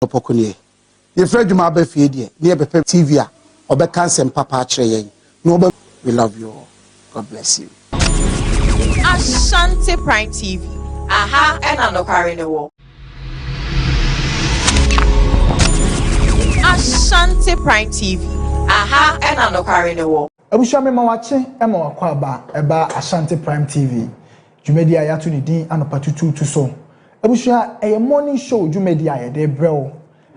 Opokunye. Ye Fred Juma be fie die. Ne be TV a obeka nsem papa akire yen. No, we love you all. God bless you. Ashanti Prime TV. Aha, and Anokwari ne wo. Ashanti Prime TV. Aha, and Anokwari ne wo. Abusha me ma wache ema wakwa eba Ashanti Prime TV. Jumedi a yatu ni din anopa tutu so. Abusha a morning show jumedi a de brel.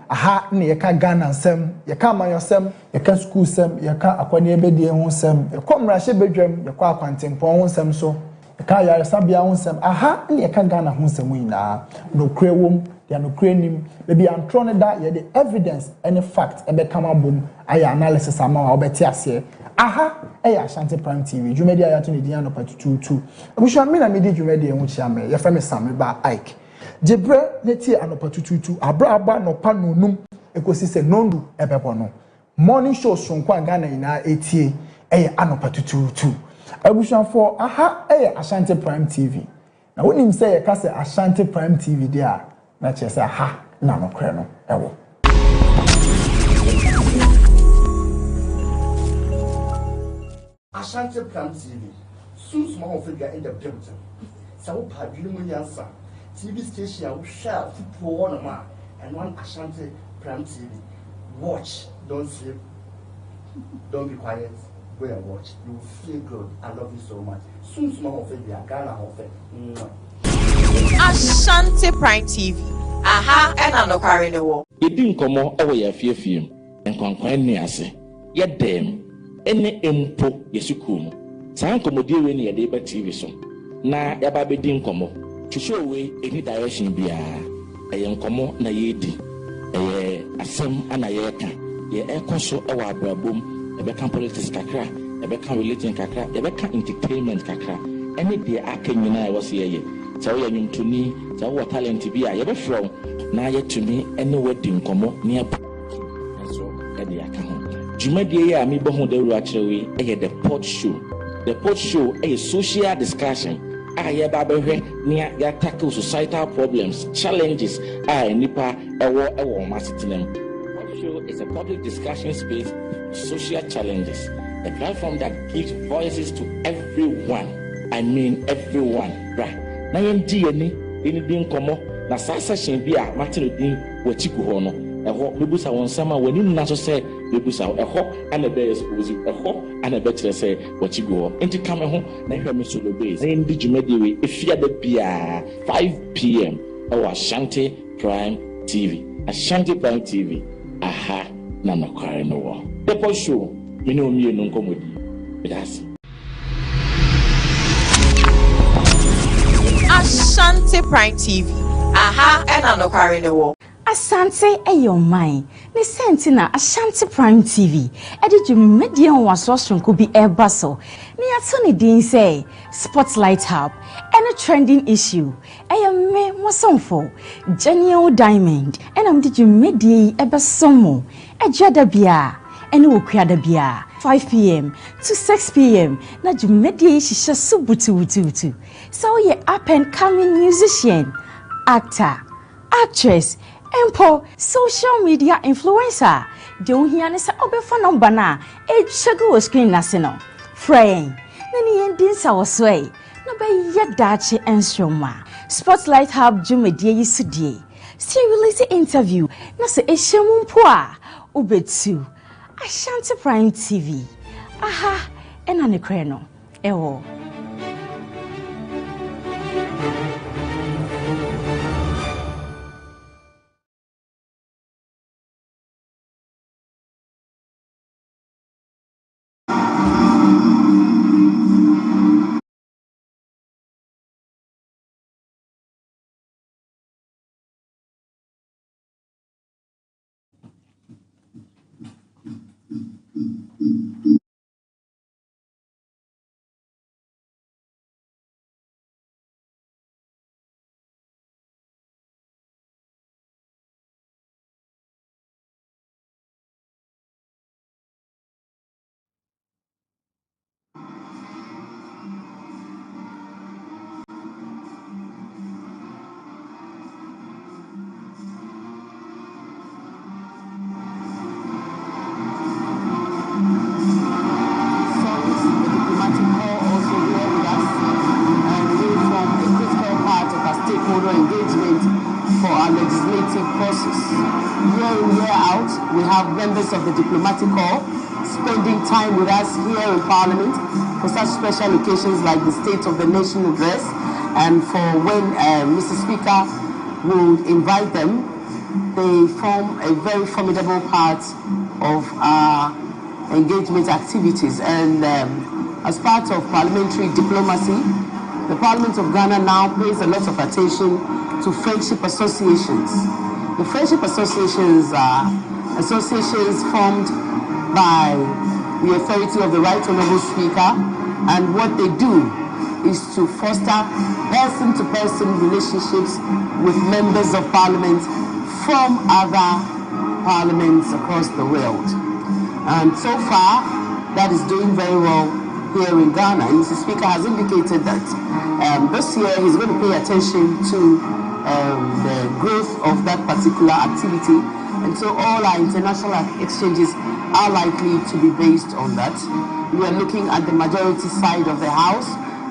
Aha ne yeka Ghana nsem, yeka amanyosem, yeka school sem, yeka akwani ebedie ho nsem, yeka mrahye bedwam, yeka akwantempo ho nsem so, yeka yaresabia ho nsem. Aha ne yeka Ghana ho nsem nyina. No kre wom, dia no kre nim, baby antro ne da ye the evidence any fact ebe kama bom aya analysis ama wa obeti ase. Aha Ashanti Prime TV. Jumedi a yatu ni din anopa tutu. Abusha me na me di jumedi ho chia me. Ye fa me Sam ba Ike. Jebre neti anopa tutu abra no pa nonum ekosi se nondu ebebo no morning show sonkwa Ghana ina etie anopa tutu abushan for aha Ashanti Prime TV na wonim say ye ka say Ashanti Prime TV dia na che say aha na no kre no ewo Ashanti Prime TV soon small figure in the building so pa dwunu yansa TV station we share football on man and one Ashanti Prime TV. Watch, don't sleep, don't be quiet, go and watch. You will feel good. I love you so much. Soon small of it, Ghana of it. Ashanti Prime TV. Aha, and Anokwari ne wo. Yedi nkomo ewo ya fiefiem. Nkwankwan ni ase. Ye dem ene empo yesukum. Saa nkomodie we ne yede ba TV so. Na ya ba be di nkomo. To show way any direction bia eye nkomo na yedi eye asem ana ye ka ye ekoso ewa abrabom ebe kan politics kakra ebe kan religion kakra ebe kan entertainment kakra any dey akanyina e wose ye so ye nyumtuni so what talent bia ye be from na ye tumi any wedding nkomo ne aba so e dey aka ho jumadi ye ami bo ho da ru akyerewe eye the pot show eye social discussion ya babehwe nia ya tackle societal problems challenges nipa ewo masitinem. What show is a public discussion space for social challenges, a platform that gives voices to everyone. I mean everyone, right? Na yendi ni din komo na sa session bi a matino din wachiku ho no eho mebusa won sama wani na so say mebusa eho ana be expose eho ana be kire say wachiku ho enti kame ho na hwe me solo base na ndi jumadi we efia da bia 5 p.m. Ashanti Prime TV. Ashanti Prime TV. Aha na nakware no wo the show me no mienu nkomodi that's Ashanti Prime TV. Aha, and Anokwari ne wo. Asante eyo mine ne senti na Ashanti Prime TV edi dwumedie nwaso sonko bi eba so ne ato ne din say Spotlight Hub any trending issue eyo me mosomfo Genial Diamond and am di dwumedie eba somo ejada bia ene wokuada bia 5 p.m. to 6 p.m. na dwumedie hihye so butu so ye up and coming musician, actor, actress, empo social media influencer. Don't hear any say obefa number na e chego screen nase no. Friend, nani endin sa wasway. No be yedachi enstroma. Spotlight Hub jumedie yisudie. Still release interview na se ehemu mpo a obetu. Ashanti Prime TV. Aha, ena ne kre no. Ewo. basis. Year in, year out, we have members of the diplomatic corps spending time with us here in Parliament for such special occasions like the State of the Nation address, and for when Mr. Speaker would invite them. They form a very formidable part of our engagement activities, and as part of parliamentary diplomacy, the Parliament of Ghana now pays a lot of attention to friendship associations. The friendship associations are associations formed by the authority of the Right Honourable Speaker, and what they do is to foster person-to-person relationships with members of Parliament from other parliaments across the world. And so far, that is doing very well here in Ghana. And Mr. Speaker has indicated that this year he's going to pay attention to the growth of that particular activity. And so all our international exchanges are likely to be based on that. We are looking at the majority side of the House,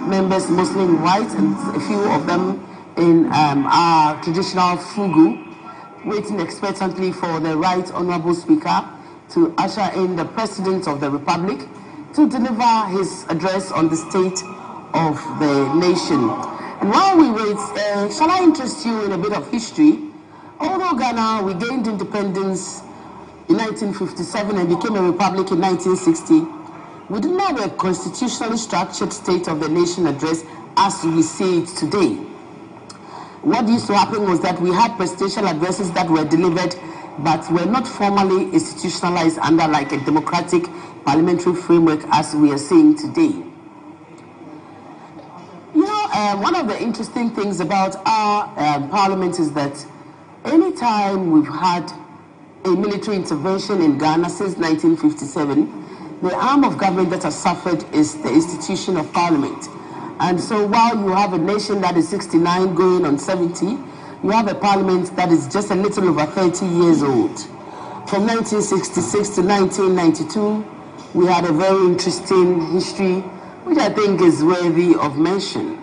members mostly in white, and a few of them in our traditional fugu, waiting expectantly for the Right Honourable Speaker to usher in the President of the Republic to deliver his address on the state of the nation. And while we wait, shall I interest you in a bit of history? Although Ghana, we gained independence in 1957 and became a republic in 1960, we didn't have a constitutionally structured State of the Nation address as we see it today. What used to happen was that we had presidential addresses that were delivered but were not formally institutionalized under like a democratic parliamentary framework as we are seeing today. You know, one of the interesting things about our parliament is that anytime we've had a military intervention in Ghana since 1957, the arm of government that has suffered is the institution of parliament. And so while you have a nation that is 69 going on 70, you have a parliament that is just a little over 30 years old. From 1966 to 1992, we had a very interesting history, which I think is worthy of mention.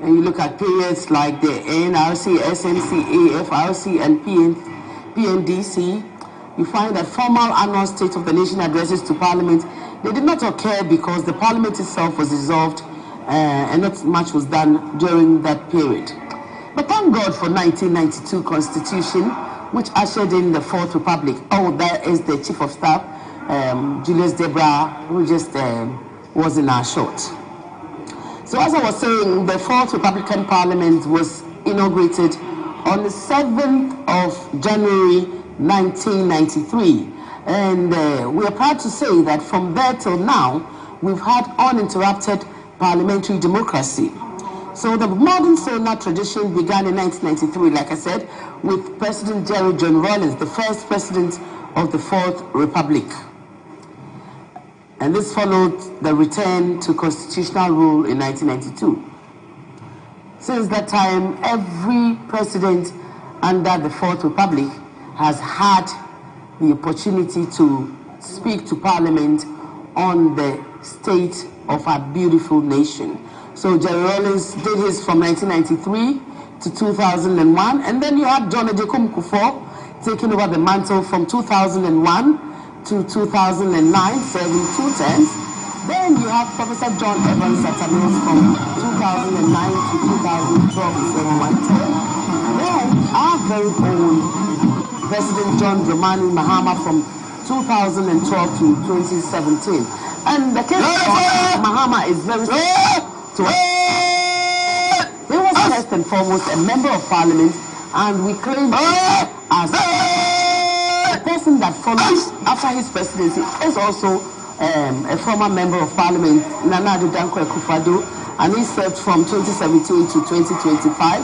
And you look at periods like the NRC, SNC, AFRC, and PNDC, you find that formal annual State of the Nation addresses to Parliament, they did not occur because the Parliament itself was dissolved and not much was done during that period. But thank God for 1992 Constitution, which ushered in the Fourth Republic. Oh, that is the Chief of Staff, Julius Debra, who just was in our short. So as I was saying, the Fourth Republican Parliament was inaugurated on the 7th of January 1993. And we are proud to say that from there till now, we've had uninterrupted parliamentary democracy. So the modern solar tradition began in 1993, like I said, with President Jerry John Rawlings, the first president of the Fourth Republic. And this followed the return to constitutional rule in 1992. Since that time, every president under the Fourth Republic has had the opportunity to speak to Parliament on the state of our beautiful nation. So Jerry Rawlings did his from 1993 to 2001, and then you had John Ejekum Kufuor taking over the mantle from 2001 to 2009, serving 2 terms. Then you have Professor John Evans Satamis from 2009 to 2012, serving 1 term. Then our very own President John Dramani Mahama from 2012 to 2017. And the case of Mahama is very to us. He was first and foremost a member of Parliament, and we claim him as the person that followed after his presidency is also a former member of Parliament, Nana Addo Dankwa Akufo-Addo, and he served from 2017 to 2025.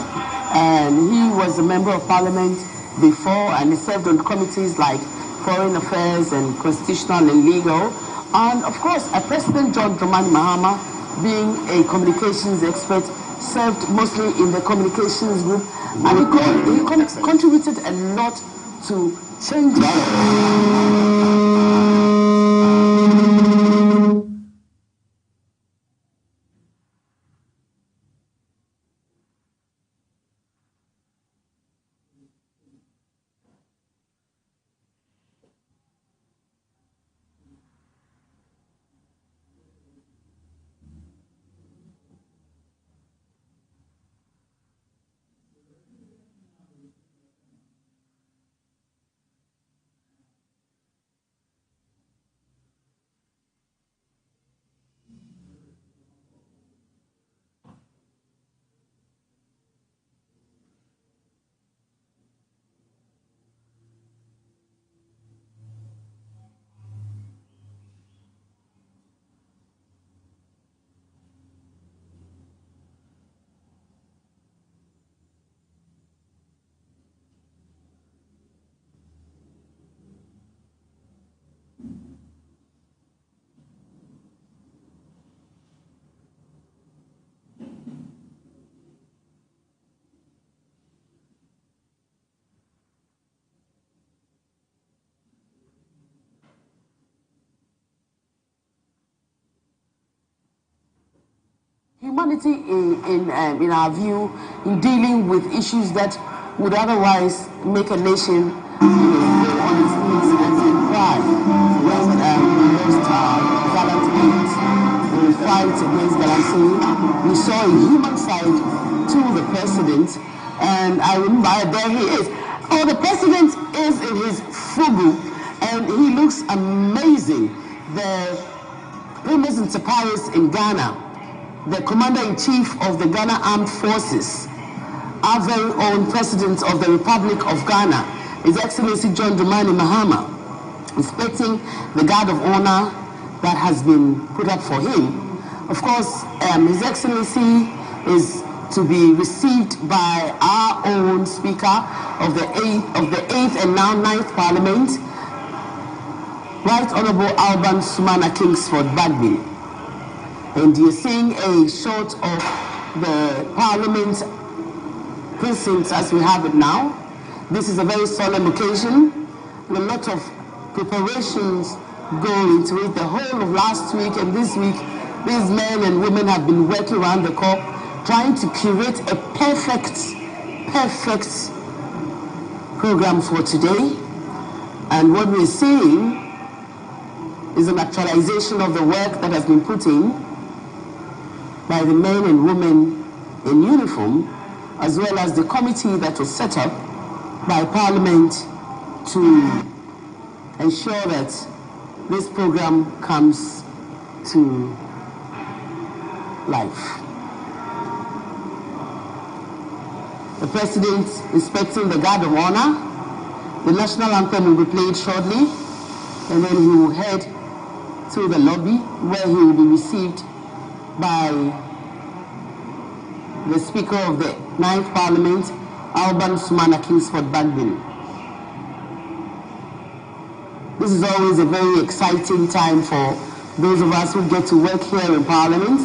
And he was a member of Parliament before, and he served on committees like Foreign Affairs and Constitutional and Legal. And of course, President John Dramani Mahama, being a communications expert, served mostly in the communications group, and he contributed a lot to change. inhumanity in our view in dealing with issues that would otherwise make a nation go on its knees and cry. When we lost our gallant mates in the fight against Galamsey, we saw a human side to the president, and I remember there he is. Oh, the president is in his fugu, and he looks amazing. The Primus Inter Pares in Ghana, the Commander-in-Chief of the Ghana Armed Forces, our very own President of the Republic of Ghana, His Excellency John Dramani Mahama, inspecting the guard of honor that has been put up for him. Of course, His Excellency is to be received by our own Speaker of the 8th and now 9th Parliament, Right Honourable Alban Sumana Kingsford Bagby. And you're seeing a shot of the Parliament precincts as we have it now. This is a very solemn occasion, and a lot of preparations go into it. The whole of last week and this week, these men and women have been working around the clock, trying to curate a perfect program for today. And what we're seeing is an actualization of the work that has been put in by the men and women in uniform, as well as the committee that was set up by Parliament to ensure that this program comes to life. The President inspecting the Guard of Honor. The national anthem will be played shortly, and then he will head to the lobby where he will be received by the Speaker of the 9th Parliament, Alban Sumana Kingsford Bagby. This is always a very exciting time for those of us who get to work here in Parliament.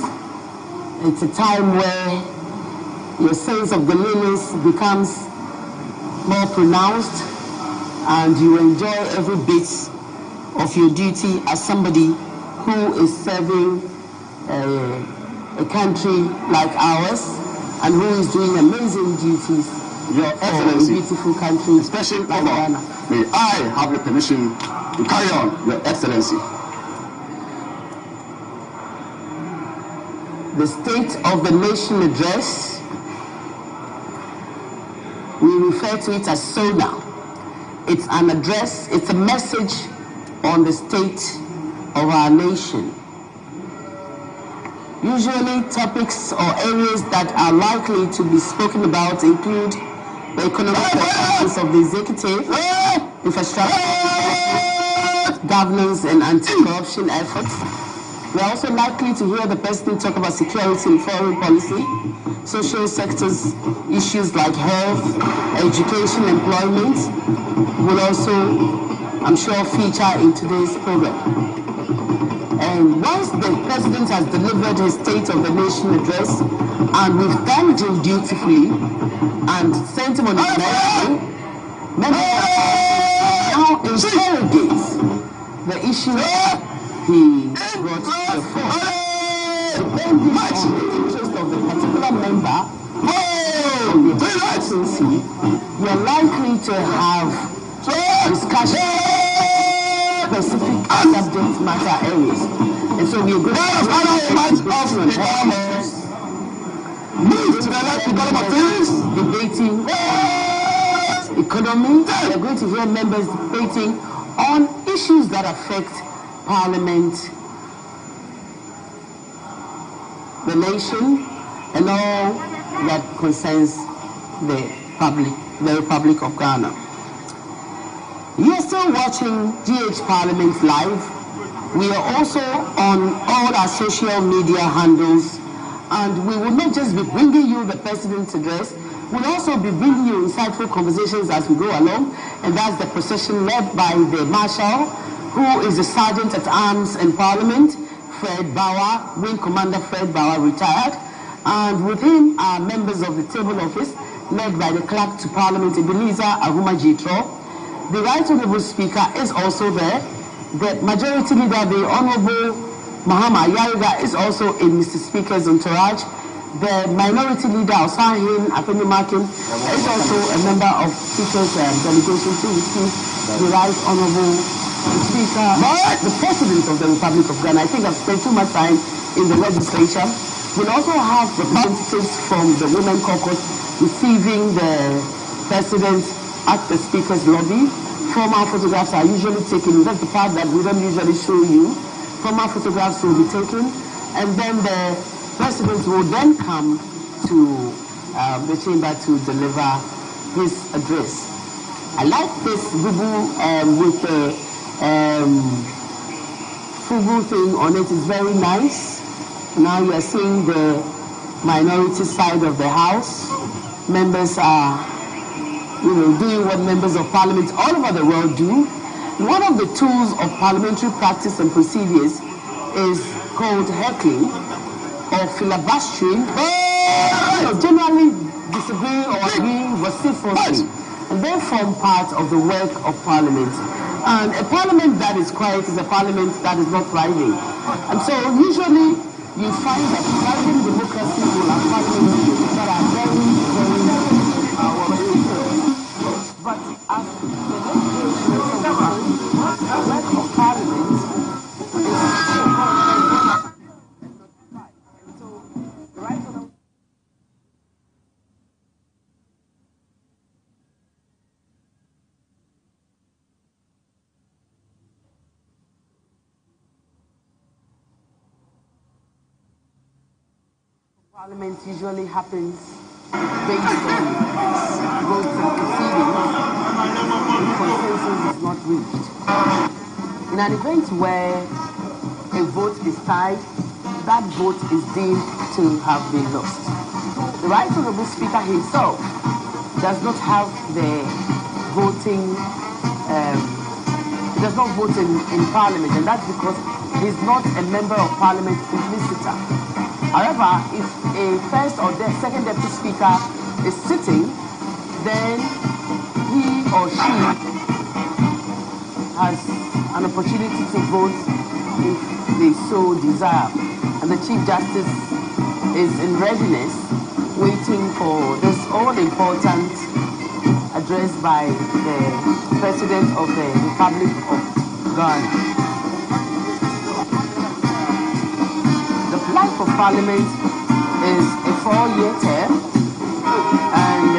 It's a time where your sense of demeanors becomes more pronounced, and you enjoy every bit of your duty as somebody who is serving a country like ours and who is doing amazing duties for a beautiful country, special like honor. Ghana. May I have your permission to carry on, Your Excellency? The State of the Nation Address, we refer to it as SONA. It's an address, it's a message on the state of our nation. Usually topics or areas that are likely to be spoken about include the economic perspectives of the executive, infrastructure, governance and anti-corruption efforts. We're also likely to hear the President talk about security and foreign policy, social sectors, issues like health, education, employment will also, I'm sure, feature in today's program. And once the President has delivered his State of the Nation address, and we've thanked him dutifully and sent him on his way, members now interrogate the issues he brought to the fore. Depending on the interest of the particular member of the presidency, you're likely to have discussion specific subject matter areas. And so we are going to debating economy. We are going to hear members debating on issues that affect Parliament, the nation, and all that concerns the Republic of Ghana. You are still watching GH Parliament Live. We are also on all our social media handles, and we will not just be bringing you the President's address, we'll also be bringing you insightful conversations as we go along, and that's the procession led by the Marshal, who is the Sergeant at Arms in Parliament, Fred Bauer, Wing Commander Fred Bauer, retired, and with him are members of the Table Office, led by the Clerk to Parliament, Ebenezer Ahuma Jitro. The Right Honourable Speaker is also there. The Majority Leader, the Honourable Mahama Yariga, is also in Mr. Speaker's entourage. The minority leader, Osahin Afenimakin, is also a member of Speaker's delegation to receive the Right Honorable Speaker, the President of the Republic of Ghana. I think I've spent too much time in the legislature. We'll also have representatives from the Women Caucus receiving the President at the Speaker's lobby. Formal photographs are usually taken. That's the part that we don't usually show you. Formal photographs will be taken, and then the President will then come to the chamber to deliver his address. I like this bubble with the fugu thing on it. It's very nice. Now you are seeing the minority side of the House. Members are, doing what members of Parliament all over the world do. One of the tools of parliamentary practice and procedures is called heckling or filibustering. Generally disagreeing or agreeing vociferously, and they form part of the work of Parliament. And a Parliament that is quiet is a Parliament that is not thriving. And so usually you find that thriving democracy will have parliaments that are very, very but as the work of Parliament is Parliament usually happens based on votes and proceedings if consensus is not reached. In an event where a vote is tied, that vote is deemed to have been lost. The Right Honourable Speaker himself does not have the voting, he does not vote in Parliament, and that's because he's not a member of Parliament solicitor. However, if a first or second deputy speaker is sitting, then he or she has an opportunity to vote if they so desire. And the Chief Justice is in readiness, waiting for this all-important address by the President of the Republic of Ghana. Life of Parliament is a 4-year term, and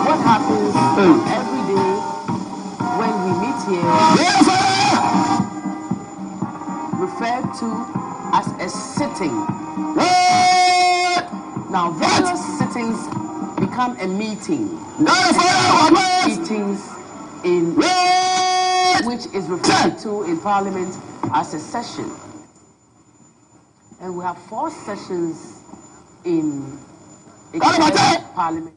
what happens every day when we meet here referred to as a sitting. Now various sittings become a meeting. Meetings in which is referred to in Parliament as a session. And we have 4 sessions in a Parliament.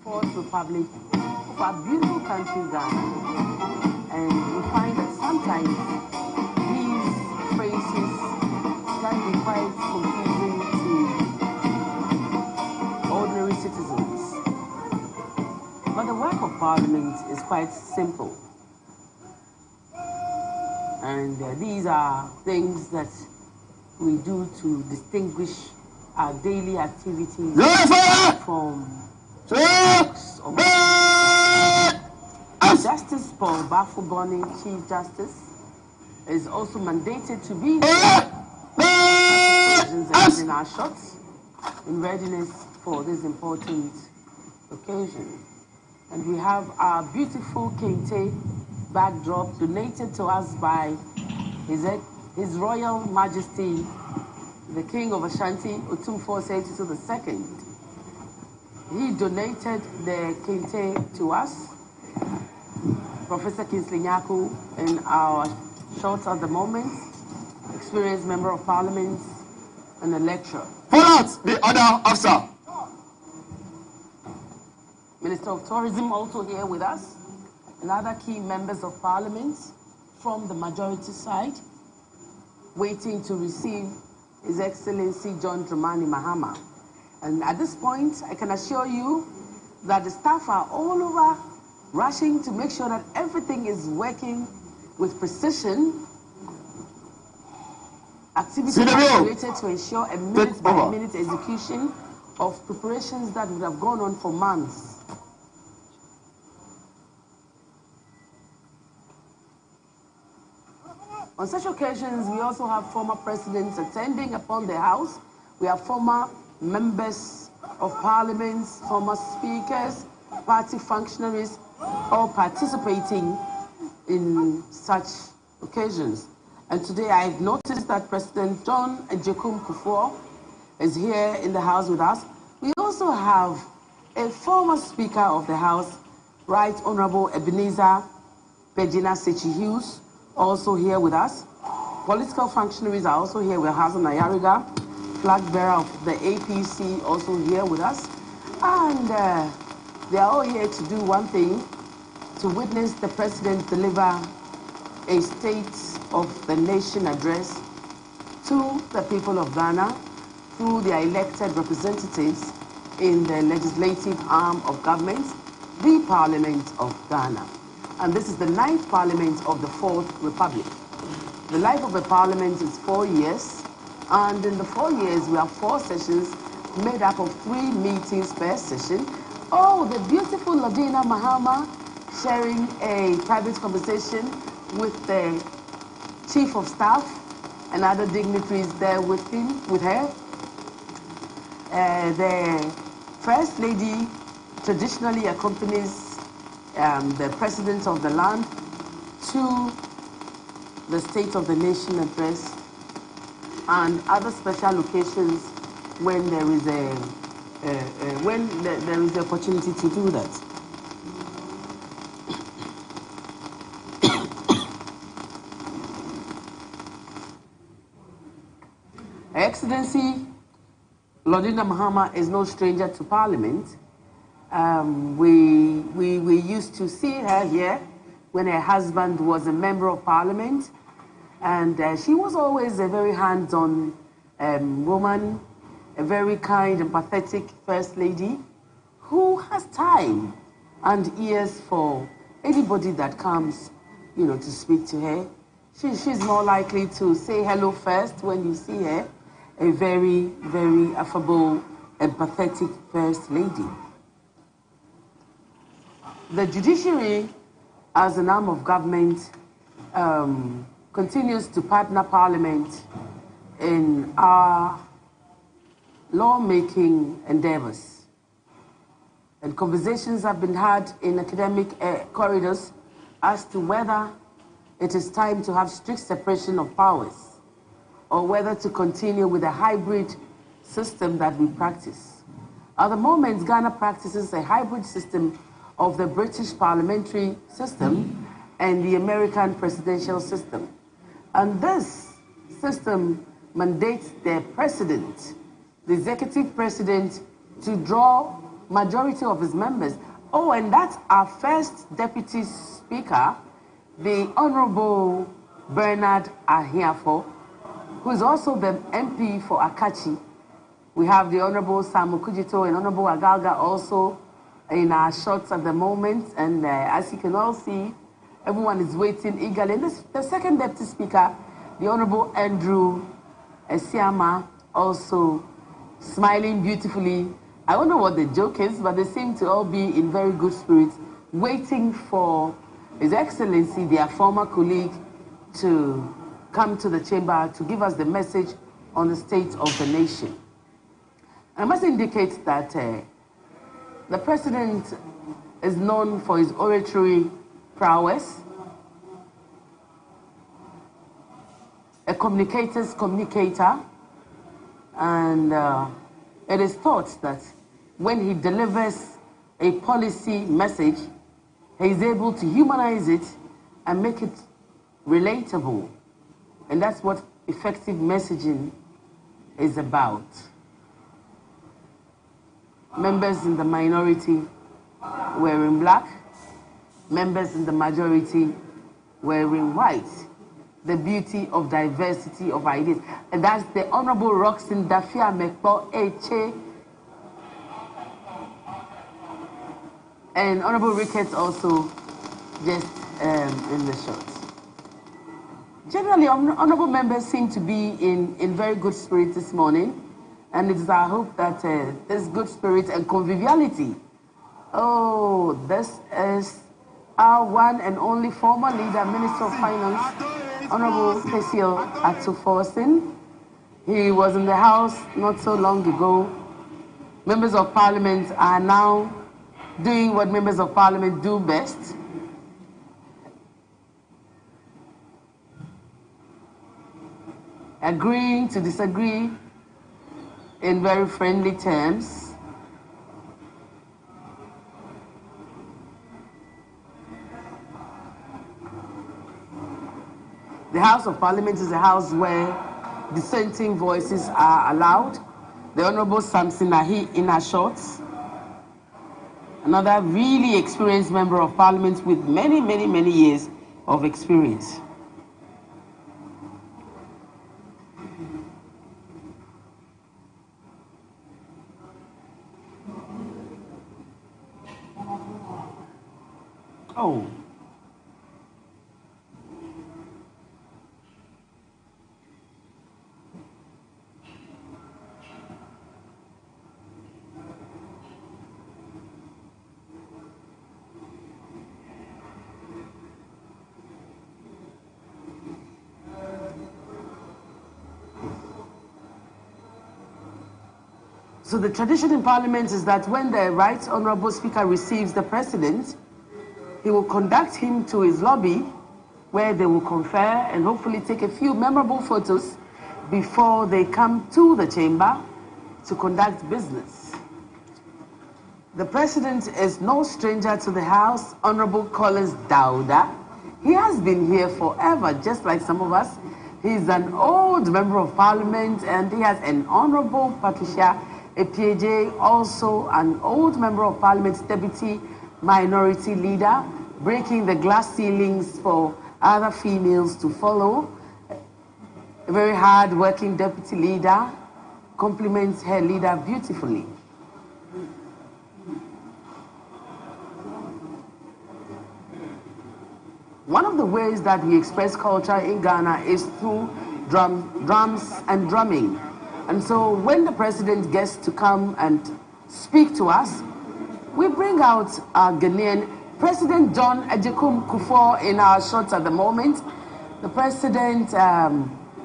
Fourth Republic of our beautiful country, Ghana. And we find that sometimes these phrases can be quite confusing to ordinary citizens. But the work of Parliament is quite simple. And these are things that we do to distinguish our daily activities from Justice Paul Bafuboni, Chief Justice, is also mandated to be in our shots in readiness for this important occasion. And we have our beautiful Kente backdrop donated to us by His Royal Majesty, the King of Ashanti, Otumfuo Setiso II. He donated the Kente to us. Professor Kingsley Nyaku, in our shots at the moment, experienced member of Parliament and a lecturer. Pull out the other officer. Minister of Tourism also here with us, and other key members of Parliament. from the majority side, waiting to receive His Excellency John Dramani Mahama. And at this point, I can assure you that the staff are all over rushing to make sure that everything is working with precision. Activities are created to ensure a minute-by-minute execution of preparations that would have gone on for months. On such occasions, we also have former presidents attending upon the House. We have former members of parliament, former speakers, party functionaries, all participating in such occasions. And today I've noticed that President John Ejekum Kufuor is here in the House with us. We also have a former Speaker of the House, Right Honorable Ebenezer Pegina Sechi Hughes, also here with us. Political functionaries are also here. We have Hassan Ayariga, flag bearer of the APC, also here with us. And they are all here to do one thing, to witness the President deliver a State of the Nation address to the people of Ghana through their elected representatives in the legislative arm of government, the Parliament of Ghana. And this is the 9th Parliament of the 4th Republic. The life of a Parliament is 4 years, and in the 4 years we have 4 sessions made up of 3 meetings per session. Oh, the beautiful Ladina Mahama sharing a private conversation with the Chief of Staff and other dignitaries there with her. The First Lady traditionally accompanies the President of the land to the State of the Nation address and other special occasions when there is there is the opportunity to do that. Her Excellency Lordina Mahama is no stranger to Parliament. We used to see her here when her husband was a member of Parliament, and she was always a very hands-on woman, a very kind and pathetic First Lady who has time and ears for anybody that comes, you know, to speak to her. She's more likely to say hello first when you see her. A very, very affable and pathetic First Lady. The judiciary, as an arm of government, continues to partner Parliament in our lawmaking endeavors. And conversations have been had in academic corridors as to whether it is time to have strict separation of powers, or whether to continue with a hybrid system that we practice. At the moment, Ghana practices a hybrid system of the British parliamentary system and the American presidential system. And this system mandates the president, the executive president, to draw majority of his members. Oh, and that's our first deputy speaker, the Honorable Bernard Ahiafo, who is also the MP for Akachi. We have the Honorable Samu Kujito and Honorable Agalga also in our shots at the moment. And as you can all see, everyone is waiting eagerly. And the second deputy speaker, the Honorable Andrew Esiama, also smiling beautifully. I don't know what the joke is, but they seem to all be in very good spirits, waiting for His Excellency, their former colleague, to come to the chamber to give us the message on the state of the nation. I must indicate that the President is known for his oratory prowess, a communicator's communicator, and it is thought that when he delivers a policy message, he is able to humanize it and make it relatable. And that's what effective messaging is about. Members in the minority wearing black, members in the majority wearing white. The beauty of diversity of ideas. And that's the Honorable Roxin Dafia Mekpo Eche. And Honorable Ricketts also just in the shot. Generally, honorable members seem to be in very good spirit this morning. And it is our hope that this good spirit and conviviality. Oh, this is our one and only former leader, Minister of Finance, Honorable Cecil Atuforsin. He was in the House not so long ago. Members of Parliament are now doing what members of Parliament do best. Agreeing to disagree in very friendly terms. The House of Parliament is a house where dissenting voices are allowed. The Honorable Samson Ahi Inashort, another really experienced member of Parliament with many years of experience. Oh. So the tradition in Parliament is that when the Right Honourable Speaker receives the President, he will conduct him to his lobby where they will confer and hopefully take a few memorable photos before they come to the chamber to conduct business. The President is no stranger to the House, Honourable Collins Dauda. He has been here forever, just like some of us. He's an old member of Parliament, and he has an Honourable Patricia Epieje, also an old member of Parliament, Deputy Minority Leader, breaking the glass ceilings for other females to follow. A very hard-working Deputy Leader, compliments her leader beautifully. One of the ways that we express culture in Ghana is through drums and drumming. And so when the President gets to come and speak to us, we bring out our Ghanaian President John Ajekum Kufuor in our shots at the moment. The President,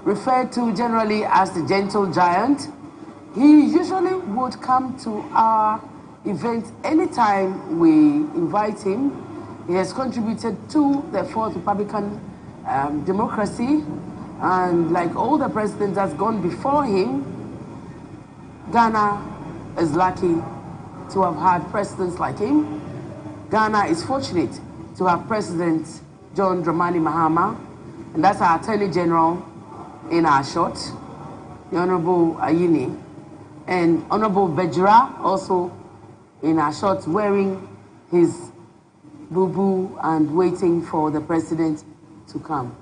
referred to generally as the gentle giant, he usually would come to our event anytime we invite him. He has contributed to the Fourth Republican democracy, and like all the presidents that's gone before him, Ghana is lucky to have had presidents like him. Ghana is fortunate to have President John Dramani Mahama, and that's our Attorney General in our shot, the Honorable Ayini, and Honorable Bejira also in our shot, wearing his boo-boo and waiting for the President to come.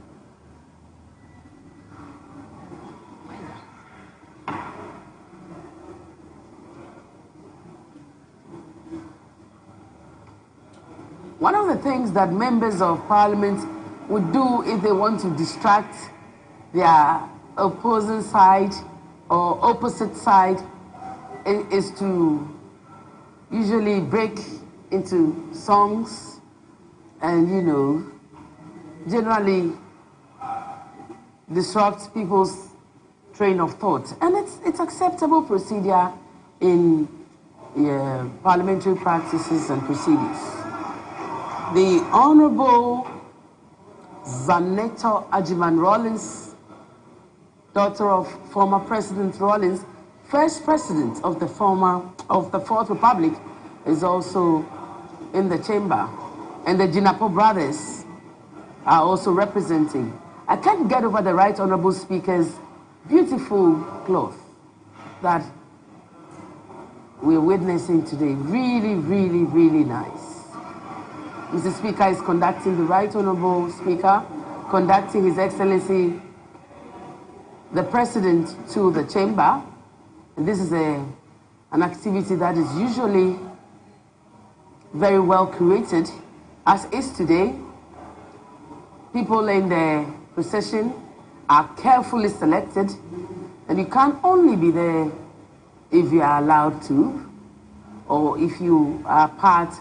One of the things that members of Parliament would do if they want to distract their opposing side or opposite side is to usually break into songs and, you know, generally disrupt people's train of thought. And it's acceptable procedure in parliamentary practices and proceedings. The Honorable Zanetta Ajiman Rawlings, daughter of former President Rawlings, first president of the Fourth Republic, is also in the chamber. And the Jinapo brothers are also representing. I can't get over the Right Honorable Speaker's beautiful cloth that we're witnessing today. Really, really, really nice. Mr. Speaker is conducting, the Right Honorable Speaker, conducting His Excellency, the President to the chamber. And this is an activity that is usually very well curated, as is today. People in the procession are carefully selected, and you can only be there if you are allowed to, or if you are part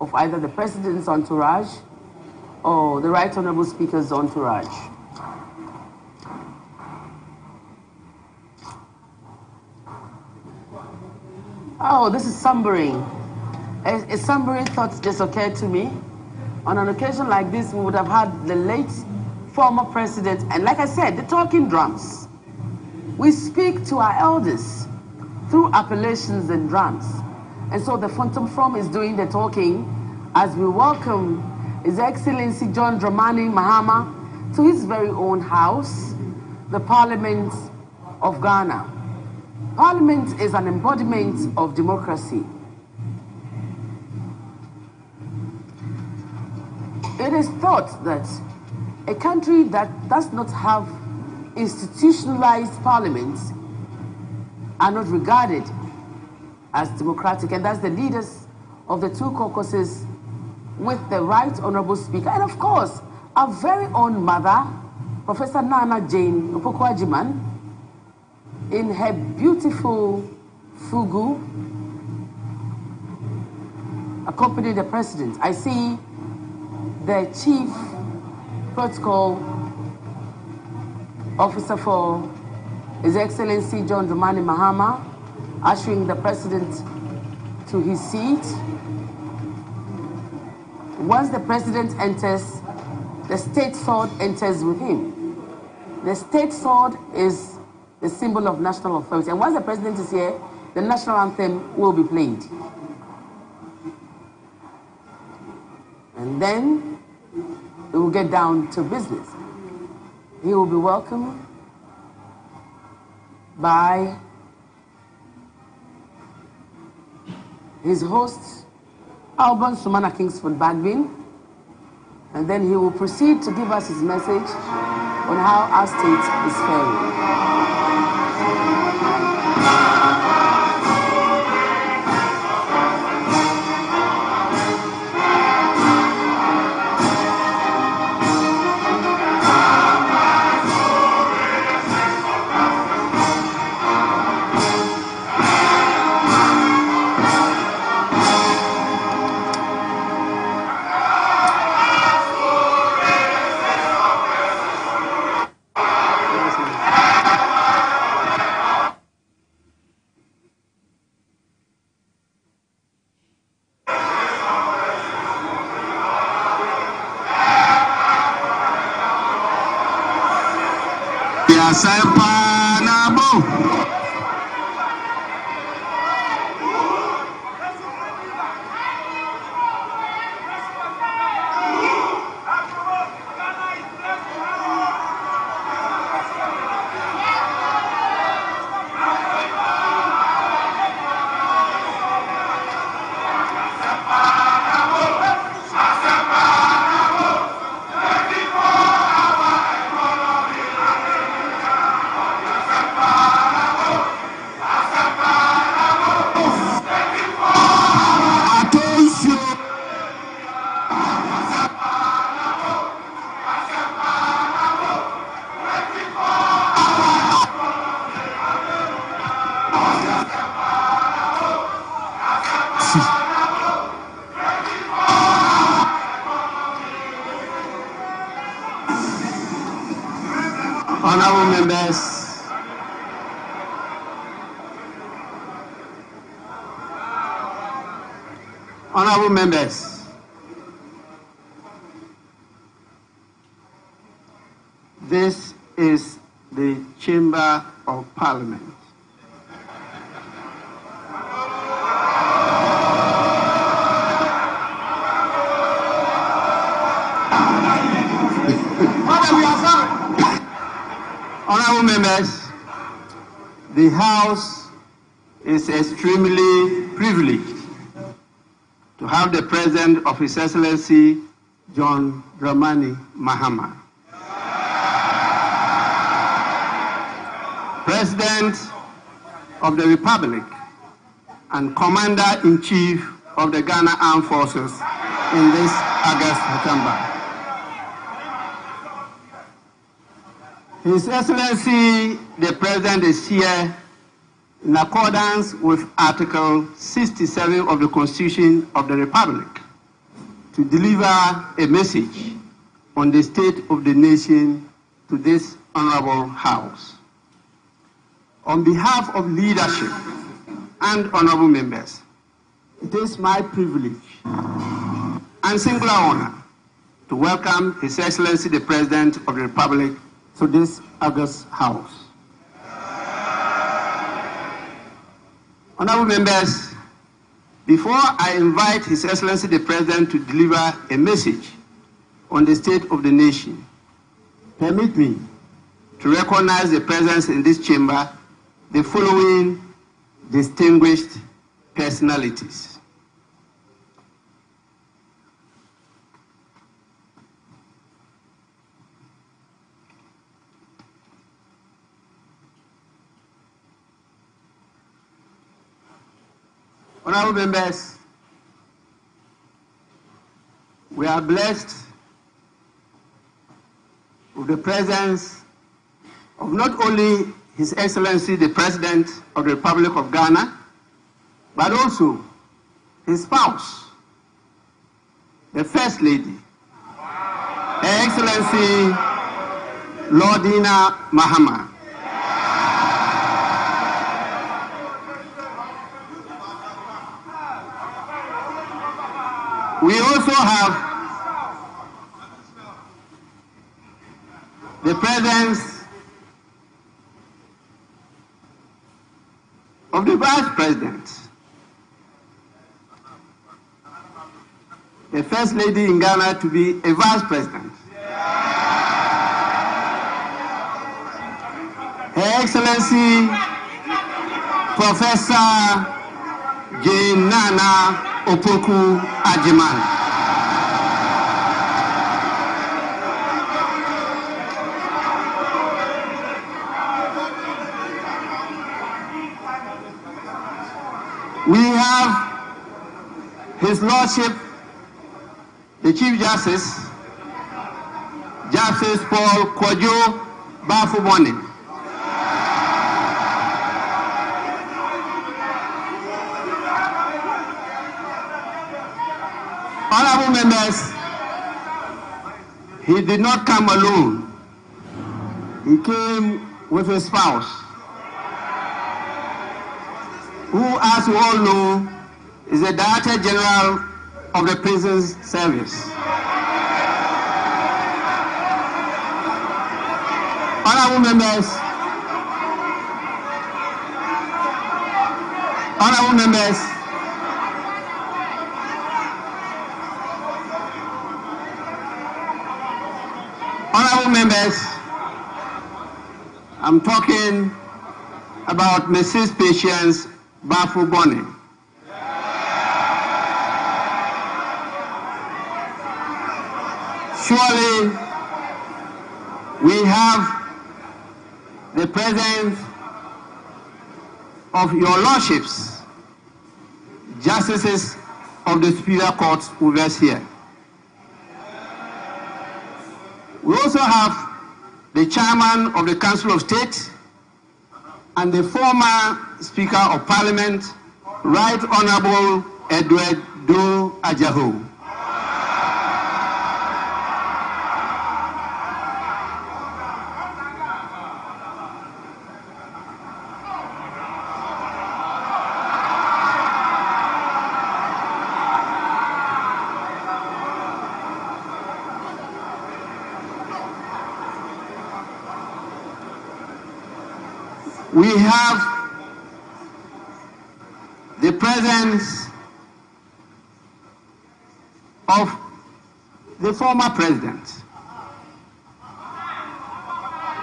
of either the President's entourage or the Right Honorable Speaker's entourage. Oh, this is sombering. A sombering thought just occurred to me. On an occasion like this, we would have had the late former president, and like I said, the talking drums. We speak to our elders through appellations and drums. And so the Phantom From is doing the talking as we welcome His Excellency John Dramani Mahama to his very own house, the Parliament of Ghana. Parliament is an embodiment of democracy. It is thought that a country that does not have institutionalized parliaments are not regarded as democratic, and that's the leaders of the two caucuses with the Right Honorable Speaker, and of course, our very own mother, Professor Nana Jane Opoku-Agyeman, in her beautiful fugu, accompanying the president. I see the Chief Protocol Officer for His Excellency John Dramani Mahama ushering the president to his seat. Once the president enters, the state sword enters with him. The state sword is the symbol of national authority. And once the president is here, the national anthem will be played. And then we will get down to business. He will be welcomed by his host, Alban Sumana Kingsford Bagbin, and then he will proceed to give us his message on how our state is faring. Honorable members, this is the Chamber of Parliament. Honorable members, the House is extremely privileged to have the President of His Excellency John Dramani Mahama, President of the Republic and Commander-in-Chief of the Ghana Armed Forces in this August chamber. His Excellency the President is here in accordance with Article 67 of the Constitution of the Republic to deliver a message on the state of the nation to this honorable House. On behalf of leadership and honorable members, it is my privilege and singular honor to welcome His Excellency the President of the Republic to this August House. Honorable members, before I invite His Excellency the President to deliver a message on the state of the nation, permit me to recognize the presence in this chamber the following distinguished personalities. Honorable members, we are blessed with the presence of not only His Excellency the President of the Republic of Ghana, but also his spouse, the First Lady, Her Excellency Lordina Mahama. We also have the presence of the Vice President, the First Lady in Ghana to be a Vice President, Her Excellency Professor Jane Nana Opoku Ajiman. We have His Lordship, the Chief Justice, Justice Paul Kwadwo Bafuboni. Honorable members, he did not come alone. He came with his spouse, who, as you all know, is the Director General of the Prisons Service. Honorable members, honorable members, honorable members, I'm talking about Mrs. Patience Bafuboni. Surely we have the presence of your lordships, justices of the Superior Court with us here. We also have the chairman of the Council of State and the former Speaker of Parliament, Right Honorable Edward Do Ajaho. We have the presence of the former president,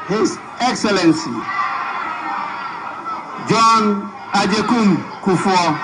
His Excellency John Agyekum Kufuor.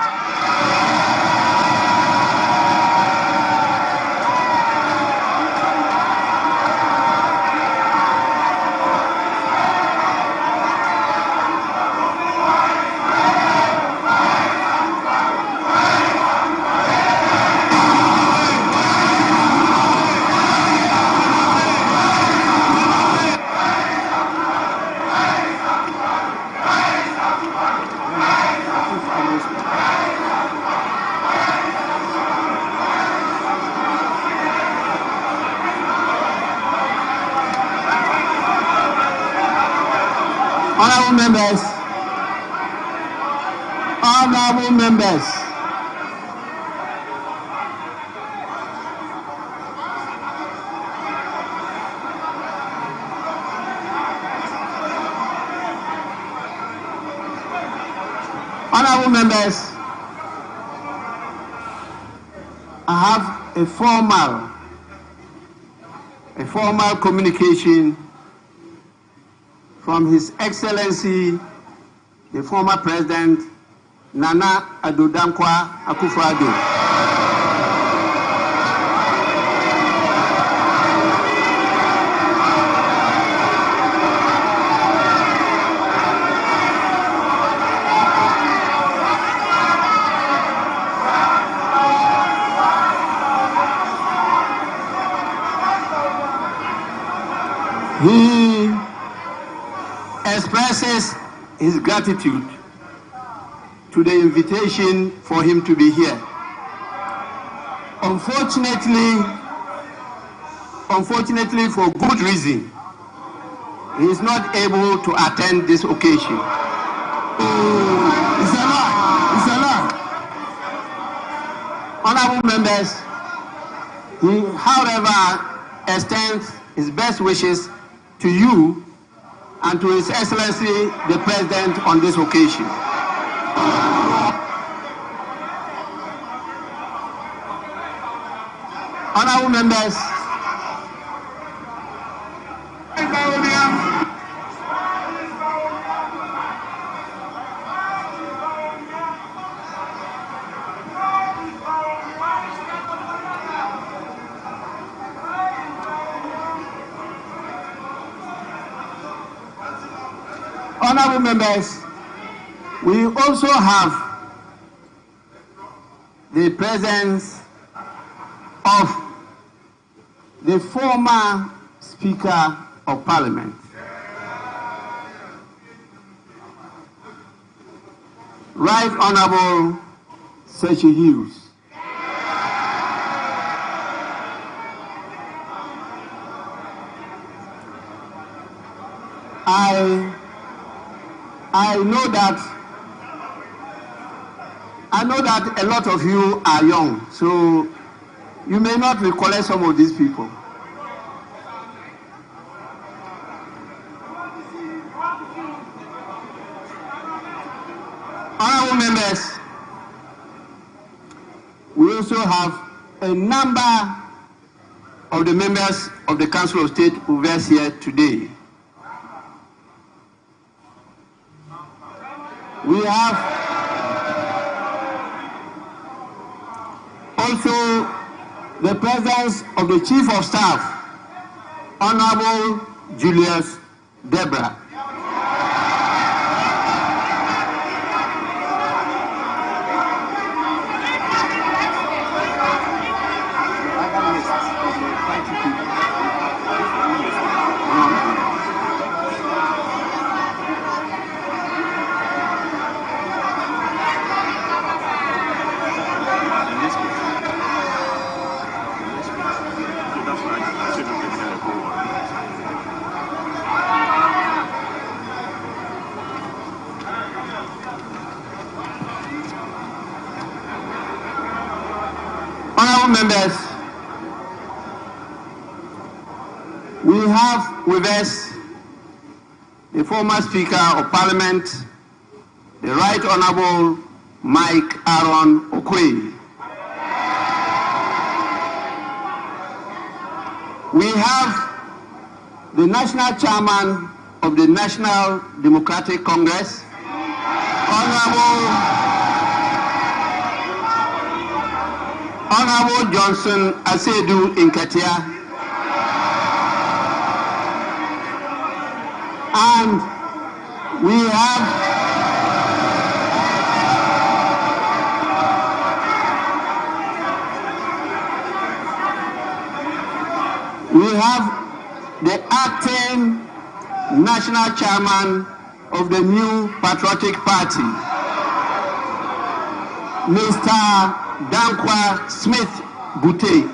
Honorable members, I have a formal communication from His Excellency, the former President Nana Addo Dankwa Akufo-Addo. He expresses his gratitude to the invitation for him to be here. Unfortunately, for good reason, he is not able to attend this occasion. It's a lie. Honorable members, he, however, extends his best wishes to you and to His Excellency the President on this occasion. Honorable members, we also have the presence of the former Speaker of Parliament, Right Honorable Sechi Hughes. I know that a lot of you are young, so you may not recollect some of these people. Honorable members, we also have a number of the members of the Council of State who are here today. We have also the presence of the Chief of Staff, Honorable Julius Debra. Honorable members, we have with us the former Speaker of Parliament, the Right Honorable Mike Aaron Okoye. We have the National Chairman of the National Democratic Congress, Honorable Johnson Asedu Nketia, and we have the acting National Chairman of the New Patriotic Party, Mr. Dankwa Smith Bute.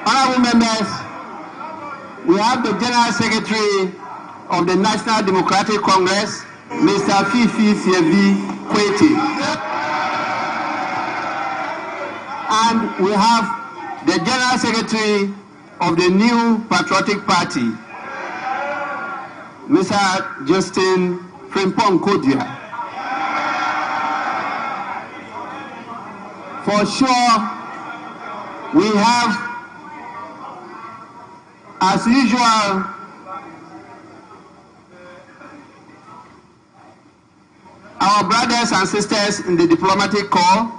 Honorable members, we we have the General Secretary of the National Democratic Congress, Mr. Fifi Fievi Kweti. And we have the General Secretary of the New Patriotic Party, Mr. Justin Frimpong Kodia. For sure, we have, as usual, our brothers and sisters in the diplomatic corps.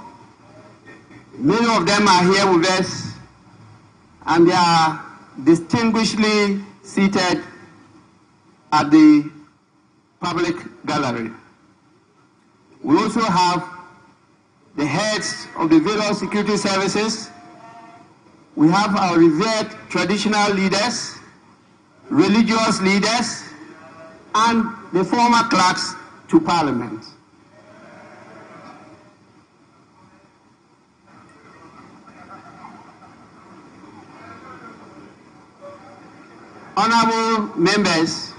Many of them are here with us, and they are distinguishedly seated at the public gallery. We also have the heads of the various security services. We have our revered traditional leaders, religious leaders, and the former clerks to Parliament. Honorable members,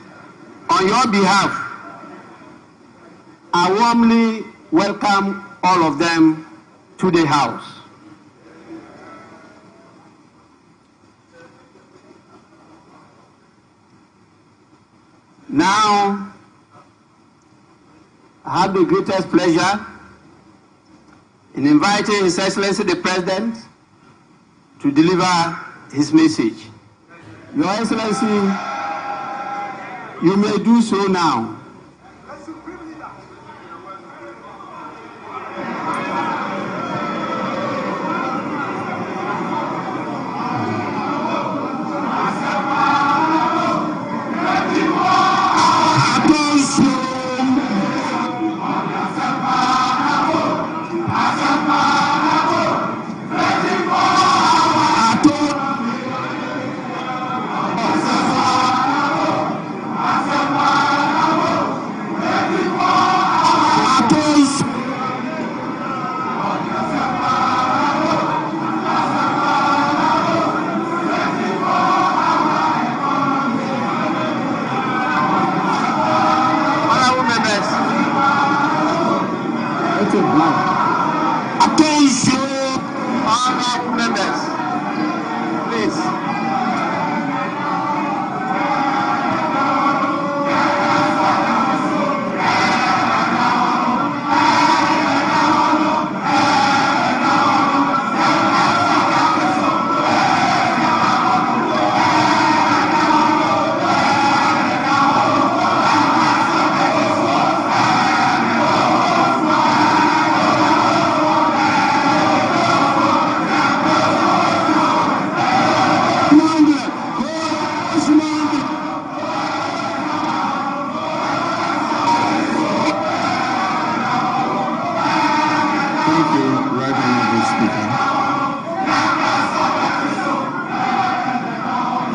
on your behalf, I warmly welcome all of them to the House. Now, I have the greatest pleasure in inviting His Excellency the President to deliver his message. Your Excellency, you may do so now.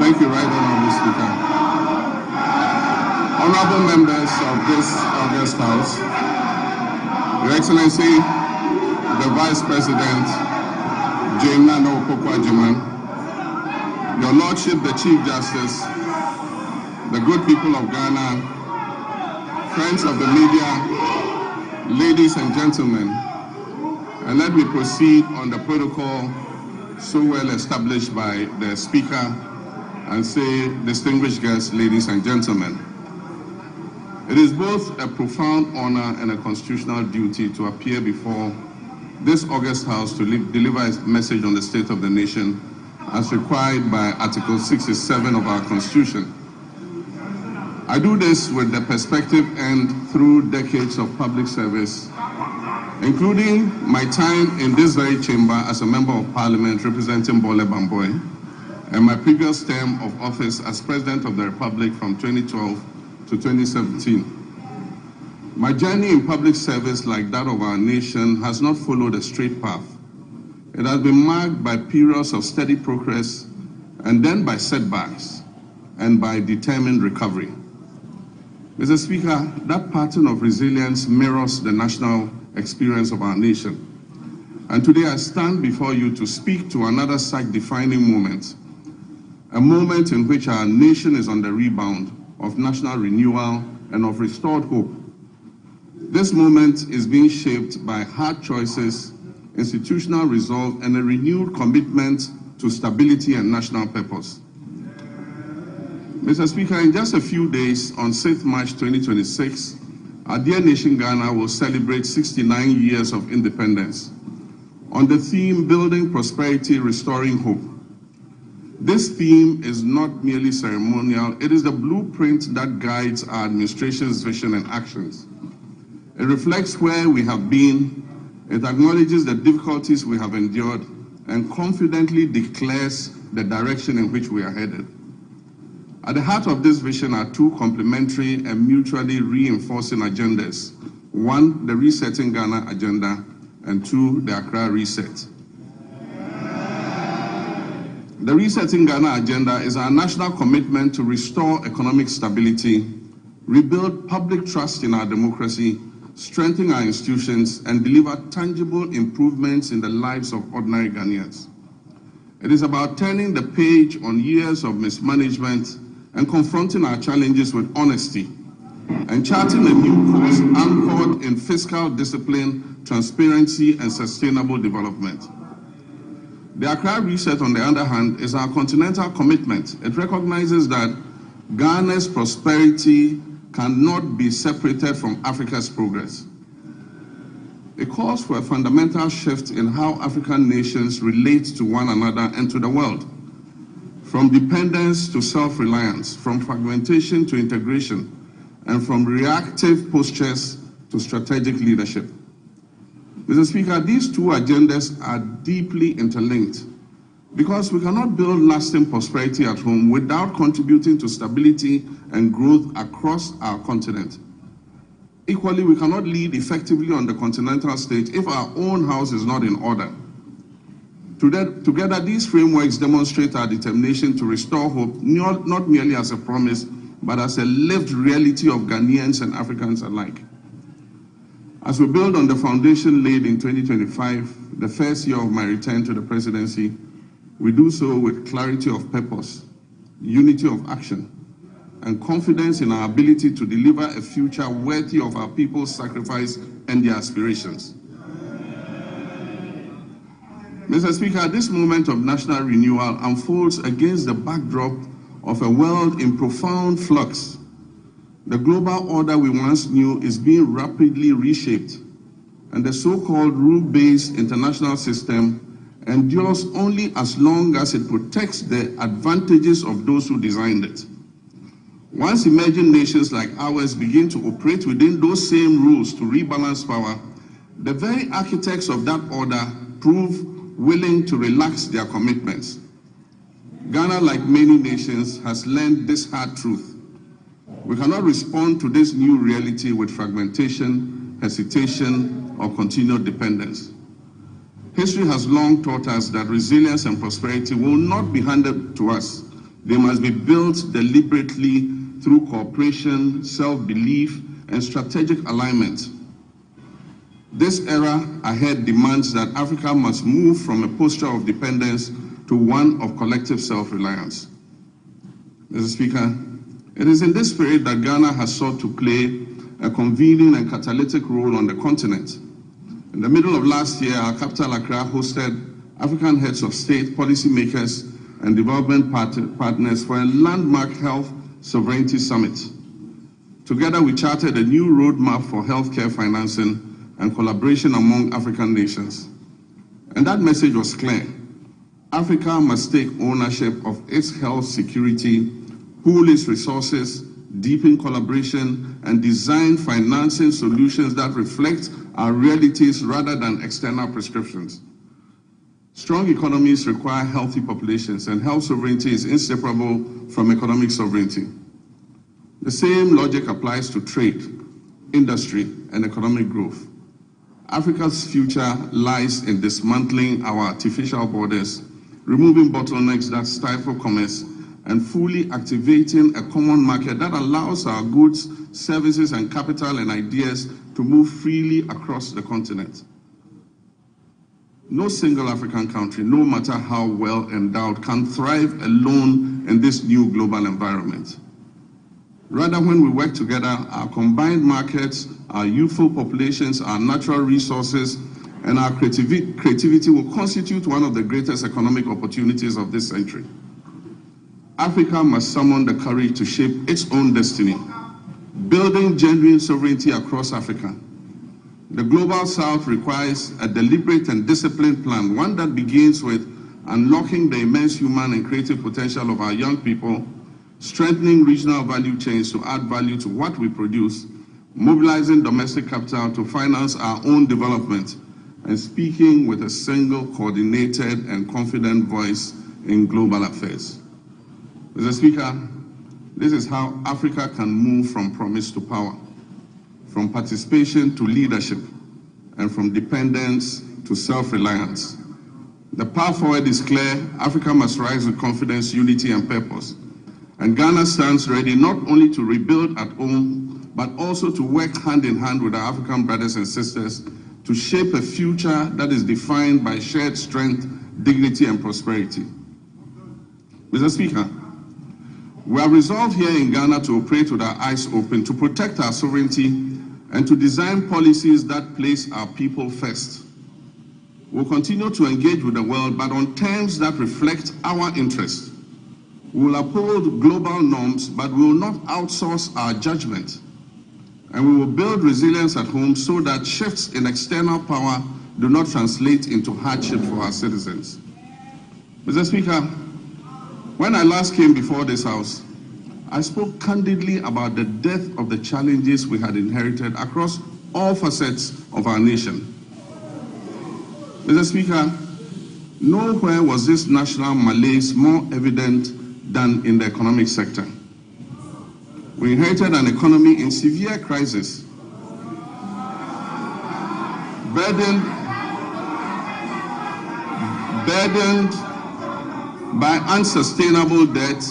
Thank you, Right Honorable Speaker. Honorable members of this August House, Your Excellency, the Vice President, Jane Nana Okokwajiman, Your Lordship, the Chief Justice, the good people of Ghana, friends of the media, ladies and gentlemen, and let me proceed on the protocol so well established by the Speaker and say, distinguished guests, ladies and gentlemen. It is both a profound honor and a constitutional duty to appear before this August House to deliver a message on the state of the nation as required by Article 67 of our Constitution. I do this with the perspective and through decades of public service, including my time in this very chamber as a member of Parliament representing Bole Bamboy, and my previous term of office as President of the Republic from 2012 to 2017. My journey in public service, like that of our nation, has not followed a straight path. It has been marked by periods of steady progress and then by setbacks and by determined recovery. Mr. Speaker, that pattern of resilience mirrors the national experience of our nation. And today I stand before you to speak to another such defining moment, a moment in which our nation is on the rebound of national renewal and of restored hope. This moment is being shaped by hard choices, institutional resolve, and a renewed commitment to stability and national purpose. Mr. Speaker, in just a few days, on 6th March 2026, our dear nation Ghana will celebrate 69 years of independence on the theme Building Prosperity, Restoring Hope. This theme is not merely ceremonial, it is the blueprint that guides our administration's vision and actions. It reflects where we have been, it acknowledges the difficulties we have endured, and confidently declares the direction in which we are headed. At the heart of this vision are two complementary and mutually reinforcing agendas. One, the Resetting Ghana agenda, and two, the Accra Reset. The Resetting Ghana agenda is our national commitment to restore economic stability, rebuild public trust in our democracy, strengthen our institutions, and deliver tangible improvements in the lives of ordinary Ghanaians. It is about turning the page on years of mismanagement and confronting our challenges with honesty, and charting a new course anchored in fiscal discipline, transparency, and sustainable development. The Accra Reset, on the other hand, is our continental commitment. It recognizes that Ghana's prosperity cannot be separated from Africa's progress. It calls for a fundamental shift in how African nations relate to one another and to the world, from dependence to self-reliance, from fragmentation to integration, and from reactive postures to strategic leadership. Mr. Speaker, these two agendas are deeply interlinked because we cannot build lasting prosperity at home without contributing to stability and growth across our continent. Equally, we cannot lead effectively on the continental stage if our own house is not in order. Together, these frameworks demonstrate our determination to restore hope, not merely as a promise, but as a lived reality of Ghanaians and Africans alike. As we build on the foundation laid in 2025, the first year of my return to the presidency, we do so with clarity of purpose, unity of action, and confidence in our ability to deliver a future worthy of our people's sacrifice and their aspirations. Mr. Speaker, this moment of national renewal unfolds against the backdrop of a world in profound flux. The global order we once knew is being rapidly reshaped, and the so-called rule-based international system endures only as long as it protects the advantages of those who designed it. Once emerging nations like ours begin to operate within those same rules to rebalance power, the very architects of that order prove willing to relax their commitments. Ghana, like many nations, has learned this hard truth. We cannot respond to this new reality with fragmentation, hesitation, or continued dependence. History has long taught us that resilience and prosperity will not be handed to us. They must be built deliberately through cooperation, self-belief, and strategic alignment. This era ahead demands that Africa must move from a posture of dependence to one of collective self-reliance. Mr. Speaker, it is in this spirit that Ghana has sought to play a convening and catalytic role on the continent. In the middle of last year, our capital, Accra, hosted African heads of state, policymakers, and development partners for a landmark health sovereignty summit. Together, we charted a new roadmap for healthcare financing and collaboration among African nations. And that message was clear. Africa must take ownership of its health security, pool its resources, deepen collaboration, and design financing solutions that reflect our realities rather than external prescriptions. Strong economies require healthy populations, and health sovereignty is inseparable from economic sovereignty. The same logic applies to trade, industry, and economic growth. Africa's future lies in dismantling our artificial borders, removing bottlenecks that stifle commerce, and fully activating a common market that allows our goods, services, and capital and ideas to move freely across the continent. No single African country, no matter how well endowed, can thrive alone in this new global environment. Rather, when we work together, our combined markets, our youthful populations, our natural resources, and our creativity will constitute one of the greatest economic opportunities of this century. Africa must summon the courage to shape its own destiny, building genuine sovereignty across Africa. The Global South requires a deliberate and disciplined plan, one that begins with unlocking the immense human and creative potential of our young people, strengthening regional value chains to add value to what we produce, mobilizing domestic capital to finance our own development, and speaking with a single, coordinated, and confident voice in global affairs. Mr. Speaker, this is how Africa can move from promise to power, from participation to leadership, and from dependence to self-reliance. The path forward is clear. Africa must rise with confidence, unity, and purpose. And Ghana stands ready not only to rebuild at home, but also to work hand in hand with our African brothers and sisters to shape a future that is defined by shared strength, dignity, and prosperity. Mr. Speaker, we are resolved here in Ghana to operate with our eyes open, to protect our sovereignty, and to design policies that place our people first. We'll continue to engage with the world, but on terms that reflect our interests. We will uphold global norms, but we will not outsource our judgment. And we will build resilience at home so that shifts in external power do not translate into hardship for our citizens. Mr. Speaker, when I last came before this House, I spoke candidly about the depth of the challenges we had inherited across all facets of our nation. Mr. Speaker, nowhere was this national malaise more evident than in the economic sector. We inherited an economy in severe crisis, burdened by unsustainable debt,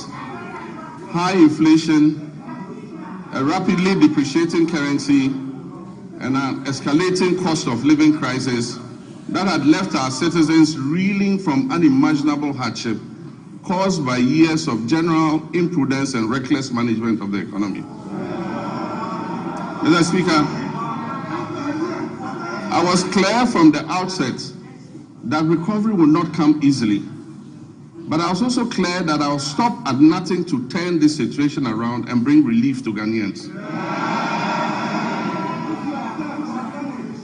high inflation, a rapidly depreciating currency, and an escalating cost of living crisis that had left our citizens reeling from unimaginable hardship caused by years of general imprudence and reckless management of the economy. Mr. Speaker, I was clear from the outset that recovery would not come easily. But I was also clear that I'll stop at nothing to turn this situation around and bring relief to Ghanaians.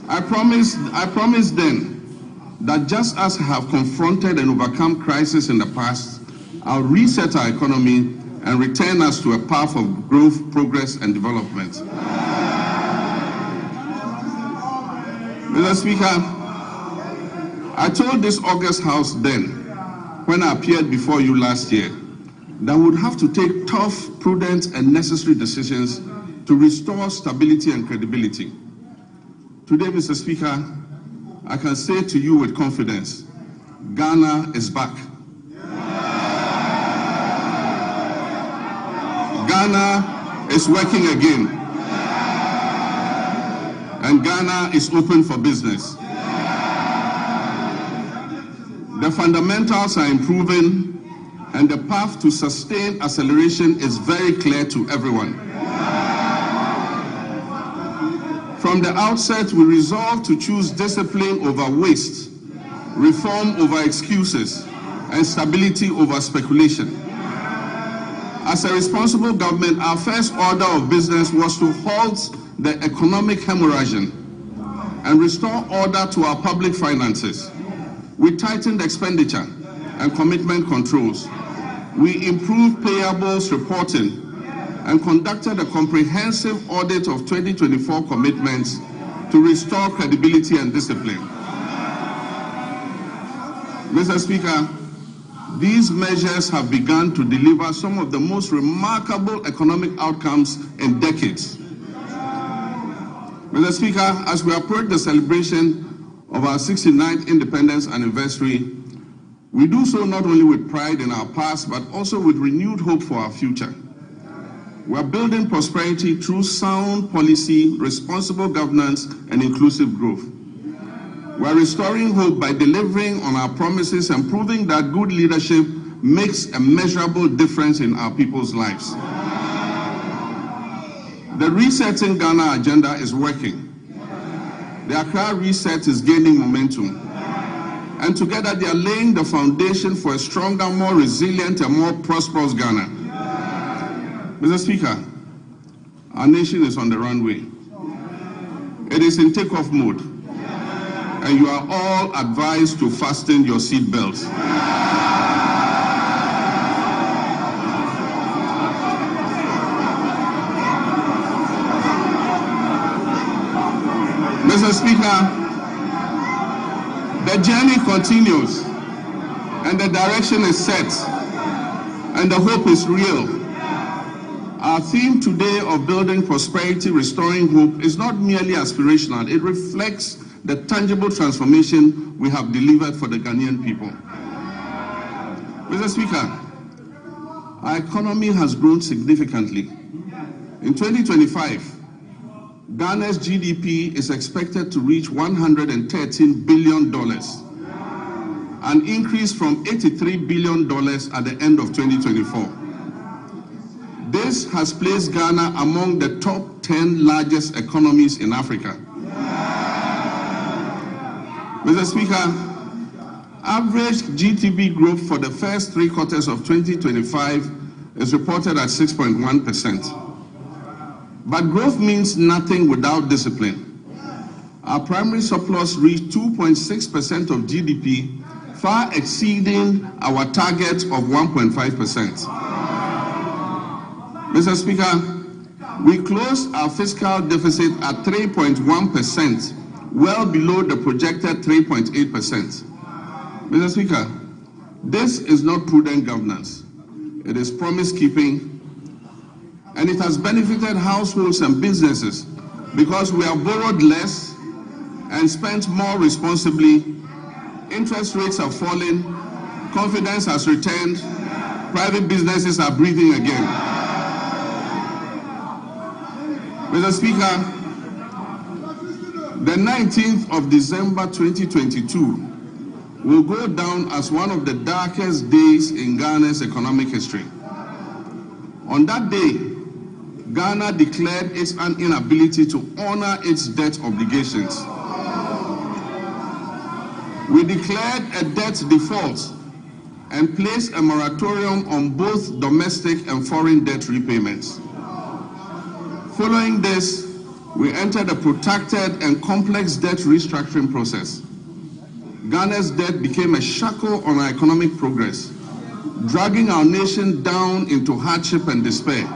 I promised then that just as I have confronted and overcome crisis in the past, I'll reset our economy and return us to a path of growth, progress, and development. Mr. Speaker, I told this August House then, when I appeared before you last year, that we would have to take tough, prudent, and necessary decisions to restore stability and credibility. Today, Mr. Speaker, I can say to you with confidence, Ghana is back. Ghana is working again. And Ghana is open for business. The fundamentals are improving, and the path to sustained acceleration is very clear to everyone. From the outset, we resolved to choose discipline over waste, reform over excuses, and stability over speculation. As a responsible government, our first order of business was to halt the economic hemorrhaging and restore order to our public finances. We tightened expenditure and commitment controls. We improved payables reporting and conducted a comprehensive audit of 2024 commitments to restore credibility and discipline. Mr. Speaker, these measures have begun to deliver some of the most remarkable economic outcomes in decades. Mr. Speaker, as we approach the celebration of our 69th independence anniversary, we do so not only with pride in our past, but also with renewed hope for our future. We are building prosperity through sound policy, responsible governance, and inclusive growth. We are restoring hope by delivering on our promises and proving that good leadership makes a measurable difference in our people's lives. The Resetting Ghana agenda is working. The Accra Reset is gaining momentum. And together they are laying the foundation for a stronger, more resilient, and more prosperous Ghana. Mr. Speaker, our nation is on the runway. It is in takeoff mode. And you are all advised to fasten your seat belts. Mr. Speaker, the journey continues and the direction is set and the hope is real. Our theme today of building prosperity, restoring hope is not merely aspirational. It reflects the tangible transformation we have delivered for the Ghanaian people. Mr. Speaker, our economy has grown significantly. In 2025, Ghana's GDP is expected to reach $113 billion, an increase from $83 billion at the end of 2024. This has placed Ghana among the top 10 largest economies in Africa. Mr. Speaker, average GDP growth for the first 3 quarters of 2025 is reported at 6.1%. But growth means nothing without discipline. Our primary surplus reached 2.6% of GDP, far exceeding our target of 1.5%. Mr. Speaker, we closed our fiscal deficit at 3.1%, well below the projected 3.8%. Mr. Speaker, this is not prudent governance. It is promise-keeping, and it has benefited households and businesses because we have borrowed less and spent more responsibly. Interest rates have fallen, confidence has returned, private businesses are breathing again. Mr. Speaker, the 19th of December 2022 will go down as one of the darkest days in Ghana's economic history. On that day, Ghana declared its inability to honor its debt obligations. We declared a debt default and placed a moratorium on both domestic and foreign debt repayments. Following this, we entered a protracted and complex debt restructuring process. Ghana's debt became a shackle on our economic progress, dragging our nation down into hardship and despair.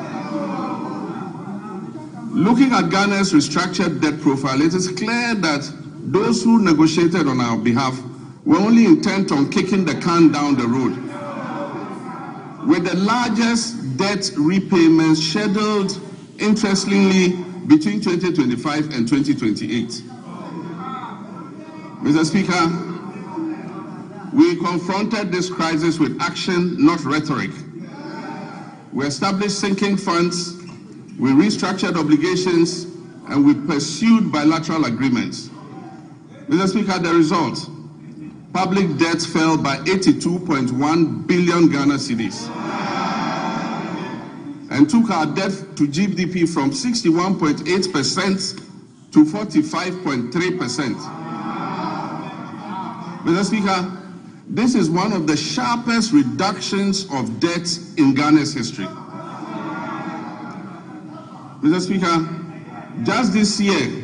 Looking at Ghana's restructured debt profile, it is clear that those who negotiated on our behalf were only intent on kicking the can down the road. With the largest debt repayments scheduled, interestingly, between 2025 and 2028. Mr. Speaker, we confronted this crisis with action, not rhetoric. We established sinking funds, we restructured obligations, and we pursued bilateral agreements. Mr. Speaker, the result, public debt fell by 82.1 billion Ghana cedis and took our debt to GDP from 61.8% to 45.3%. Mr. Speaker, this is one of the sharpest reductions of debt in Ghana's history. Mr. Speaker, just this year,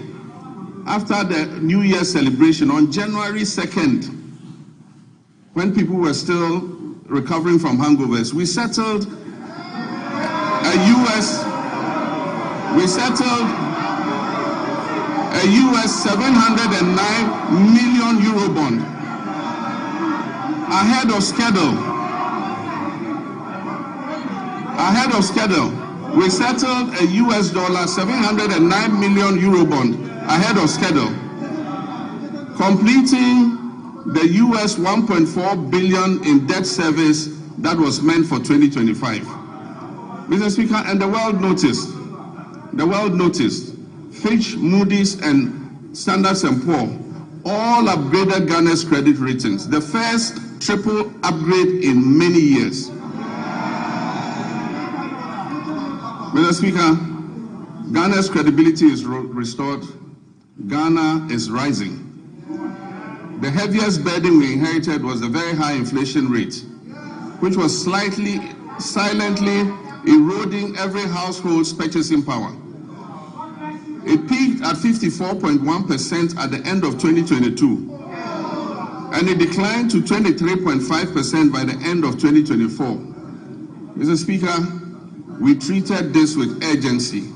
after the New Year celebration on January 2nd, when people were still recovering from hangovers, we settled a US 709 million euro bond ahead of schedule. We settled a US dollar 709 million euro bond ahead of schedule, completing the US 1.4 billion in debt service that was meant for 2025. Mr. Speaker, and the world noticed, Fitch, Moody's, and Standard & Poor's all upgraded Ghana's credit ratings, the first triple upgrade in many years. Mr. Speaker, Ghana's credibility is restored. Ghana is rising. The heaviest burden we inherited was the very high inflation rate, which was silently eroding every household's purchasing power. It peaked at 54.1% at the end of 2022, and it declined to 23.5% by the end of 2024. Mr. Speaker, we treated this with urgency.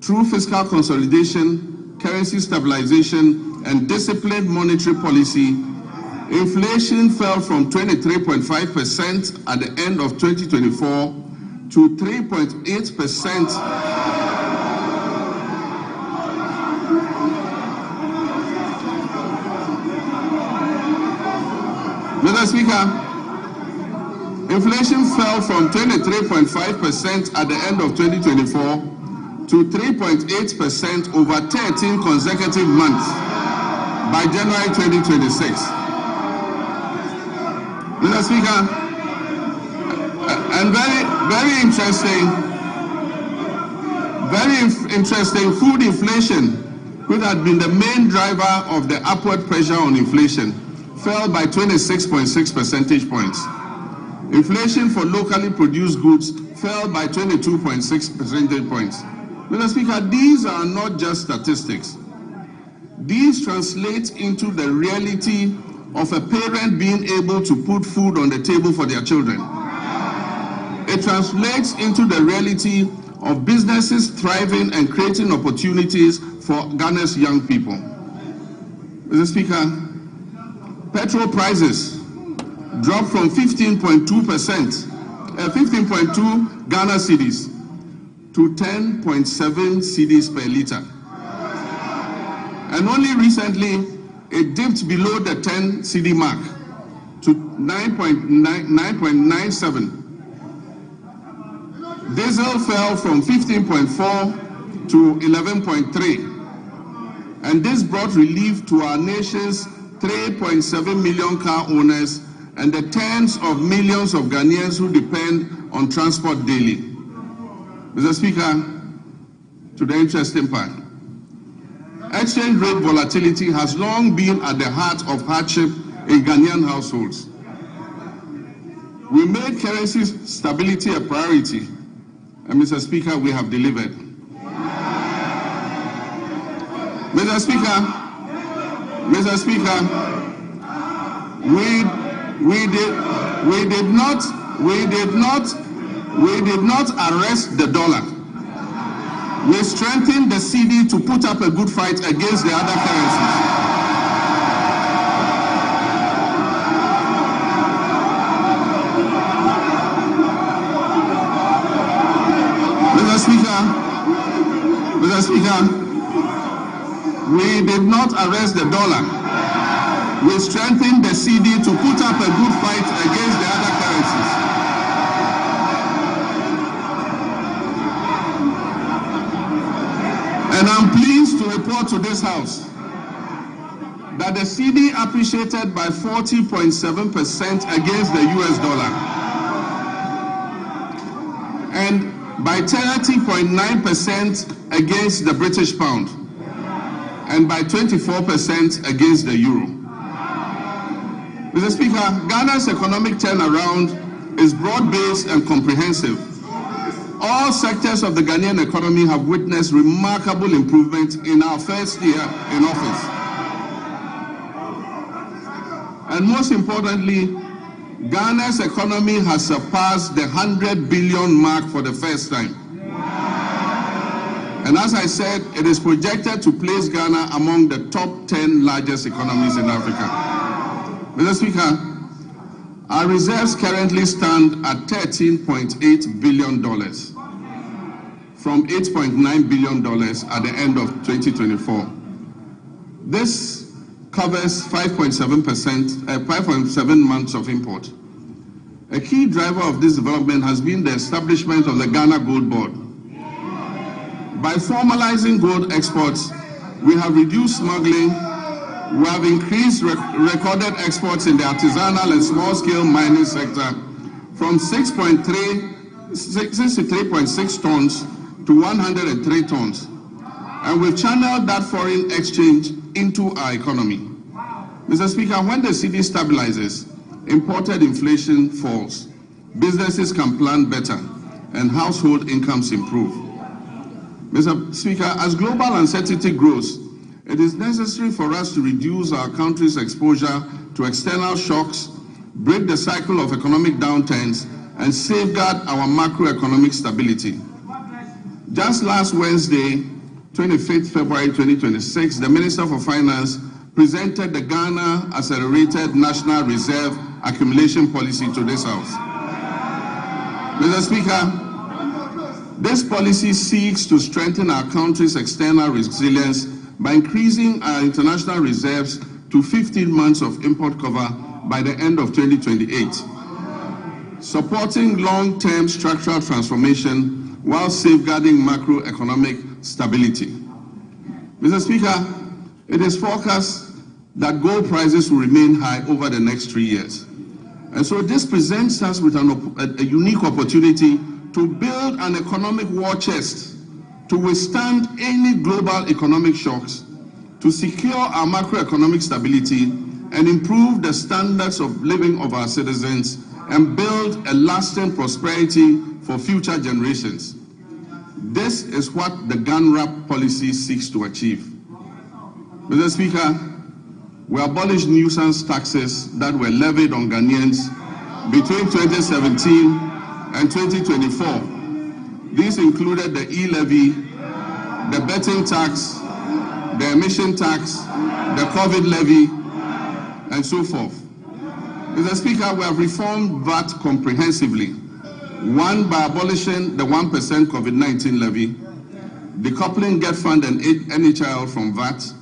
Through fiscal consolidation, currency stabilization, and disciplined monetary policy, inflation fell from 23.5% at the end of 2024 to 3.8%. Mr. Speaker, inflation fell from 23.5% at the end of 2024 to 3.8% over 13 consecutive months by January 2026. Mr. Speaker, and very interesting, food inflation, which had been the main driver of the upward pressure on inflation, fell by 26.6 percentage points. Inflation for locally produced goods fell by 22.6 percentage points. Mr. Speaker, these are not just statistics. These translate into the reality of a parent being able to put food on the table for their children. It translates into the reality of businesses thriving and creating opportunities for Ghana's young people. Mr. Speaker, petrol prices dropped from 15.2 Ghana cedis to 10.7 cedis per liter. And only recently, it dipped below the 10 cedi mark to 9.97. Diesel fell from 15.4 to 11.3. And this brought relief to our nation's 3.7 million car owners and the tens of millions of Ghanaians who depend on transport daily. Mr. Speaker, to the interesting part, exchange rate volatility has long been at the heart of hardship in Ghanaian households. We made currency stability a priority, and Mr. Speaker, we have delivered. Mr. Speaker, we did not arrest the dollar. We strengthened the cedi to put up a good fight against the other currencies. Mr. Speaker, we did not arrest the dollar. We strengthened the cedi to put up a good fight against the other currencies. And I'm pleased to report to this House that the cedi appreciated by 40.7% against the US dollar and by 30.9% against the British pound and by 24% against the euro. Mr. Speaker, Ghana's economic turnaround is broad-based and comprehensive. All sectors of the Ghanaian economy have witnessed remarkable improvement in our first year in office. And most importantly, Ghana's economy has surpassed the 100 billion mark for the first time. And as I said, it is projected to place Ghana among the top 10 largest economies in Africa. Mr. Speaker, our reserves currently stand at $13.8 billion from $8.9 billion at the end of 2024. This covers 5.7 months of import. A key driver of this development has been the establishment of the Ghana Gold Board. By formalizing gold exports, we have reduced smuggling, We have increased recorded exports in the artisanal and small-scale mining sector from 63.6 tons to 103 tons. And we've channeled that foreign exchange into our economy. Mr. Speaker, when the cedi stabilizes, imported inflation falls, businesses can plan better, and household incomes improve. Mr. Speaker, as global uncertainty grows, it is necessary for us to reduce our country's exposure to external shocks, break the cycle of economic downturns, and safeguard our macroeconomic stability. Just last Wednesday, 25th February 2026, the Minister for Finance presented the Ghana Accelerated National Reserve Accumulation Policy to this House. Mr. Speaker, this policy seeks to strengthen our country's external resilience by increasing our international reserves to 15 months of import cover by the end of 2028, supporting long-term structural transformation while safeguarding macroeconomic stability. Mr. Speaker, it is forecast that gold prices will remain high over the next 3 years. And so this presents us with a unique opportunity to build an economic war chest to withstand any global economic shocks, to secure our macroeconomic stability and improve the standards of living of our citizens and build a lasting prosperity for future generations. This is what the GANRAP policy seeks to achieve. Mr. Speaker, we abolished nuisance taxes that were levied on Ghanaians between 2017 and 2024. These included the e-levy, the betting tax, the emission tax, the COVID levy, and so forth. Mr. Speaker, we have reformed VAT comprehensively. One, by abolishing the 1% COVID-19 levy, decoupling Get Fund and NHIL from VAT,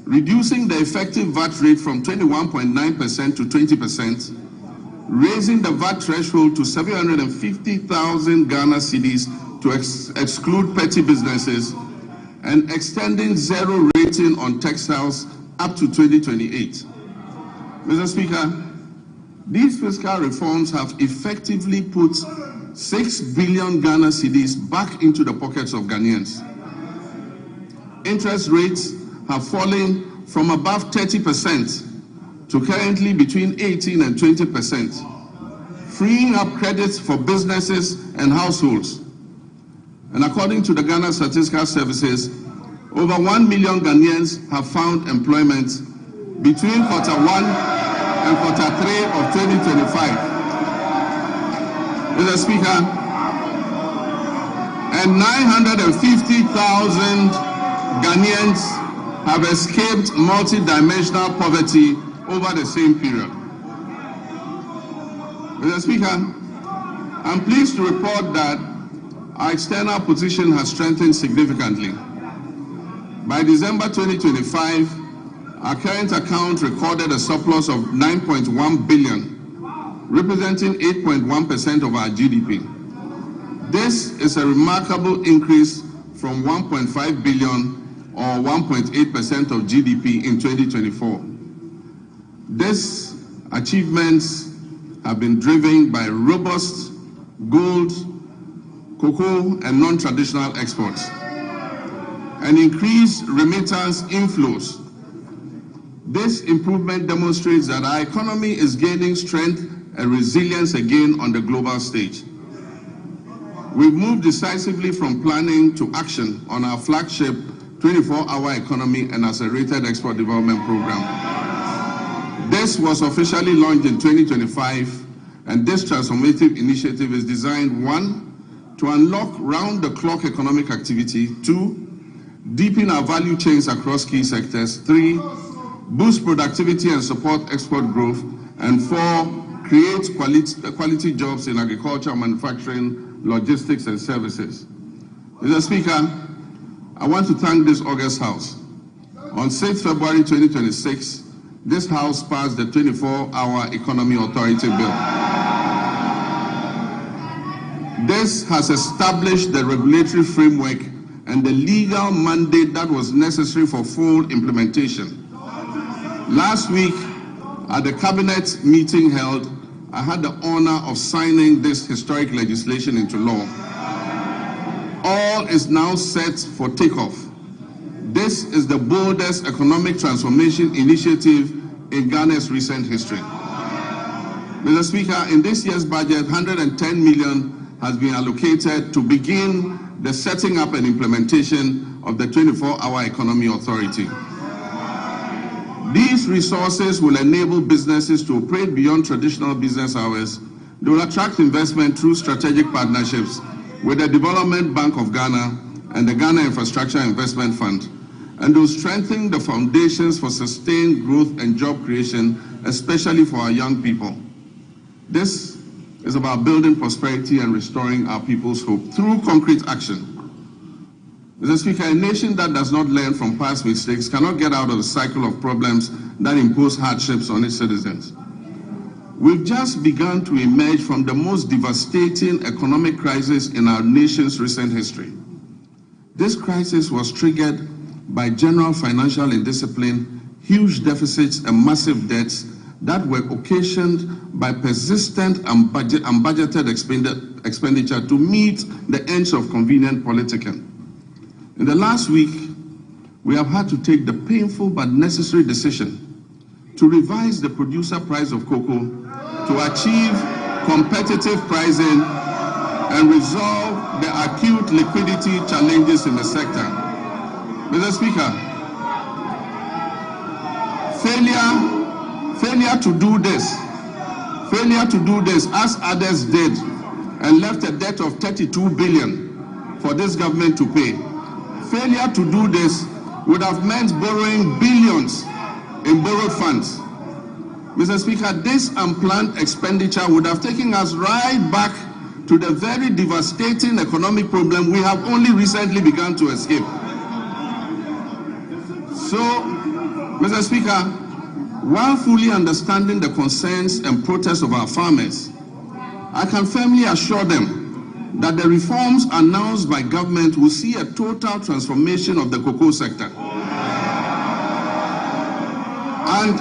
reducing the effective VAT rate from 21.9% to 20%, raising the VAT threshold to 750,000 Ghana cedis to exclude petty businesses, and extending zero rating on textiles up to 2028. Mr. Speaker, these fiscal reforms have effectively put 6 billion Ghana cedis back into the pockets of Ghanaians. Interest rates have fallen from above 30% to currently between 18 and 20%, freeing up credits for businesses and households. And according to the Ghana Statistical Services, over 1 million Ghanaians have found employment between Q1 and Q3 of 2025. Mr. Speaker, and 950,000 Ghanaians have escaped multi-dimensional poverty over the same period. Mr. Speaker, I'm pleased to report that our external position has strengthened significantly. By December 2025, our current account recorded a surplus of 9.1 billion, representing 8.1% of our GDP. This is a remarkable increase from 1.5 billion or 1.8% of GDP in 2024. These achievements have been driven by robust gold, cocoa, and non-traditional exports, and increased remittance inflows. This improvement demonstrates that our economy is gaining strength and resilience again on the global stage. We've moved decisively from planning to action on our flagship 24-hour economy and accelerated export development program. This was officially launched in 2025, and this transformative initiative is designed, 1, to unlock round-the-clock economic activity, 2, deepen our value chains across key sectors, 3, boost productivity and support export growth, and 4, create quality jobs in agriculture, manufacturing, logistics, and services. Mr. Speaker, I want to thank this August House. On 6th February 2026, this House passed the 24-Hour Economy Authority Bill. This has established the regulatory framework and the legal mandate that was necessary for full implementation. Last week, at the cabinet meeting held, I had the honor of signing this historic legislation into law. All is now set for takeoff. This is the boldest economic transformation initiative in Ghana's recent history. Mr. Speaker, in this year's budget, 110 million has been allocated to begin the setting up and implementation of the 24-hour economy authority. These resources will enable businesses to operate beyond traditional business hours. They will attract investment through strategic partnerships with the Development Bank of Ghana and the Ghana Infrastructure Investment Fund, and will strengthen the foundations for sustained growth and job creation, especially for our young people. This is about building prosperity and restoring our people's hope through concrete action. Mr. Speaker, a nation that does not learn from past mistakes cannot get out of the cycle of problems that impose hardships on its citizens. We've just begun to emerge from the most devastating economic crisis in our nation's recent history. This crisis was triggered by general financial indiscipline, huge deficits, and massive debts that were occasioned by persistent and unbudgeted expenditure to meet the ends of convenient politicking. In the last week, we have had to take the painful but necessary decision to revise the producer price of cocoa to achieve competitive pricing and resolve the acute liquidity challenges in the sector. Mr. Speaker, failure to do this as others did and left a debt of 32 billion for this government to pay. Failure to do this would have meant borrowing billions in borrowed funds. Mr. Speaker, this unplanned expenditure would have taken us right back to the very devastating economic problem we have only recently begun to escape. So, Mr. Speaker, while fully understanding the concerns and protests of our farmers, I can firmly assure them that the reforms announced by government will see a total transformation of the cocoa sector. And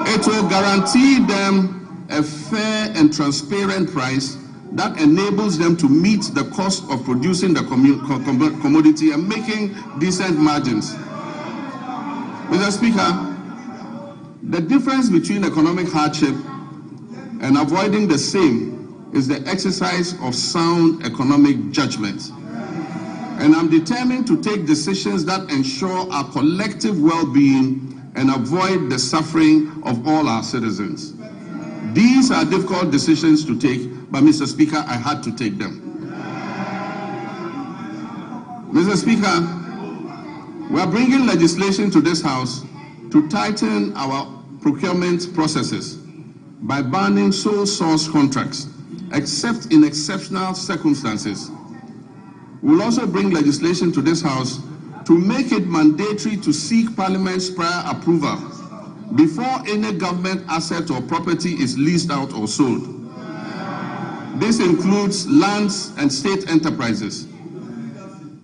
it will guarantee them a fair and transparent price that enables them to meet the cost of producing the commodity and making decent margins. Mr. Speaker, the difference between economic hardship and avoiding the same is the exercise of sound economic judgment. And I'm determined to take decisions that ensure our collective well-being and avoid the suffering of all our citizens. These are difficult decisions to take, but Mr. Speaker, I had to take them. Mr. Speaker, we are bringing legislation to this House to tighten our procurement processes by banning sole source contracts, except in exceptional circumstances. We'll also bring legislation to this House to make it mandatory to seek Parliament's prior approval before any government asset or property is leased out or sold. This includes lands and state enterprises.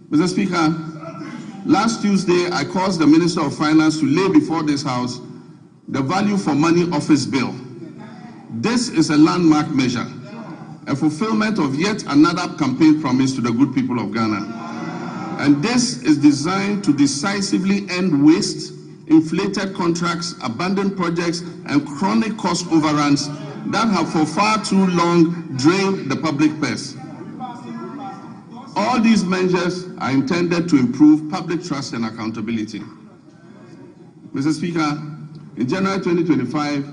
Mr. Speaker, last Tuesday, I caused the Minister of Finance to lay before this House the Value for Money Office Bill. This is a landmark measure, a fulfillment of yet another campaign promise to the good people of Ghana. And this is designed to decisively end waste, inflated contracts, abandoned projects, and chronic cost overruns that have for far too long drained the public purse. All these measures are intended to improve public trust and accountability. Mr. Speaker, in January 2025,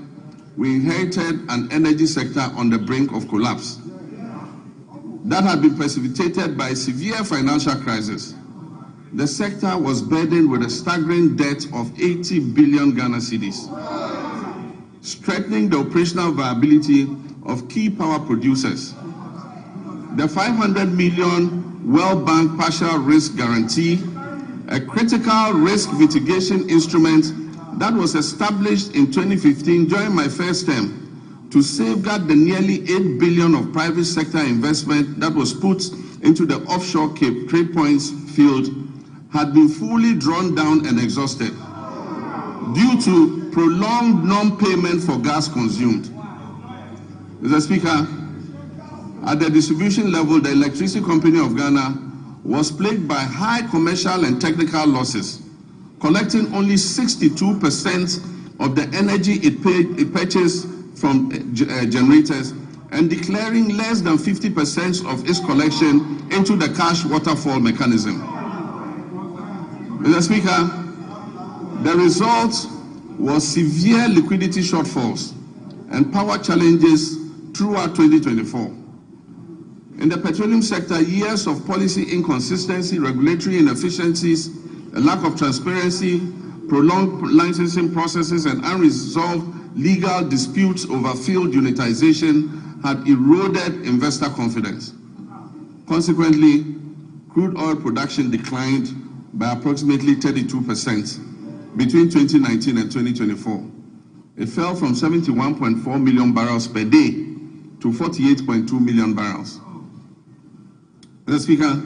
we inherited an energy sector on the brink of collapse that had been precipitated by a severe financial crisis. The sector was burdened with a staggering debt of 80 billion Ghana cedis, strengthening the operational viability of key power producers. The 500 million World Bank partial risk guarantee, a critical risk mitigation instrument that was established in 2015 during my first term to safeguard the nearly 8 billion of private sector investment that was put into the offshore Cape Trade Points field, had been fully drawn down and exhausted. due to prolonged non-payment for gas consumed. Mr. Speaker, at the distribution level, the Electricity Company of Ghana was plagued by high commercial and technical losses, collecting only 62% of the energy it purchased from generators and declaring less than 50% of its collection into the cash waterfall mechanism. Mr. Speaker, the result was severe liquidity shortfalls and power challenges throughout 2024. In the petroleum sector, years of policy inconsistency, regulatory inefficiencies, a lack of transparency, prolonged licensing processes, and unresolved legal disputes over field unitization had eroded investor confidence. Consequently, crude oil production declined by approximately 32% between 2019 and 2024. It fell from 71.4 million barrels per day to 48.2 million barrels. Mr. Speaker,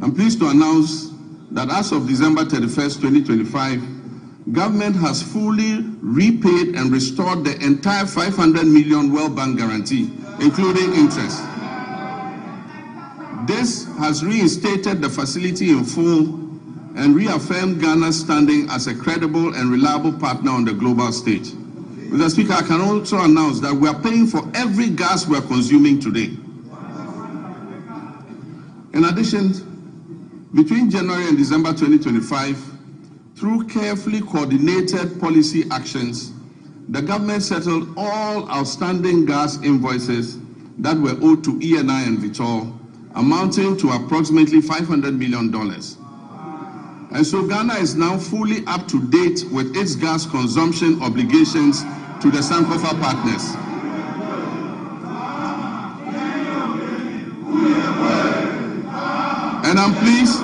I'm pleased to announce that as of December 31st, 2025, government has fully repaid and restored the entire 500 million World Bank guarantee, including interest. This has reinstated the facility in full and reaffirmed Ghana's standing as a credible and reliable partner on the global stage. Mr. Speaker, I can also announce that we are paying for every gas we are consuming today. In addition, between January and December 2025, through carefully coordinated policy actions, the government settled all outstanding gas invoices that were owed to ENI and Vitol, amounting to approximately $500 million. And so Ghana is now fully up to date with its gas consumption obligations to the Sankofa partners. And I'm pleased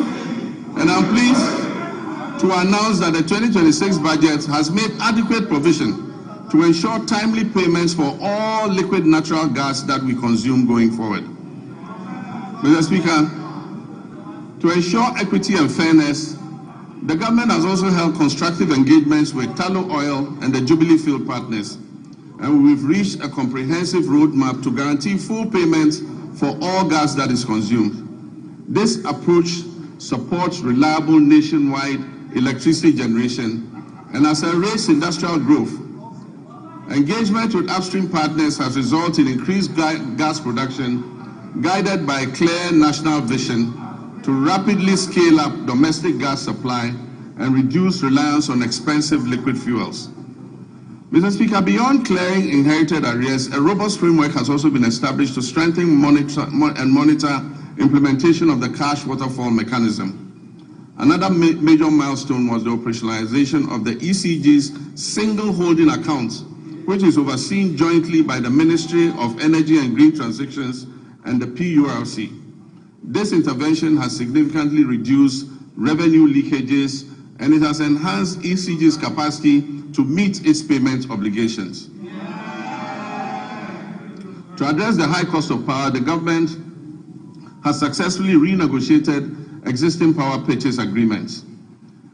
to announce that the 2026 budget has made adequate provision to ensure timely payments for all liquid natural gas that we consume going forward. Mr. Speaker, to ensure equity and fairness, the government has also held constructive engagements with Tullow Oil and the Jubilee Field partners, and we've reached a comprehensive roadmap to guarantee full payment for all gas that is consumed. This approach supports reliable nationwide electricity generation and accelerates industrial growth. Engagement with upstream partners has resulted in increased gas production, guided by a clear national vision to rapidly scale up domestic gas supply and reduce reliance on expensive liquid fuels. Mr. Speaker, beyond clearing inherited arrears, a robust framework has also been established to strengthen and monitor implementation of the cash waterfall mechanism. Another major milestone was the operationalization of the ECG's single holding account, which is overseen jointly by the Ministry of Energy and Green Transitions and the PURC. This intervention has significantly reduced revenue leakages and it has enhanced ECG's capacity to meet its payment obligations. To address the high cost of power, the government has successfully renegotiated existing power purchase agreements.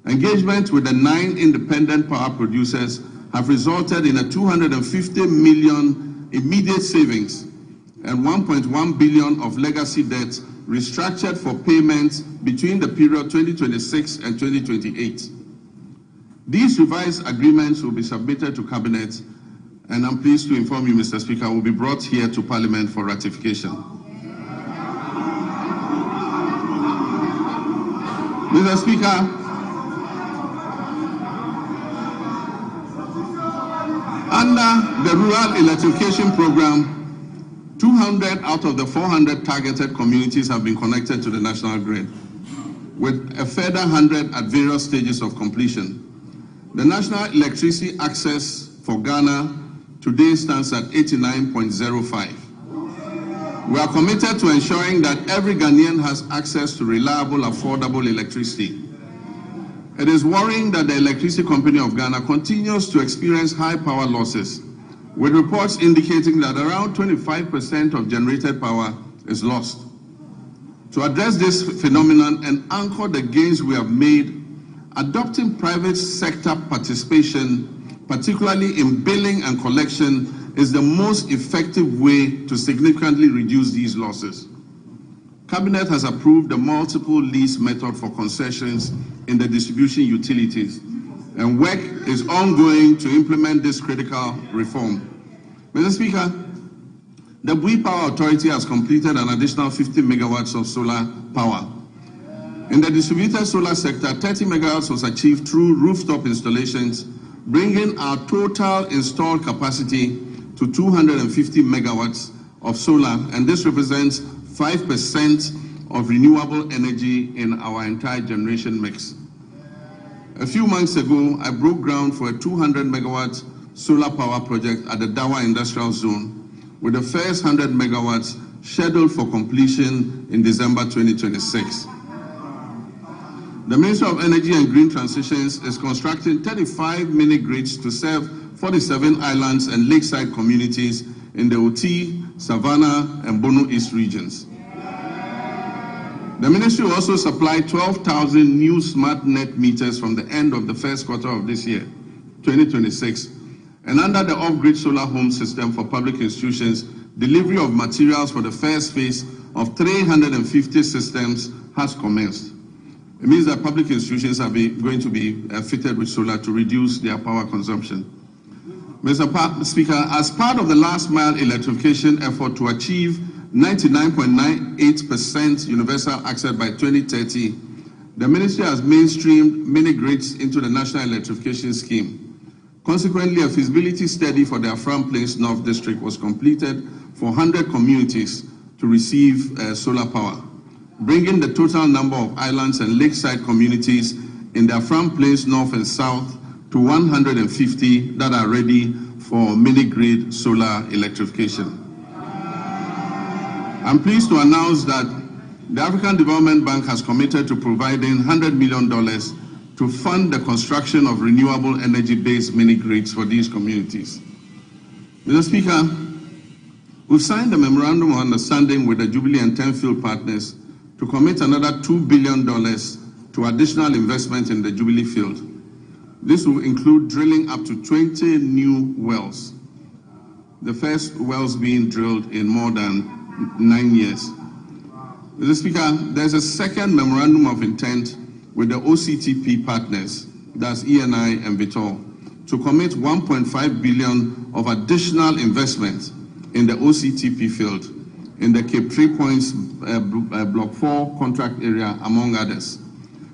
Engagement with the 9 independent power producers have resulted in a 250 million immediate savings and 1.1 billion of legacy debt restructured for payments between the period 2026 and 2028. These revised agreements will be submitted to Cabinet, and I'm pleased to inform you, Mr. Speaker, will be brought here to Parliament for ratification. Mr. Speaker, under the Rural Electrification Program, 200 out of the 400 targeted communities have been connected to the national grid, with a further 100 at various stages of completion. The national electricity access for Ghana today stands at 89.05. We are committed to ensuring that every Ghanaian has access to reliable, affordable electricity. It is worrying that the Electricity Company of Ghana continues to experience high power losses, with reports indicating that around 25% of generated power is lost. To address this phenomenon and anchor the gains we have made, Adopting private sector participation, particularly in billing and collection, is the most effective way to significantly reduce these losses. Cabinet has approved the multiple lease method for concessions in the distribution utilities, and work is ongoing to implement this critical reform. Mr. Speaker, the Bui Power Authority has completed an additional 50 megawatts of solar power. In the distributed solar sector, 30 megawatts was achieved through rooftop installations, bringing our total installed capacity to 250 megawatts of solar, and this represents 5% of renewable energy in our entire generation mix. A few months ago, I broke ground for a 200 megawatt solar power project at the Dawa Industrial Zone, with the first 100 megawatts scheduled for completion in December 2026. The Ministry of Energy and Green Transitions is constructing 35 mini-grids to serve 47 islands and lakeside communities in the Oti, Savannah, and Bono East regions. The ministry will also supply 12,000 new smart net meters from the end of the first quarter of this year, 2026. And under the off-grid solar home system for public institutions, delivery of materials for the first phase of 350 systems has commenced. It means that public institutions are going to be fitted with solar to reduce their power consumption. Mr. Speaker, as part of the last mile electrification effort to achieve 99.98% universal access by 2030, the ministry has mainstreamed mini-grids into the National Electrification Scheme. Consequently, a feasibility study for the Afram Plains North District was completed for 100 communities to receive solar power, bringing the total number of islands and lakeside communities in the Afram Plains North and South to 150 that are ready for mini-grid solar electrification. I'm pleased to announce that the African Development Bank has committed to providing $100 million to fund the construction of renewable energy-based mini-grids for these communities. Mr. Speaker, we've signed a memorandum of understanding with the Jubilee and Tenfield partners to commit another $2 billion to additional investment in the Jubilee field. This will include drilling up to 20 new wells, the first wells being drilled in more than 9 years. Mr. Speaker, there's a second memorandum of intent with the OCTP partners, that's ENI and Vitol, to commit 1.5 billion of additional investment in the OCTP field in the Cape 3 Points Block 4 contract area, among others.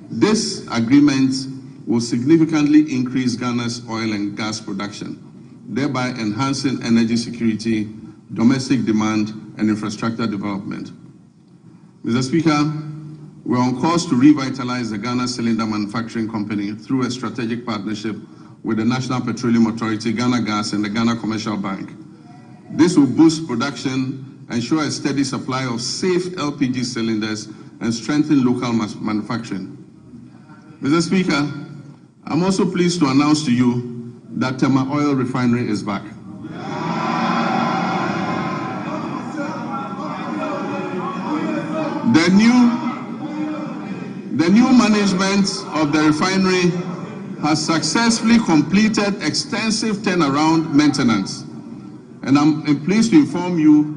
This agreement will significantly increase Ghana's oil and gas production, thereby enhancing energy security, domestic demand, and infrastructure development. Mr. Speaker, we're on course to revitalize the Ghana Cylinder Manufacturing Company through a strategic partnership with the National Petroleum Authority, Ghana Gas, and the Ghana Commercial Bank. This will boost production, ensure a steady supply of safe LPG cylinders, and strengthen local manufacturing. Mr. Speaker, I'm also pleased to announce to you that Tema Oil Refinery is back. The new management of the refinery has successfully completed extensive turnaround maintenance. And I'm pleased to inform you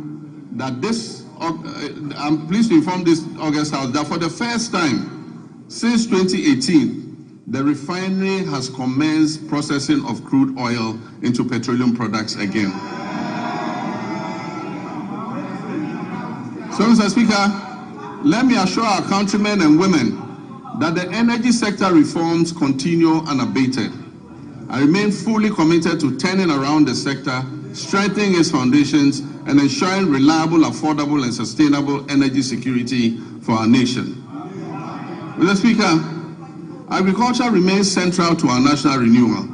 that this August House that for the first time since 2018, the refinery has commenced processing of crude oil into petroleum products again. So, Mr. Speaker, let me assure our countrymen and women that the energy sector reforms continue unabated. I remain fully committed to turning around the sector, strengthening its foundations, and ensuring reliable, affordable, and sustainable energy security for our nation. Mr. Speaker, agriculture remains central to our national renewal.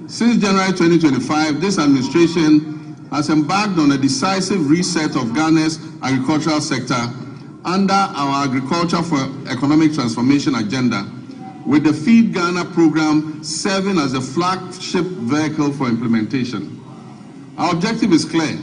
Since January 2025, this administration has embarked on a decisive reset of Ghana's agricultural sector under our Agriculture for Economic Transformation agenda, with the Feed Ghana program serving as a flagship vehicle for implementation. Our objective is clear: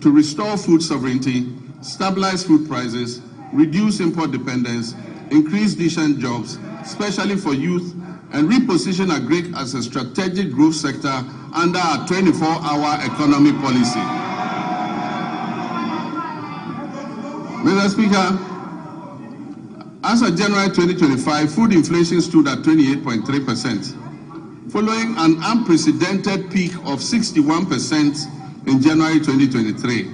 to restore food sovereignty, stabilize food prices, reduce import dependence, increase decent jobs, especially for youth, and reposition agric as a strategic growth sector under our 24-hour economy policy. Mr. Speaker, as of January 2025, food inflation stood at 28.3%, following an unprecedented peak of 61% in January 2023.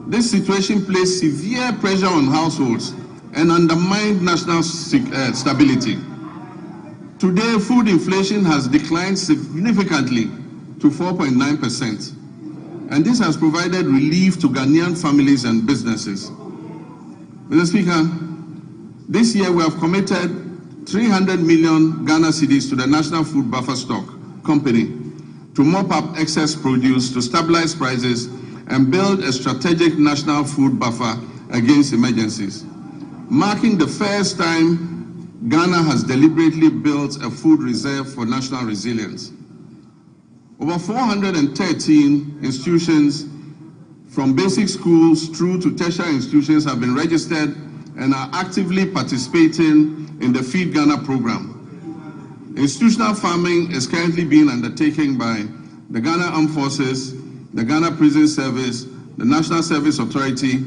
This situation placed severe pressure on households and undermined national stability. Today, food inflation has declined significantly to 4.9%, and this has provided relief to Ghanaian families and businesses. Mr. Speaker, this year we have committed 300 million Ghana cedis to the National Food Buffer Stock Company to mop up excess produce, to stabilize prices, and build a strategic national food buffer against emergencies, marking the first time Ghana has deliberately built a food reserve for national resilience. Over 413 institutions, from basic schools through to tertiary institutions, have been registered and are actively participating in the Feed Ghana program. Institutional farming is currently being undertaken by the Ghana Armed Forces, the Ghana Prison Service, the National Service Authority,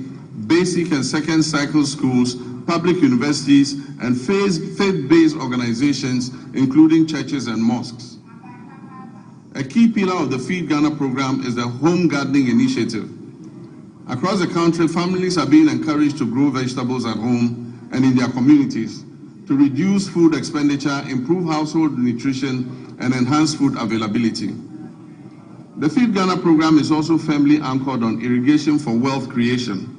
basic and second cycle schools, public universities, and faith-based organizations, including churches and mosques. A key pillar of the Feed Ghana program is the home gardening initiative. Across the country, families are being encouraged to grow vegetables at home and in their communities to reduce food expenditure, improve household nutrition, and enhance food availability. The Feed Ghana program is also firmly anchored on irrigation for wealth creation.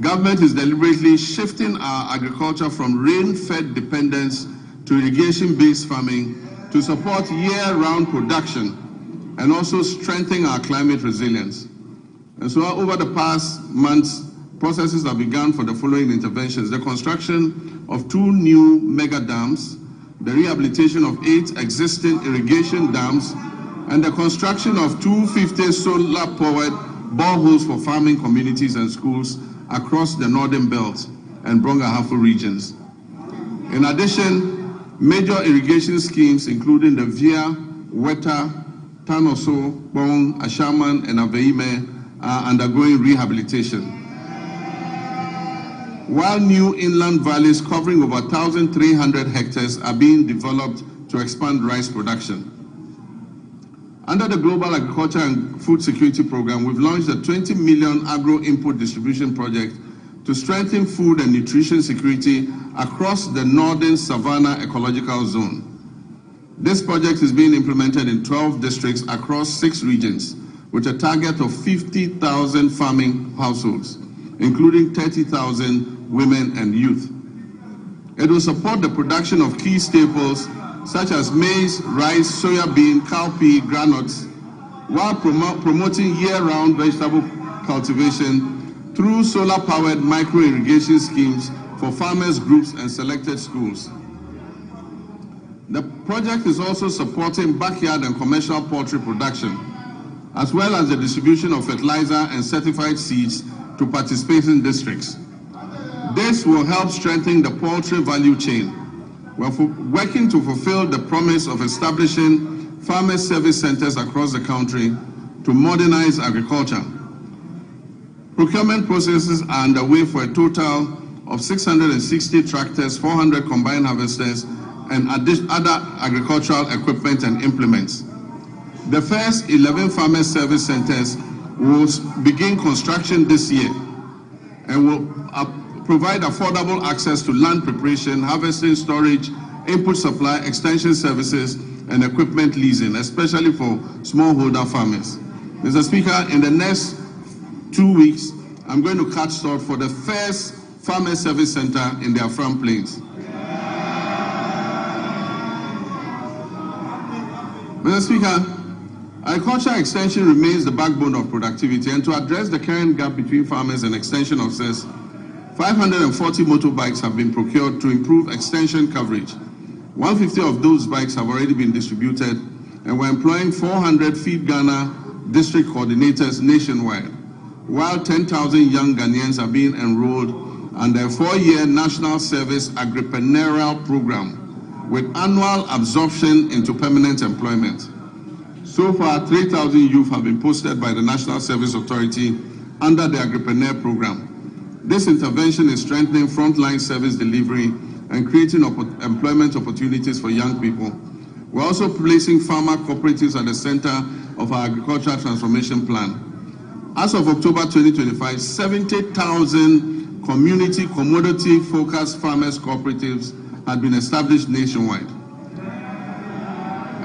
Government is deliberately shifting our agriculture from rain-fed dependence to irrigation-based farming to support year-round production and also strengthen our climate resilience. And so over the past months, processes have begun for the following interventions: the construction of 2 new mega dams, the rehabilitation of 8 existing irrigation dams, and the construction of 250 solar-powered boreholes for farming communities and schools across the Northern Belt and Brong-Ahafo regions. In addition, major irrigation schemes, including the Via, Weta, Tanoso, Bong, Ashaman, and Aveime, are undergoing rehabilitation, while new inland valleys covering over 1,300 hectares are being developed to expand rice production. Under the Global Agriculture and Food Security Program, we've launched a 20 million agro-input distribution project to strengthen food and nutrition security across the Northern Savannah Ecological Zone. This project is being implemented in 12 districts across 6 regions, with a target of 50,000 farming households, including 30,000 women and youth. It will support the production of key staples such as maize, rice, soya bean, cowpea, granules, while promoting year-round vegetable cultivation through solar-powered micro-irrigation schemes for farmers groups and selected schools. The project is also supporting backyard and commercial poultry production, as well as the distribution of fertilizer and certified seeds to participating districts. This will help strengthen the poultry value chain. We're working to fulfill the promise of establishing farmer service centers across the country to modernize agriculture. Procurement processes are underway for a total of 660 tractors, 400 combined harvesters, and other agricultural equipment and implements. The first 11 farmer service centers will begin construction this year and will provide affordable access to land preparation, harvesting, storage, input supply, extension services, and equipment leasing, especially for smallholder farmers. Mr. Speaker, in the next 2 weeks, I'm going to cut short for the first farmer service center in the Afram Plains. Mr. Speaker, agriculture extension remains the backbone of productivity, and to address the current gap between farmers and extension officers, 540 motorbikes have been procured to improve extension coverage. 150 of those bikes have already been distributed, and we're employing 400 Feed Ghana district coordinators nationwide, while 10,000 young Ghanaians are being enrolled under a 4-year national service agripreneurial program with annual absorption into permanent employment. So far, 3,000 youth have been posted by the National Service Authority under the Agripreneur program. This intervention is strengthening frontline service delivery and creating employment opportunities for young people. We're also placing farmer cooperatives at the center of our agricultural transformation plan. As of October 2025, 70,000 community commodity-focused farmers cooperatives had been established nationwide.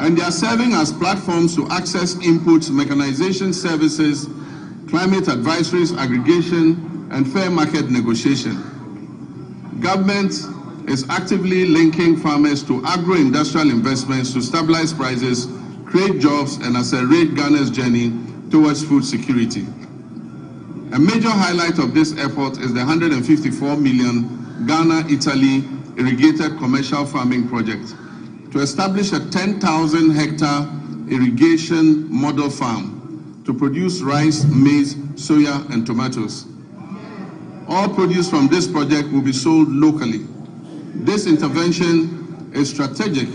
And they are serving as platforms to access inputs, mechanization services, climate advisories, aggregation, and fair market negotiation. Government is actively linking farmers to agro-industrial investments to stabilize prices, create jobs, and accelerate Ghana's journey towards food security. A major highlight of this effort is the 154 million Ghana-Italy irrigated commercial farming project to establish a 10,000 hectare irrigation model farm to produce rice, maize, soya, and tomatoes. All produce from this project will be sold locally. This intervention is strategic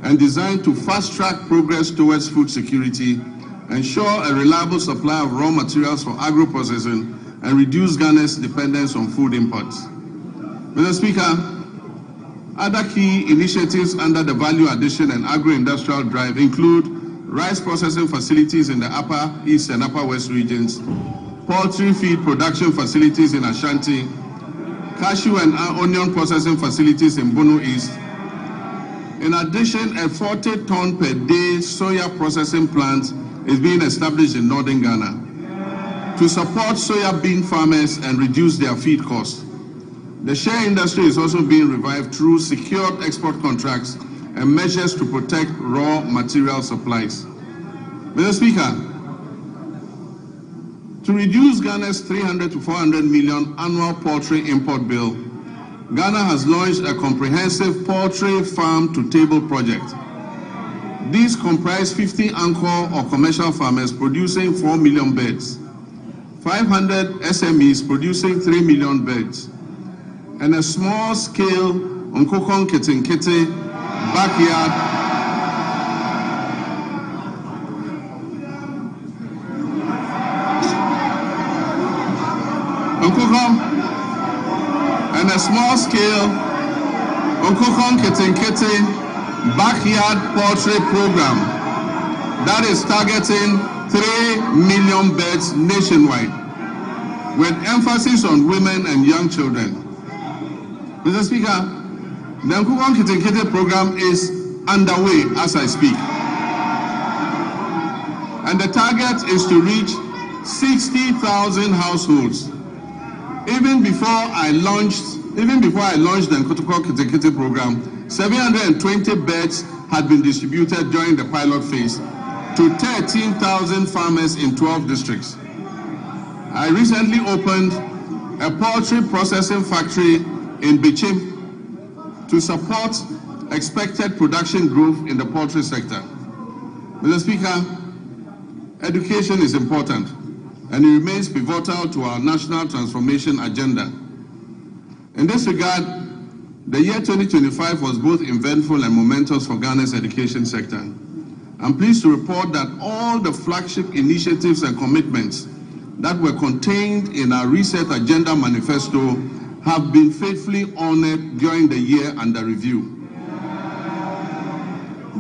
and designed to fast-track progress towards food security, ensure a reliable supply of raw materials for agro-processing, and reduce Ghana's dependence on food imports. Mr. Speaker, other key initiatives under the Value Addition and Agro-Industrial Drive include rice processing facilities in the Upper East and Upper West regions, poultry feed production facilities in Ashanti, cashew and onion processing facilities in Bono East. In addition, a 40-ton per day soya processing plant is being established in northern Ghana to support soya bean farmers and reduce their feed costs. The shea industry is also being revived through secured export contracts and measures to protect raw material supplies. Mr. Speaker, to reduce Ghana's 300 to 400 million annual poultry import bill, Ghana has launched a comprehensive poultry farm-to-table project. These comprise 50 anchor or commercial farmers producing 4 million birds, 500 SMEs producing 3 million birds, and a small-scale Nkokon Kete backyard and a small-scale Nkokon Kete backyard poultry program that is targeting 3 million birds nationwide, with emphasis on women and young children. Mr. Speaker, the Nkokon Kete program is underway as I speak, and the target is to reach 60,000 households. Even before I launched the Nkokon Kete program, 720 beds had been distributed during the pilot phase to 13,000 farmers in 12 districts. I recently opened a poultry processing factory in Bichim to support expected production growth in the poultry sector. Mr. Speaker, education is important and it remains pivotal to our national transformation agenda. In this regard, the year 2025 was both eventful and momentous for Ghana's education sector. I'm pleased to report that all the flagship initiatives and commitments that were contained in our Reset Agenda Manifesto have been faithfully honored during the year under review.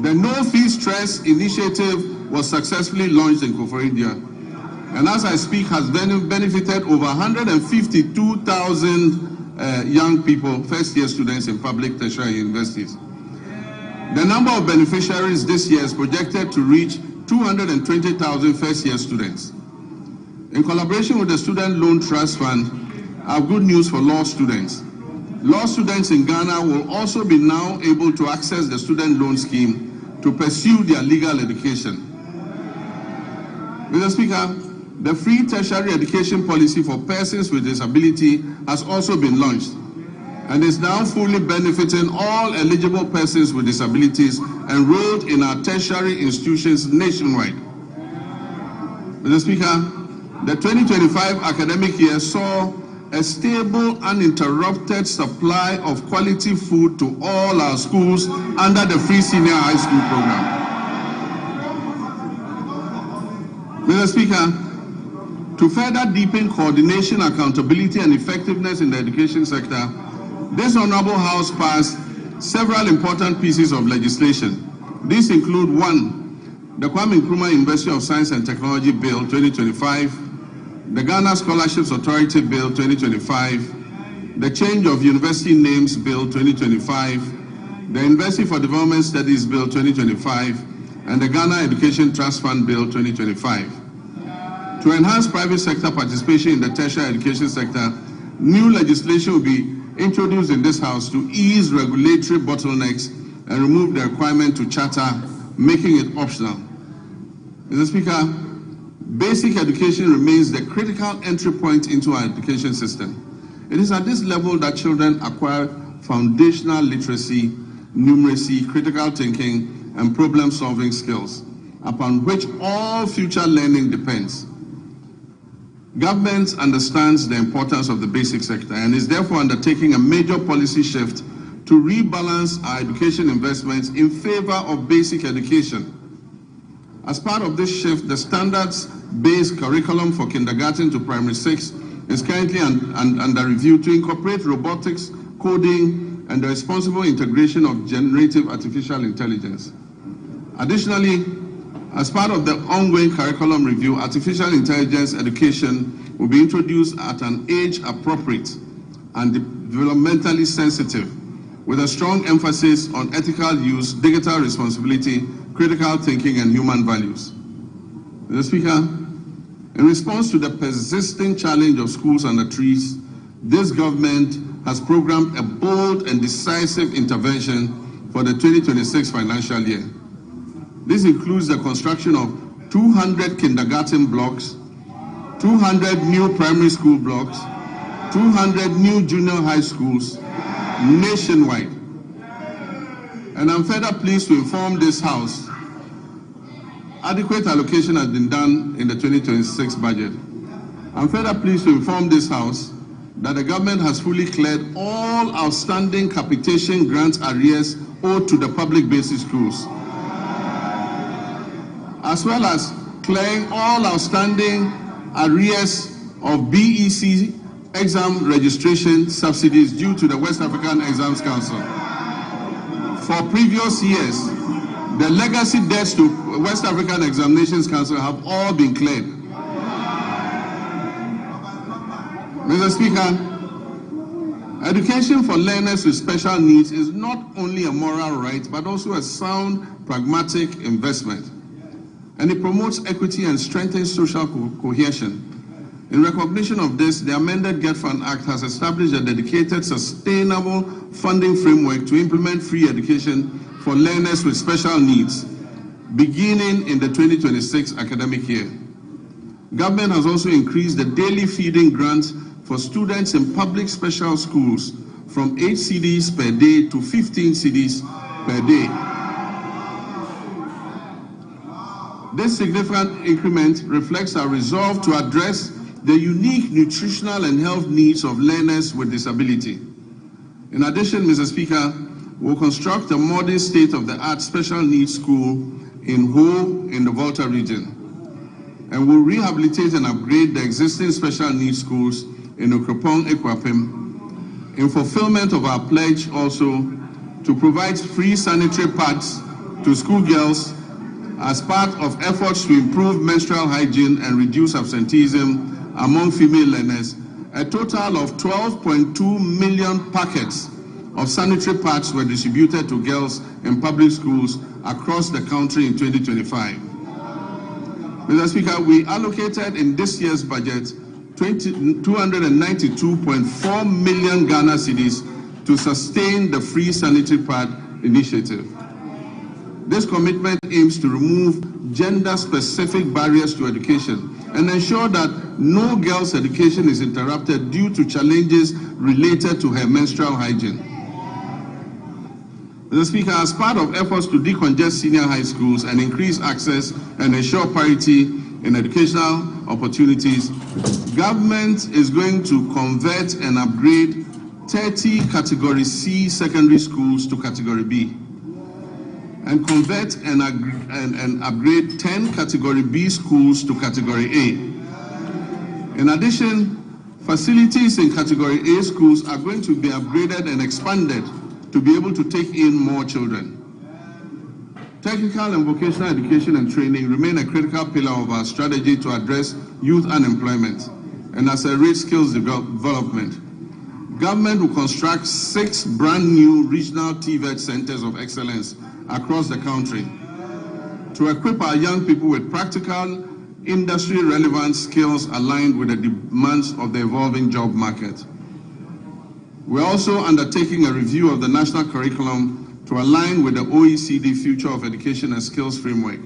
The No Fee Stress initiative was successfully launched in Koforidua, and as I speak has benefited over 152,000 young people, first-year students in public tertiary universities. The number of beneficiaries this year is projected to reach 220,000 first-year students. In collaboration with the Student Loan Trust Fund, I have good news for law students. Law students in Ghana will also be now able to access the student loan scheme to pursue their legal education. Mr. Speaker, the free tertiary education policy for persons with disability has also been launched and is now fully benefiting all eligible persons with disabilities enrolled in our tertiary institutions nationwide. Mr. Speaker, the 2025 academic year saw a stable, uninterrupted supply of quality food to all our schools under the free senior high school program. Mr. Speaker, to further deepen coordination, accountability, and effectiveness in the education sector, this Honorable House passed several important pieces of legislation. These include 1, the Kwame Nkrumah University of Science and Technology Bill 2025, the Ghana Scholarships Authority Bill 2025, the Change of University Names Bill 2025, the University for Development Studies Bill 2025, and the Ghana Education Trust Fund Bill 2025. To enhance private sector participation in the tertiary education sector, new legislation will be introduced in this House to ease regulatory bottlenecks and remove the requirement to charter, making it optional. Mr. Speaker, basic education remains the critical entry point into our education system. It is at this level that children acquire foundational literacy, numeracy, critical thinking, and problem-solving skills, upon which all future learning depends. Government understands the importance of the basic sector and is therefore undertaking a major policy shift to rebalance our education investments in favor of basic education. As part of this shift, the standards-based curriculum for kindergarten to primary 6 is currently under review to incorporate robotics, coding, and the responsible integration of generative artificial intelligence. Additionally, as part of the ongoing curriculum review, artificial intelligence education will be introduced at an age appropriate and developmentally sensitive, with a strong emphasis on ethical use, digital responsibility, critical thinking, and human values. Mr. Speaker, in response to the persisting challenge of schools under trees, this government has programmed a bold and decisive intervention for the 2026 financial year. This includes the construction of 200 kindergarten blocks, 200 new primary school blocks, 200 new junior high schools nationwide. And I'm further pleased to inform this House, adequate allocation has been done in the 2026 budget. I'm further pleased to inform this House that the government has fully cleared all outstanding capitation grant arrears owed to the public basic schools, as well as clearing all outstanding arrears of BEC exam registration subsidies due to the West African Exams Council. For previous years, the legacy debts to West African Examinations Council have all been cleared. Mr. Speaker, education for learners with special needs is not only a moral right, but also a sound, pragmatic investment. And it promotes equity and strengthens social cohesion. In recognition of this, the amended Get Fund Act has established a dedicated, sustainable funding framework to implement free education for learners with special needs, beginning in the 2026 academic year. Government has also increased the daily feeding grant for students in public special schools from 8 cedis per day to 15 cedis per day. This significant increment reflects our resolve to address the unique nutritional and health needs of learners with disability. In addition, Mr. Speaker, we'll construct a modern state-of-the-art special needs school in Ho in the Volta region, and we'll rehabilitate and upgrade the existing special needs schools in Okropong, Ekwapim, in fulfillment of our pledge also to provide free sanitary pads to schoolgirls as part of efforts to improve menstrual hygiene and reduce absenteeism among female learners. A total of 12.2 million packets of sanitary pads were distributed to girls in public schools across the country in 2025. Mr. Speaker, we allocated in this year's budget 292.4 million Ghana cedis to sustain the free sanitary pad initiative. This commitment aims to remove gender-specific barriers to education and ensure that no girl's education is interrupted due to challenges related to her menstrual hygiene. Mr. Speaker, as part of efforts to decongest senior high schools and increase access and ensure parity in educational opportunities, government is going to convert and upgrade 30 Category C secondary schools to Category B, and convert and upgrade 10 Category B schools to Category A. In addition, facilities in Category A schools are going to be upgraded and expanded to be able to take in more children. Technical and vocational education and training remain a critical pillar of our strategy to address youth unemployment and accelerate skills development. Government will construct 6 brand new regional TVET centers of excellence across the country to equip our young people with practical, industry-relevant skills aligned with the demands of the evolving job market. We're also undertaking a review of the national curriculum to align with the OECD Future of Education and Skills Framework.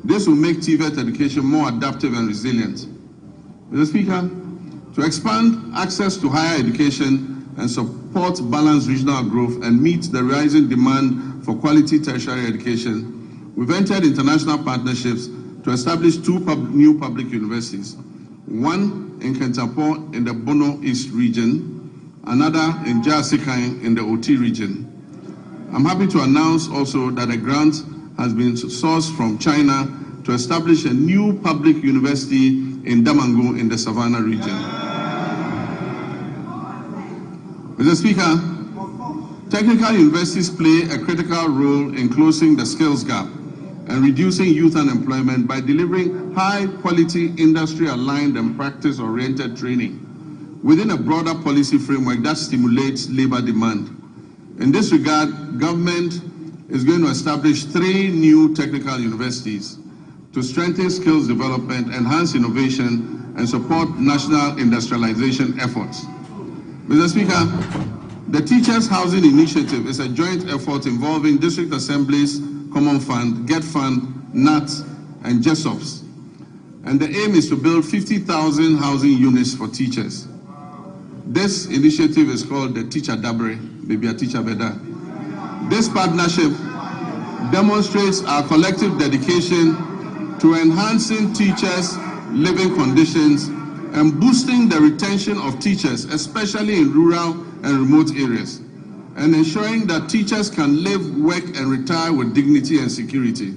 This will make TVET education more adaptive and resilient. Mr. Speaker, to expand access to higher education and support balanced regional growth and meet the rising demand for quality tertiary education, we've entered international partnerships to establish 2 new public universities, one in Kentapor in the Bono East region, another in Jasikai in the Oti region. I'm happy to announce also that a grant has been sourced from China to establish a new public university in Damangu in the Savannah region. Mr. Speaker, technical universities play a critical role in closing the skills gap and reducing youth unemployment by delivering high-quality, industry-aligned and practice-oriented training within a broader policy framework that stimulates labor demand. In this regard, government is going to establish 3 new technical universities to strengthen skills development, enhance innovation, and support national industrialization efforts. Mr. Speaker, the Teachers Housing Initiative is a joint effort involving district assemblies, Common Fund, Get Fund, NAT, and JESOPs. And the aim is to build 50,000 housing units for teachers. This initiative is called the Teacher Dabre, maybe a teacher better. This partnership demonstrates our collective dedication to enhancing teachers' living conditions and boosting the retention of teachers, especially in rural and remote areas, and ensuring that teachers can live, work, and retire with dignity and security.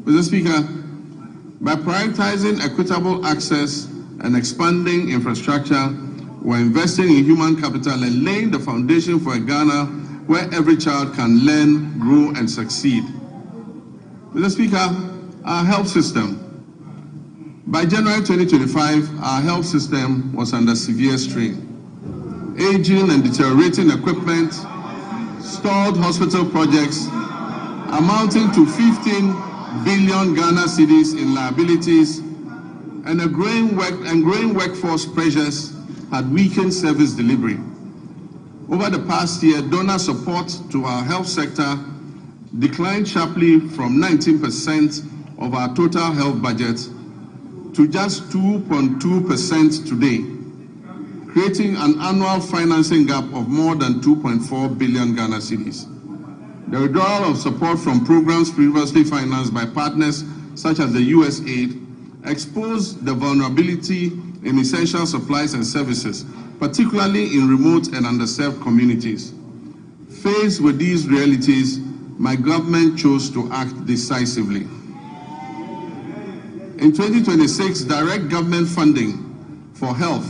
Mr. Speaker, by prioritizing equitable access and expanding infrastructure, we're investing in human capital and laying the foundation for a Ghana where every child can learn, grow, and succeed. Mr. Speaker, our health system. By January 2025, our health system was under severe strain. Aging and deteriorating equipment, stalled hospital projects amounting to 15 billion Ghana cedis in liabilities, and growing workforce pressures had weakened service delivery. Over the past year, donor support to our health sector declined sharply from 19% of our total health budget to just 2.2% today, creating an annual financing gap of more than 2.4 billion Ghana cedis. The withdrawal of support from programs previously financed by partners such as the USAID exposed the vulnerability in essential supplies and services, particularly in remote and underserved communities. Faced with these realities, my government chose to act decisively. In 2026, direct government funding for health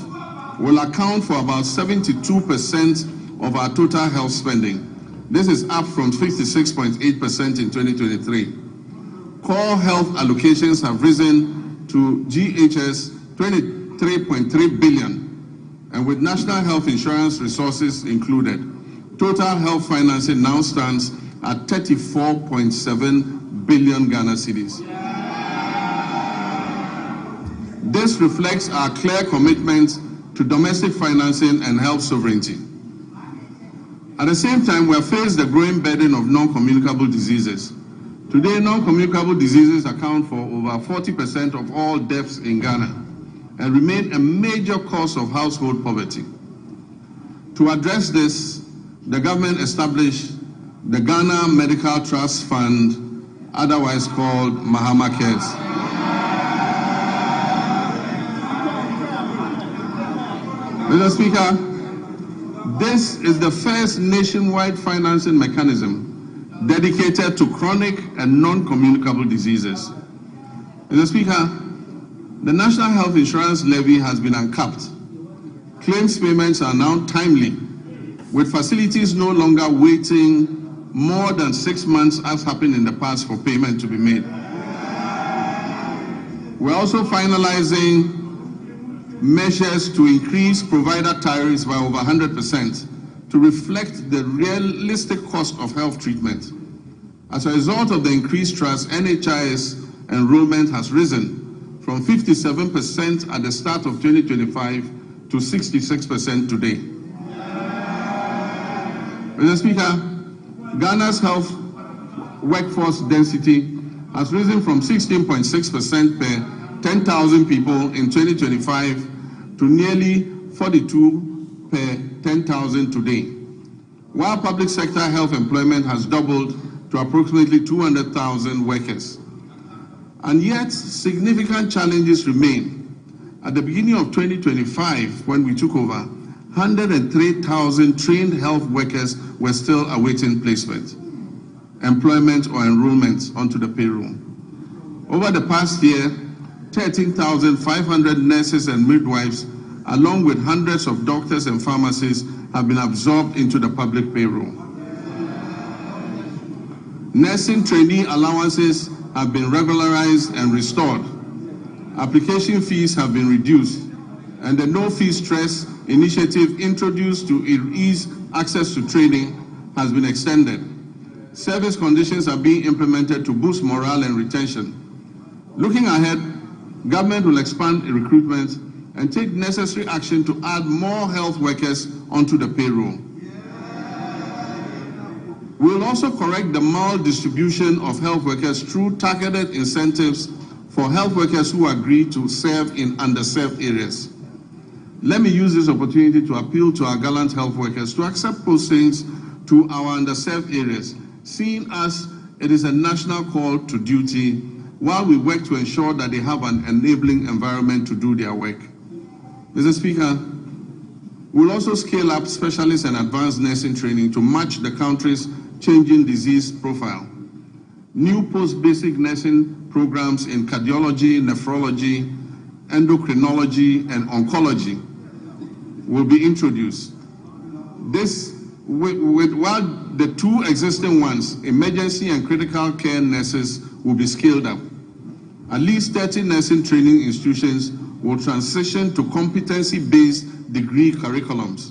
will account for about 72% of our total health spending. This is up from 56.8% in 2023. Core health allocations have risen to GHS 23.3 billion, and with national health insurance resources included, total health financing now stands at 34.7 billion Ghana cedis. This reflects our clear commitment to domestic financing and health sovereignty. At the same time, we have faced the growing burden of non-communicable diseases. Today, non-communicable diseases account for over 40% of all deaths in Ghana and remain a major cause of household poverty. To address this, the government established the Ghana Medical Trust Fund, otherwise called Mahama Cares. Mr. Speaker, this is the first nationwide financing mechanism dedicated to chronic and non-communicable diseases. Mr. Speaker, the National Health Insurance Levy has been uncapped. Claims payments are now timely, with facilities no longer waiting more than 6 months as happened in the past for payment to be made. We're also finalizing measures to increase provider tariffs by over 100% to reflect the realistic cost of health treatment. As a result of the increased trust, NHIS enrollment has risen from 57% at the start of 2025 to 66% today. Mr. Speaker, Ghana's health workforce density has risen from 16.6% per 10,000 people in 2025 to nearly 42 per 10,000 today, while public sector health employment has doubled to approximately 200,000 workers. And yet, significant challenges remain. At the beginning of 2025, when we took over, 103,000 trained health workers were still awaiting placement, employment, or enrollment onto the payroll. Over the past year, 13,500 nurses and midwives, along with hundreds of doctors and pharmacists, have been absorbed into the public payroll. Nursing trainee allowances have been regularized and restored. Application fees have been reduced, and the No Fee Stress initiative introduced to ease access to training has been extended. Service conditions are being implemented to boost morale and retention. Looking ahead, government will expand recruitment and take necessary action to add more health workers onto the payroll. We will also correct the maldistribution of health workers through targeted incentives for health workers who agree to serve in underserved areas. Let me use this opportunity to appeal to our gallant health workers to accept postings to our underserved areas, seeing as it is a national call to duty, while we work to ensure that they have an enabling environment to do their work. Mr. Speaker, we'll also scale up specialist and advanced nursing training to match the country's changing disease profile. New post-basic nursing programs in cardiology, nephrology, endocrinology, and oncology will be introduced. While the two existing ones, emergency and critical care nurses, will be scaled up. At least 30 nursing training institutions will transition to competency-based degree curriculums,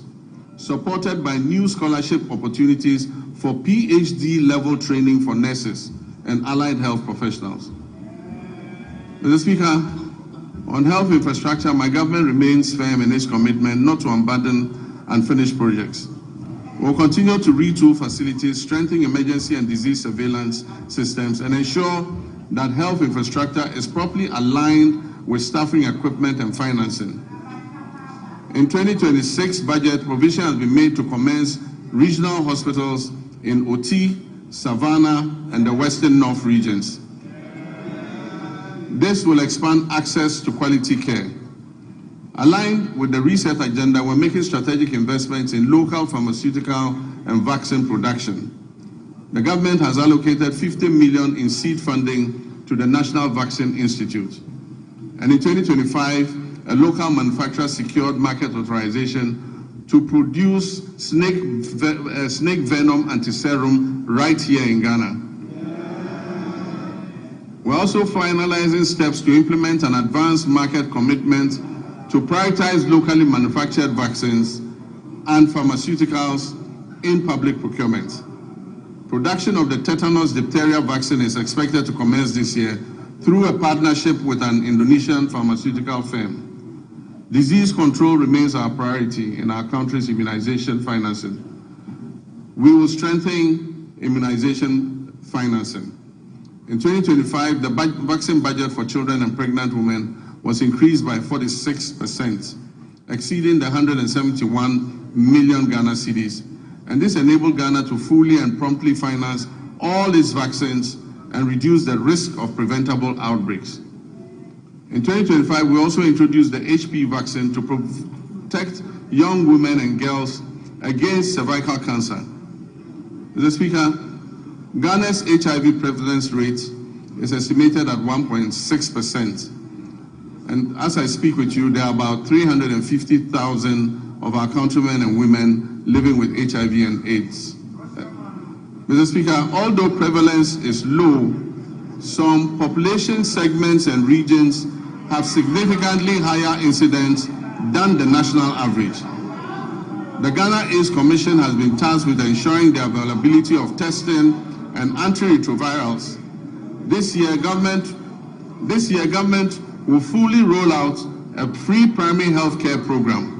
supported by new scholarship opportunities for PhD-level training for nurses and allied health professionals. Mr. Speaker, on health infrastructure, my government remains firm in its commitment not to abandon unfinished projects. We'll continue to retool facilities, strengthen emergency and disease surveillance systems, and ensure that health infrastructure is properly aligned with staffing, equipment, and financing. In 2026 budget, provision has been made to commence regional hospitals in Oti, Savannah, and the Western North regions. This will expand access to quality care. Aligned with the reset agenda, we're making strategic investments in local pharmaceutical and vaccine production. The government has allocated 50 million in seed funding to the National Vaccine Institute. And in 2025, a local manufacturer secured market authorization to produce snake venom antiserum right here in Ghana. We're also finalizing steps to implement an advanced market commitment to prioritize locally manufactured vaccines and pharmaceuticals in public procurement. Production of the tetanus diphtheria vaccine is expected to commence this year through a partnership with an Indonesian pharmaceutical firm. Disease control remains our priority in our country's immunization financing. We will strengthen immunization financing. In 2025, the vaccine budget for children and pregnant women was increased by 46%, exceeding the 171 million Ghana cedis. And this enabled Ghana to fully and promptly finance all its vaccines and reduce the risk of preventable outbreaks. In 2025, we also introduced the HPV vaccine to protect young women and girls against cervical cancer. Mr. Speaker, Ghana's HIV prevalence rate is estimated at 1.6%. And as I speak with you, there are about 350,000 of our countrymen and women living with HIV and AIDS. Mr. Speaker, although prevalence is low, some population segments and regions have significantly higher incidence than the national average. The Ghana AIDS Commission has been tasked with ensuring the availability of testing and antiretrovirals. This year, government will fully roll out a free primary health care program,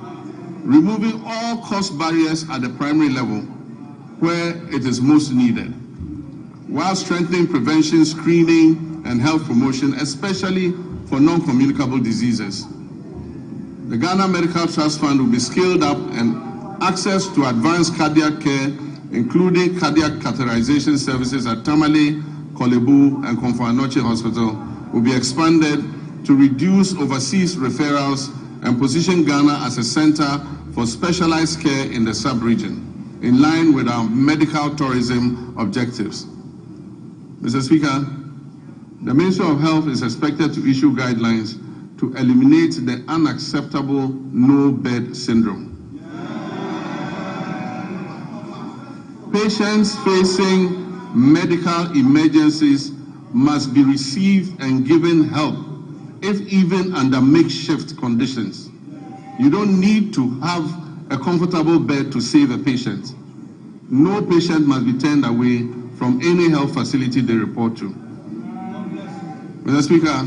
removing all cost barriers at the primary level where it is most needed, while strengthening prevention, screening, and health promotion, especially for non-communicable diseases. The Ghana Medical Trust Fund will be scaled up, and access to advanced cardiac care, including cardiac catheterization services at Tamale, Kolebu, and Komfo-Anokye Hospital, will be expanded to reduce overseas referrals and position Ghana as a center for specialized care in the sub-region, in line with our medical tourism objectives. Mr. Speaker, the Ministry of Health is expected to issue guidelines to eliminate the unacceptable no-bed syndrome. Patients facing medical emergencies must be received and given help, if even under makeshift conditions. You don't need to have a comfortable bed to save a patient. No patient must be turned away from any health facility they report to. Mr. Speaker,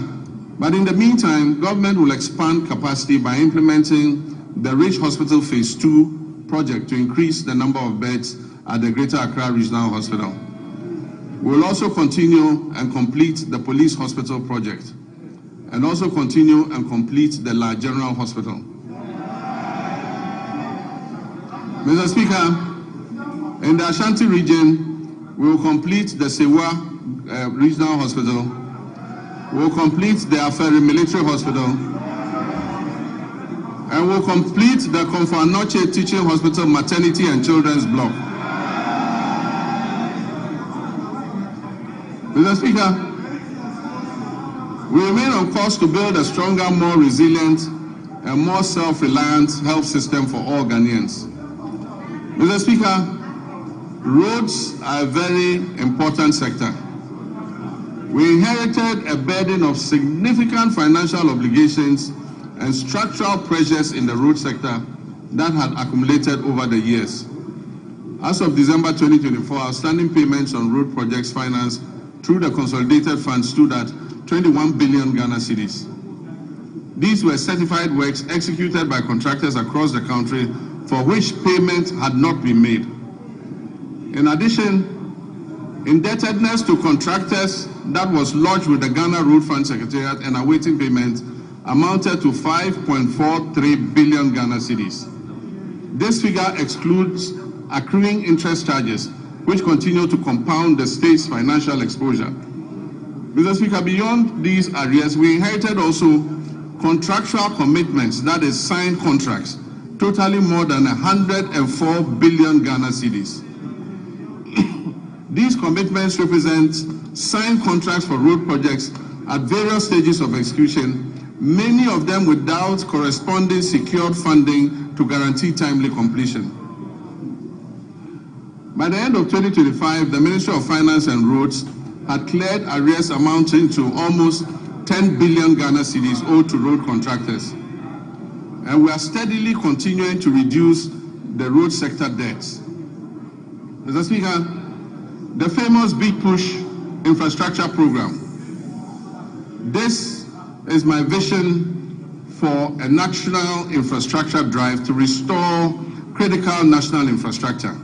but in the meantime, government will expand capacity by implementing the Rich Hospital Phase 2 project to increase the number of beds at the Greater Accra Regional Hospital. We will also continue and complete the Police Hospital project, and also continue and complete the La General Hospital. Mr. Speaker, in the Ashanti region, we will complete the Sewa Regional Hospital. We will complete the Aferi Military Hospital, and we will complete the Komfo-Anokye Teaching Hospital Maternity and Children's Block. Mr. Speaker, we remain on course to build a stronger, more resilient, and more self-reliant health system for all Ghanaians. Mr. Speaker, roads are a very important sector. We inherited a burden of significant financial obligations and structural pressures in the road sector that had accumulated over the years. As of December 2024, outstanding payments on road projects financed through the consolidated fund stood at 21 billion Ghana cedis. These were certified works executed by contractors across the country for which payment had not been made. In addition, indebtedness to contractors that was lodged with the Ghana Road Fund Secretariat and awaiting payment amounted to 5.43 billion Ghana cedis. This figure excludes accruing interest charges, which continue to compound the state's financial exposure. Mr. Speaker, beyond these areas, we inherited also contractual commitments, that is signed contracts, totaling more than 104 billion Ghana cedis. These commitments represent signed contracts for road projects at various stages of execution, many of them without corresponding secured funding to guarantee timely completion. By the end of 2025, the Ministry of Finance and Roads had cleared arrears amounting to almost 10 billion Ghana cedis owed to road contractors. And we are steadily continuing to reduce the road sector debts. Mr. Speaker, the famous Big Push infrastructure program. This is my vision for a national infrastructure drive to restore critical national infrastructure.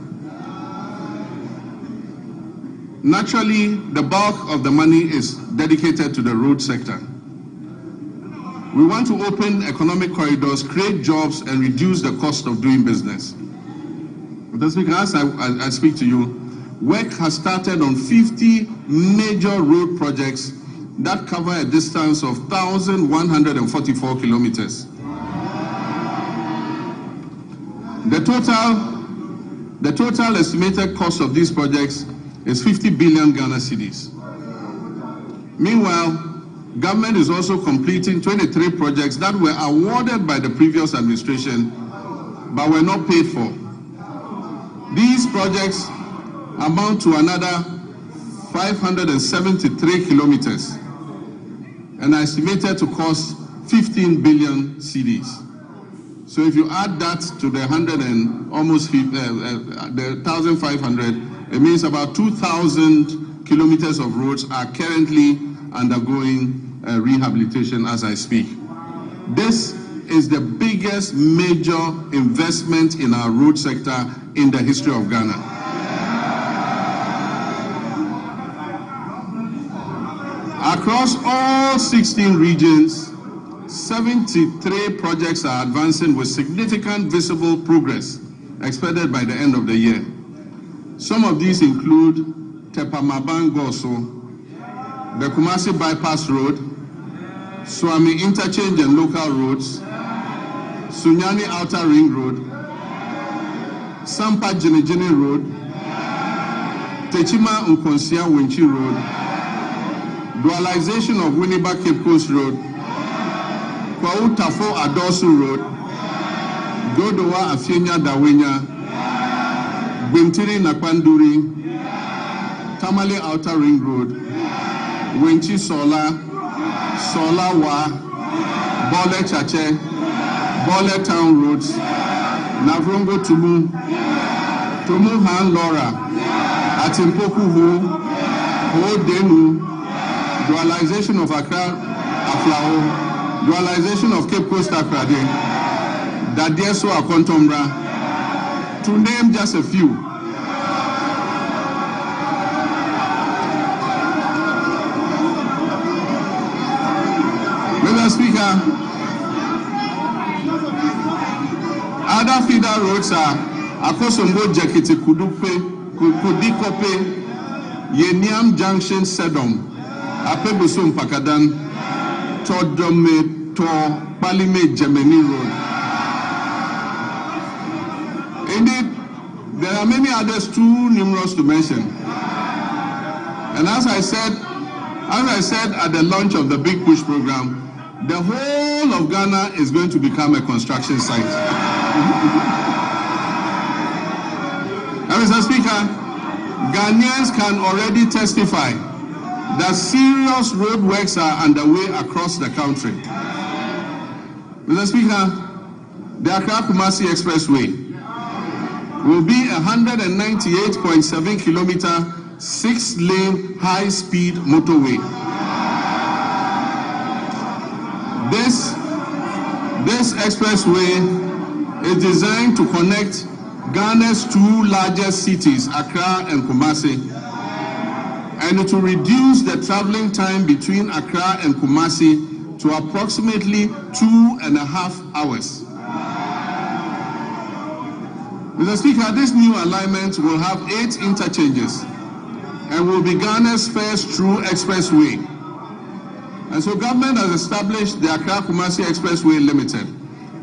Naturally, the bulk of the money is dedicated to the road sector. We want to open economic corridors, create jobs, and reduce the cost of doing business. Mr. Speaker, as I speak to you, work has started on 50 major road projects that cover a distance of 1,144 kilometers. The total estimated cost of these projects is 50 billion Ghana cedis. Meanwhile, government is also completing 23 projects that were awarded by the previous administration but were not paid for. These projects amount to another 573 kilometers and are estimated to cost 15 billion cedis. So if you add that to the 1,500, it means about 2,000 kilometers of roads are currently undergoing rehabilitation as I speak. This is the biggest major investment in our road sector in the history of Ghana. Across all 16 regions, 73 projects are advancing with significant visible progress expected by the end of the year. Some of these include Tepamaban-Goso, the Kumasi Bypass Road, Swami Interchange and Local Roads, Sunyani Outer Ring Road, Sampa Jinijini Road, Techima Nkonsia Winchi Road, dualization of Winneba Cape Coast Road, Kwau Tafo Adosu Road, Godowa Afienya Dawenya, Bintiri Nakwanduri, Tamale Outer Ring Road, Winchi Sola, Sola Wa, Bole Chache, Bole Town Roads, Navrongo Tumu, Tumu Han Lora, Atimpoku Ho, Ho Denu, dualization of Accra Aflao, dualization of Cape Coast Akrade, Dadieso Akontomra, to name just a few. Mr. Speaker, other feeder roads are Akosombo Jakiti Kudupe, Kudikope, Yeniam Junction Sedom, Apebusum Pakadan, Todome to Palime Gemini Road. Indeed, there are many others too numerous to mention. And as I said at the launch of the Big Push program, the whole of Ghana is going to become a construction site. And Mr. Speaker, Ghanaians can already testify that serious road works are underway across the country. Mr. Speaker, the Accra-Kumasi Expressway will be a 198.7 kilometer, 6-lane high-speed motorway. This expressway is designed to connect Ghana's two largest cities, Accra and Kumasi, and to reduce the traveling time between Accra and Kumasi to approximately 2.5 hours. Mr. Speaker, this new alignment will have 8 interchanges and will be Ghana's first true expressway. And so government has established the Accra-Kumasi Expressway Limited,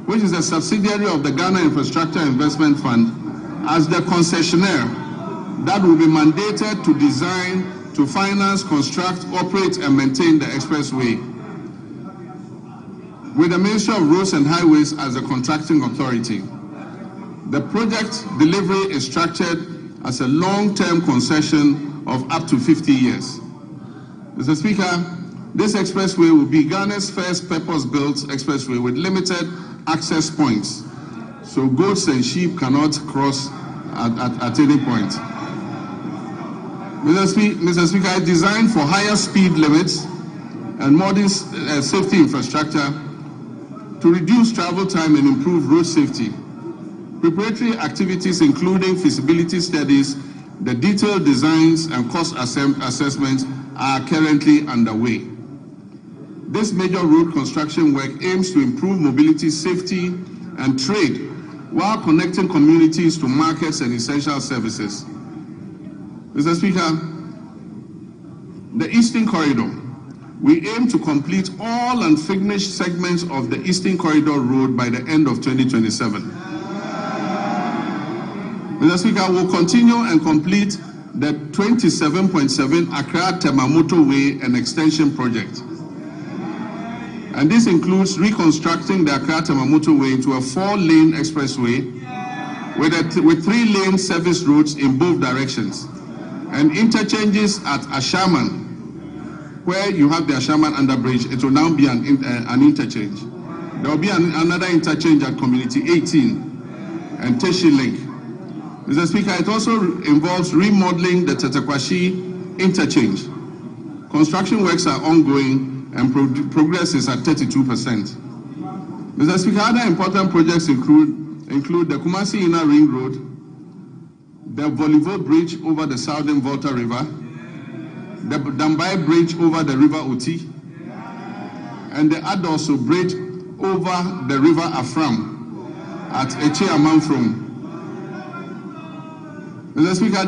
which is a subsidiary of the Ghana Infrastructure Investment Fund, as the concessionaire that will be mandated to design, to finance, construct, operate, and maintain the expressway, with the Ministry of Roads and Highways as the contracting authority. The project delivery is structured as a long-term concession of up to 50 years. Mr. Speaker, this expressway will be Ghana's first purpose-built expressway with limited access points, so goats and sheep cannot cross at any point. Mr. Speaker, it's designed for higher speed limits and modern safety infrastructure to reduce travel time and improve road safety. Preparatory activities including feasibility studies, the detailed designs and cost assessments are currently underway. This major road construction work aims to improve mobility, safety, and trade while connecting communities to markets and essential services. Mr. Speaker, the Eastern Corridor. We aim to complete all unfinished segments of the Eastern Corridor Road by the end of 2027. Mr. Speaker, we'll continue and complete the 27.7 Accra-Tema Motorway and Extension Project. And this includes reconstructing the Accra-Tema Motorway into a 4-lane expressway with 3-lane service roads in both directions, and interchanges at Ashaman. Where you have the Ashaman underbridge, it will now be an interchange. There will be another interchange at Community 18 and Teshi Link. Mr. Speaker, it also involves remodeling the Tetekwashi interchange. Construction works are ongoing and progress is at 32%. Mr. Speaker, other important projects include the Kumasi Inner Ring Road, the Volivo Bridge over the Southern Volta River, the Dambai Bridge over the River Oti, and the Adoso Bridge over the River Afram at Eche Amanfrom. Mr. Speaker,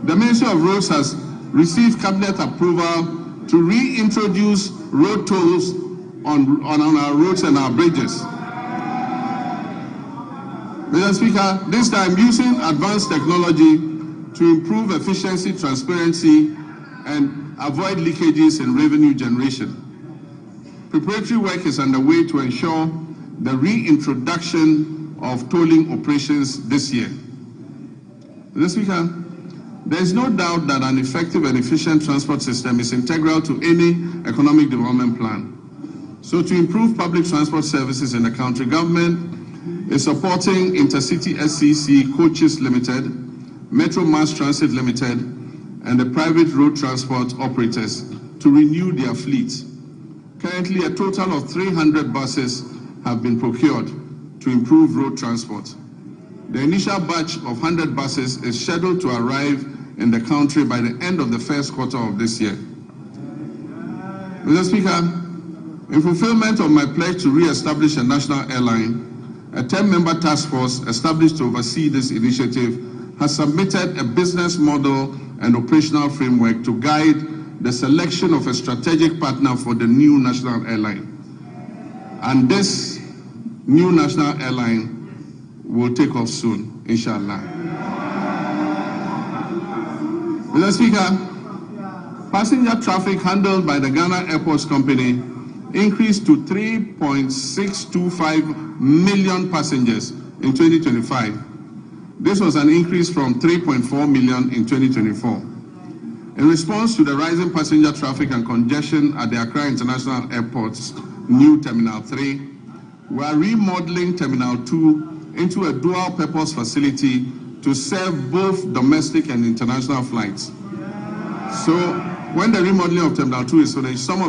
the Ministry of Roads has received cabinet approval to reintroduce road tolls on our roads and our bridges. Mr. Speaker, this time using advanced technology to improve efficiency, transparency, and avoid leakages in revenue generation. Preparatory work is underway to ensure the reintroduction of tolling operations this year. Mr. Speaker, there is no doubt that an effective and efficient transport system is integral to any economic development plan. So to improve public transport services in the country, government is supporting Intercity SCC Coaches Limited, Metro Mass Transit Limited, and the private road transport operators to renew their fleet. Currently, a total of 300 buses have been procured to improve road transport. The initial batch of 100 buses is scheduled to arrive in the country by the end of the first quarter of this year. Mr. Speaker, in fulfillment of my pledge to re-establish a national airline, a 10-member task force established to oversee this initiative has submitted a business model and operational framework to guide the selection of a strategic partner for the new national airline. And this new national airline will take off soon, inshallah. Mr. Speaker, passenger traffic handled by the Ghana Airports Company increased to 3.625 million passengers in 2025. This was an increase from 3.4 million in 2024. In response to the rising passenger traffic and congestion at the Accra International Airport's new Terminal 3, we are remodeling Terminal 2 into a dual-purpose facility to serve both domestic and international flights. So when the remodeling of Terminal 2 is finished, all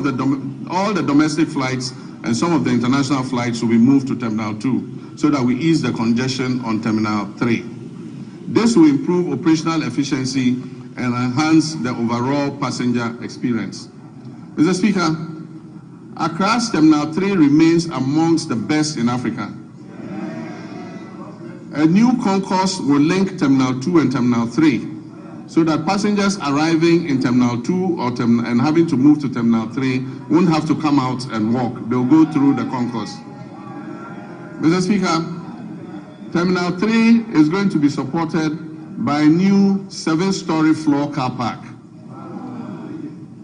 the domestic flights and some of the international flights will be moved to Terminal 2 so that we ease the congestion on Terminal 3. This will improve operational efficiency and enhance the overall passenger experience. Mr. Speaker, Accra's Terminal 3 remains amongst the best in Africa. A new concourse will link Terminal 2 and Terminal 3 so that passengers arriving in Terminal 2 and having to move to Terminal 3 won't have to come out and walk. They'll go through the concourse. Mr. Speaker, Terminal 3 is going to be supported by a new 7-story floor car park.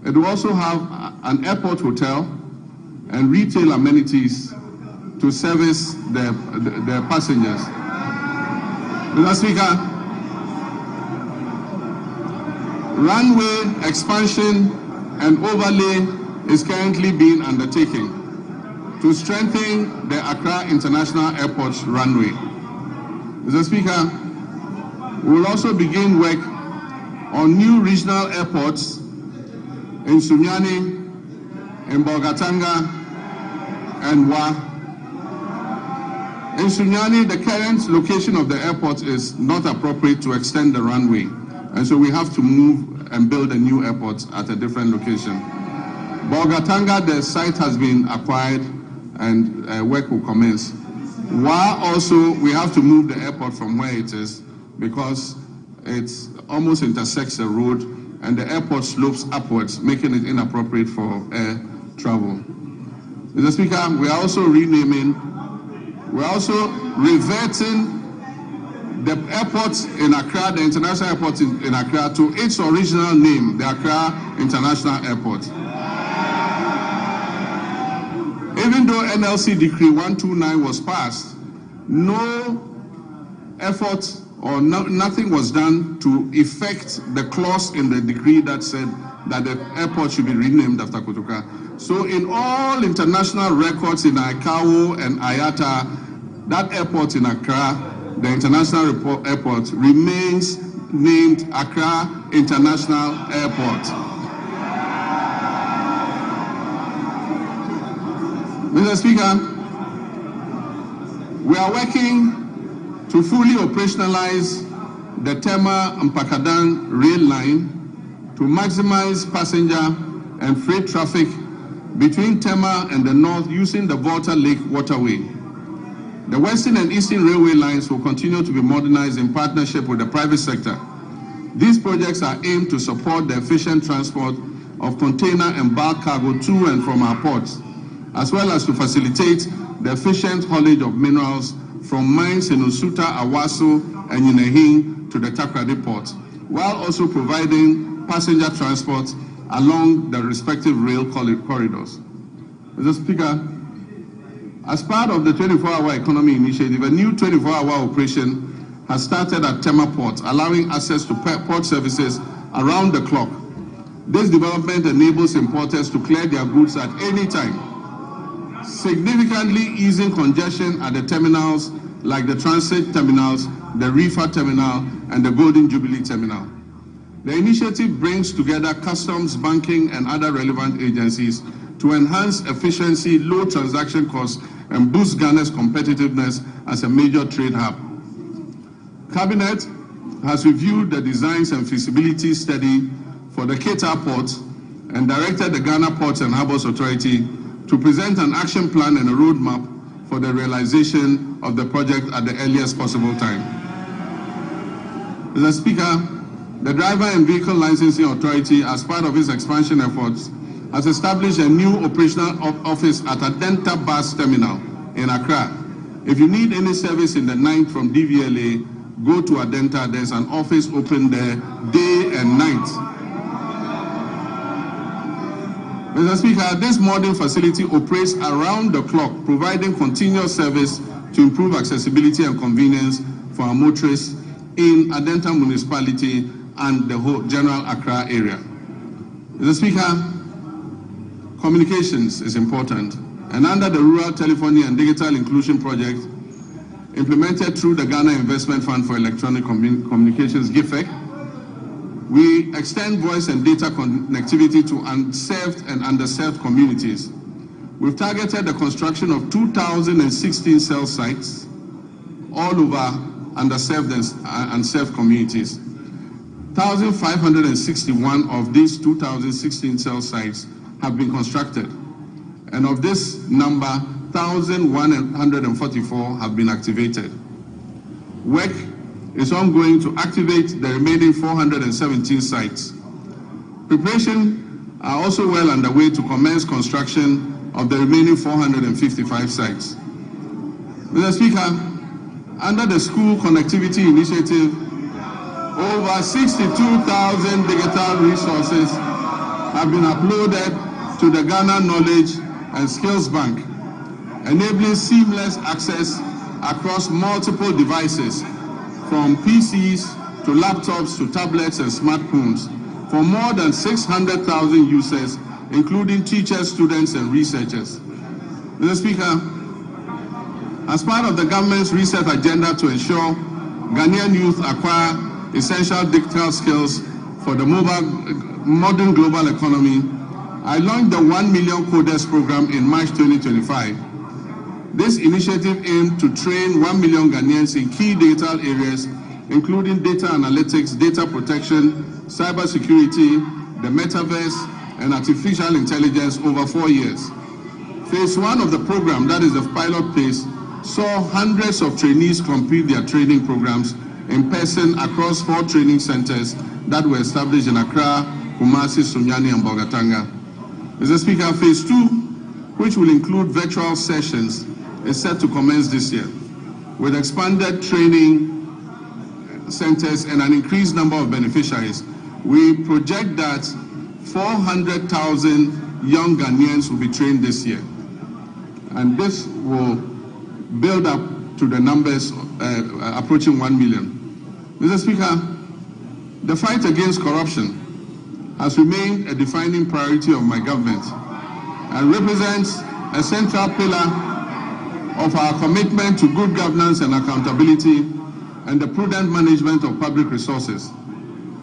It will also have an airport hotel and retail amenities to service the passengers. Mr. Speaker, runway expansion and overlay is currently being undertaken to strengthen the Accra International Airport's runway. Mr. Speaker, we will also begin work on new regional airports in Sunyani, in Bolgatanga, and Wa. In Sunyani, the current location of the airport is not appropriate to extend the runway, and so we have to move and build a new airport at a different location. Bolgatanga, the site has been acquired and work will commence. Wa also, we have to move the airport from where it is because it almost intersects the road and the airport slopes upwards, making it inappropriate for air travel. Mr. Speaker, we are also reverting the airport in Accra, the international airport in Accra, to its original name, the Accra International Airport. Even though NLC Decree 129 was passed, no effort or nothing was done to effect the clause in the decree that said that the airport should be renamed after Kotoka. So in all international records in ICAO and IATA, that airport in Accra, the international airport, remains named Accra International Airport. Mr. Speaker, we are working to fully operationalize the Tema-Mpakadan rail line to maximize passenger and freight traffic between Tema and the north using the Volta Lake Waterway. The Western and Eastern Railway lines will continue to be modernized in partnership with the private sector. These projects are aimed to support the efficient transport of container and bulk cargo to and from our ports, as well as to facilitate the efficient haulage of minerals from mines in Osuta, Awaso, and Yinehing to the Takrady port, while also providing passenger transport along the respective rail corridors. Mr. Speaker, as part of the 24-hour economy initiative, a new 24-hour operation has started at Tema Port, allowing access to port services around the clock. This development enables importers to clear their goods at any time, significantly easing congestion at the terminals like the transit terminals, the reefer terminal, and the Golden Jubilee terminal. The initiative brings together customs, banking, and other relevant agencies to enhance efficiency, low transaction costs, and boost Ghana's competitiveness as a major trade hub. Cabinet has reviewed the designs and feasibility study for the Keita Port and directed the Ghana Ports and Harbours Authority to present an action plan and a roadmap for the realization of the project at the earliest possible time. Mr. Speaker, the Driver and Vehicle Licensing Authority, as part of its expansion efforts, has established a new operational office at Adenta Bus Terminal in Accra. If you need any service in the night from DVLA, go to Adenta. There's an office open there day and night. Mr. Speaker, this modern facility operates around the clock, providing continuous service to improve accessibility and convenience for our motorists in Adenta municipality and the whole general Accra area. Mr. Speaker, communications is important, and under the Rural Telephony and Digital Inclusion Project, implemented through the Ghana Investment Fund for Electronic Communications, GIFEC, we extend voice and data connectivity to unserved and underserved communities. We've targeted the construction of 2,016 cell sites all over underserved and unserved communities. 1,561 of these 2,016 cell sites have been constructed, and of this number, 1,144 have been activated. Work is ongoing to activate the remaining 417 sites. Preparations are also well underway to commence construction of the remaining 455 sites. Mr. Speaker, under the School Connectivity Initiative, over 62,000 digital resources have been uploaded to the Ghana Knowledge and Skills Bank, enabling seamless access across multiple devices, from PCs to laptops to tablets and smartphones, for more than 600,000 users, including teachers, students, and researchers. Mr. Speaker, as part of the government's research agenda to ensure Ghanaian youth acquire essential digital skills for the modern global economy, I launched the 1 Million Coders program in March 2025. This initiative aimed to train 1 million Ghanaians in key digital areas, including data analytics, data protection, cybersecurity, the metaverse, and artificial intelligence over 4 years. Phase 1 of the program, that is the pilot phase, saw hundreds of trainees complete their training programs in person across 4 training centers that were established in Accra, Kumasi, Sunyani, and Bolgatanga. Mr. Speaker, phase 2, which will include virtual sessions, is set to commence this year, with expanded training centers and an increased number of beneficiaries, we project that 400,000 young Ghanaians will be trained this year. And this will build up to the numbers approaching 1 million. Mr. Speaker, the fight against corruption has remained a defining priority of my government and represents a central pillar of our commitment to good governance and accountability and the prudent management of public resources.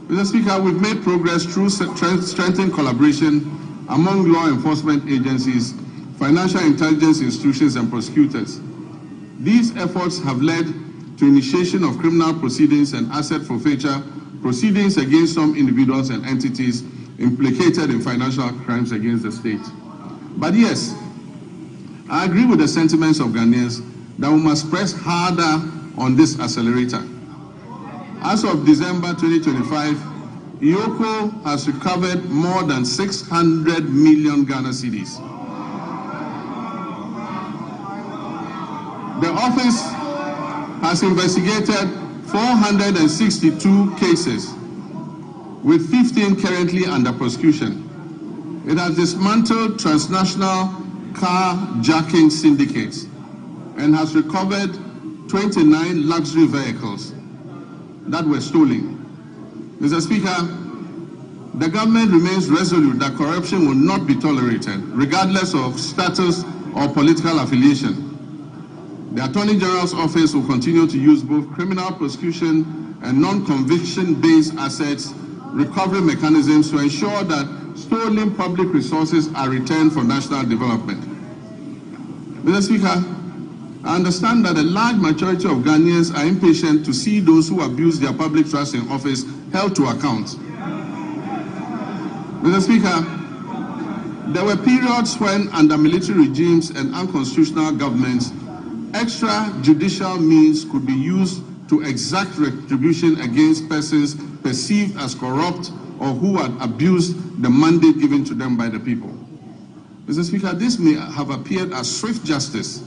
Mr. Speaker, we've made progress through strengthened collaboration among law enforcement agencies, financial intelligence institutions, and prosecutors. These efforts have led to initiation of criminal proceedings and asset forfeiture proceedings against some individuals and entities implicated in financial crimes against the state. But yes, I agree with the sentiments of Ghanaians that we must press harder on this accelerator. As of December 2025, IOCO has recovered more than 600 million Ghana cedis. The office has investigated 462 cases, with 15 currently under prosecution. It has dismantled transnational carjacking syndicates and has recovered 29 luxury vehicles that were stolen. Mr. Speaker, the government remains resolute that corruption will not be tolerated, regardless of status or political affiliation. The Attorney General's office will continue to use both criminal prosecution and non-conviction-based assets recovery mechanisms to ensure that stolen public resources are returned for national development. Mr. Speaker, I understand that a large majority of Ghanaians are impatient to see those who abuse their public trust in office held to account. Mr. Speaker, there were periods when, under military regimes and unconstitutional governments, extrajudicial means could be used to exact retribution against persons perceived as corrupt or who had abused the mandate given to them by the people. Mr. Speaker, this may have appeared as swift justice,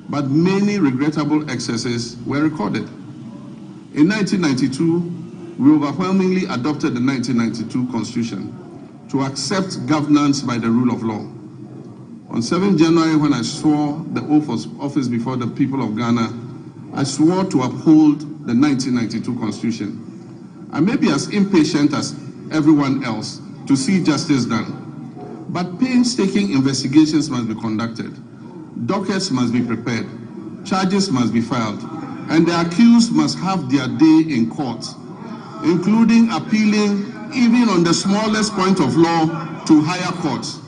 but many regrettable excesses were recorded. In 1992, we overwhelmingly adopted the 1992 Constitution to accept governance by the rule of law. On 7 January, when I swore the oath of office before the people of Ghana, I swore to uphold the 1992 Constitution. I may be as impatient as everyone else to see justice done, but painstaking investigations must be conducted, dockets must be prepared, charges must be filed, and the accused must have their day in court, including appealing even on the smallest point of law to higher courts.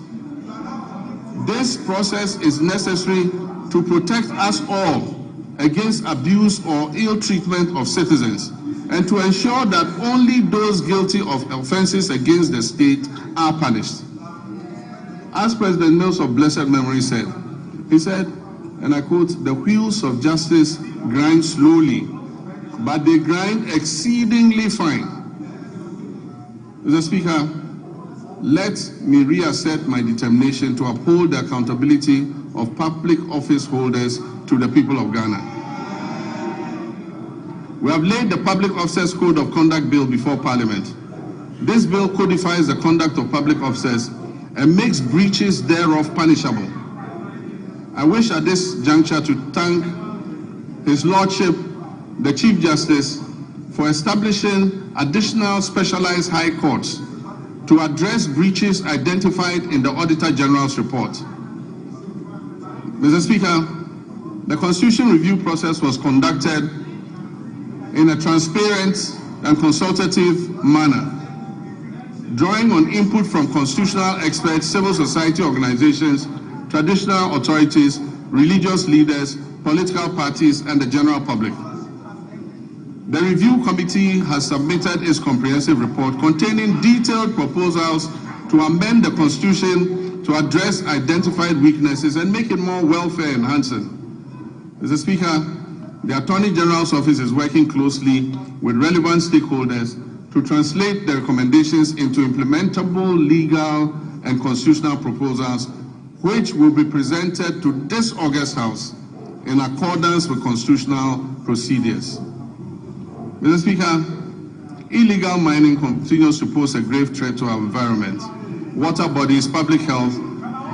This process is necessary to protect us all against abuse or ill treatment of citizens and to ensure that only those guilty of offenses against the state are punished. As President Mills of blessed memory said, he said, and I quote, "The wheels of justice grind slowly, but they grind exceedingly fine." Mr. Speaker, let me reassert my determination to uphold the accountability of public office holders to the people of Ghana. We have laid the Public Officers Code of Conduct Bill before Parliament. This bill codifies the conduct of public officers and makes breaches thereof punishable. I wish at this juncture to thank His Lordship, the Chief Justice, for establishing additional specialized high courts to address breaches identified in the Auditor General's report. Mr. Speaker, the Constitution review process was conducted in a transparent and consultative manner, drawing on input from constitutional experts, civil society organizations, traditional authorities, religious leaders, political parties, and the general public. The review committee has submitted its comprehensive report containing detailed proposals to amend the Constitution to address identified weaknesses and make it more welfare enhancing. Mr. Speaker, the Attorney General's office is working closely with relevant stakeholders to translate the recommendations into implementable legal and constitutional proposals, which will be presented to this August House in accordance with constitutional procedures. Mr. Speaker, illegal mining continues to pose a grave threat to our environment, water bodies, public health,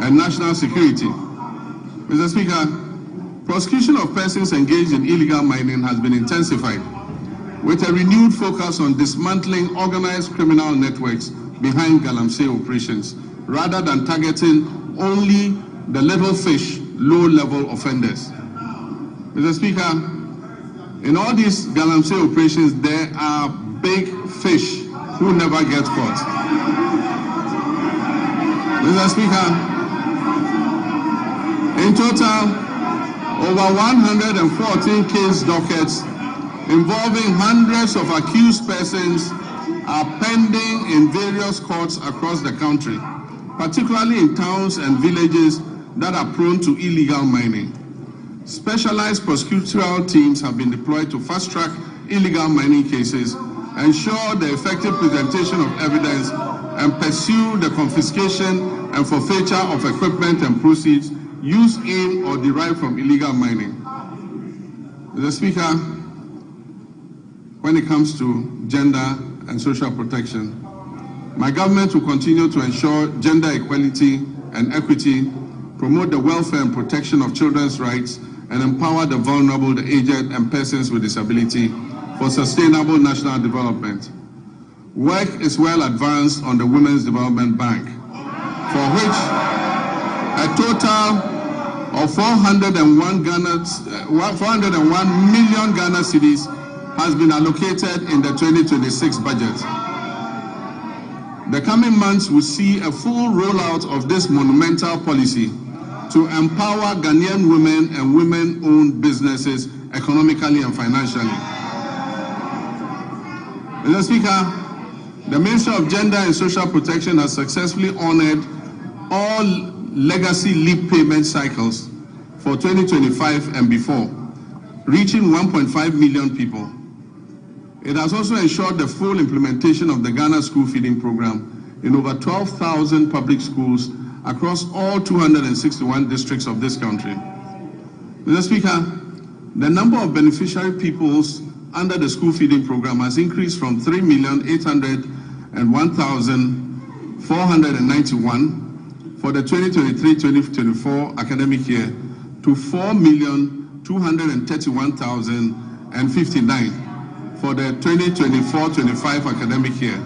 and national security. Mr. Speaker, prosecution of persons engaged in illegal mining has been intensified, with a renewed focus on dismantling organized criminal networks behind galamsey operations, rather than targeting only the little fish, low-level offenders. Mr. Speaker, in all these galamsey operations, there are big fish who never get caught. Mr. Speaker, in total, over 114 case dockets involving hundreds of accused persons are pending in various courts across the country, particularly in towns and villages that are prone to illegal mining. Specialized prosecutorial teams have been deployed to fast-track illegal mining cases, ensure the effective presentation of evidence, and pursue the confiscation and forfeiture of equipment and proceeds used in or derived from illegal mining. Mr. Speaker, when it comes to gender and social protection, my government will continue to ensure gender equality and equity, promote the welfare and protection of children's rights, and empower the vulnerable, the aged, and persons with disability for sustainable national development. Work is well advanced on the Women's Development Bank, for which a total of 401 million Ghana cedis has been allocated in the 2026 budget. The coming months will see a full rollout of this monumental policy to empower Ghanaian women and women-owned businesses economically and financially. Mr. Speaker, the Ministry of Gender and Social Protection has successfully honored all legacy leave payment cycles for 2025 and before, reaching 1.5 million people. It has also ensured the full implementation of the Ghana School Feeding Program in over 12,000 public schools across all 261 districts of this country. Mr. Speaker, the number of beneficiary peoples under the school feeding program has increased from 3,801,491 for the 2023-2024 academic year to 4,231,059 for the 2024-25 academic year.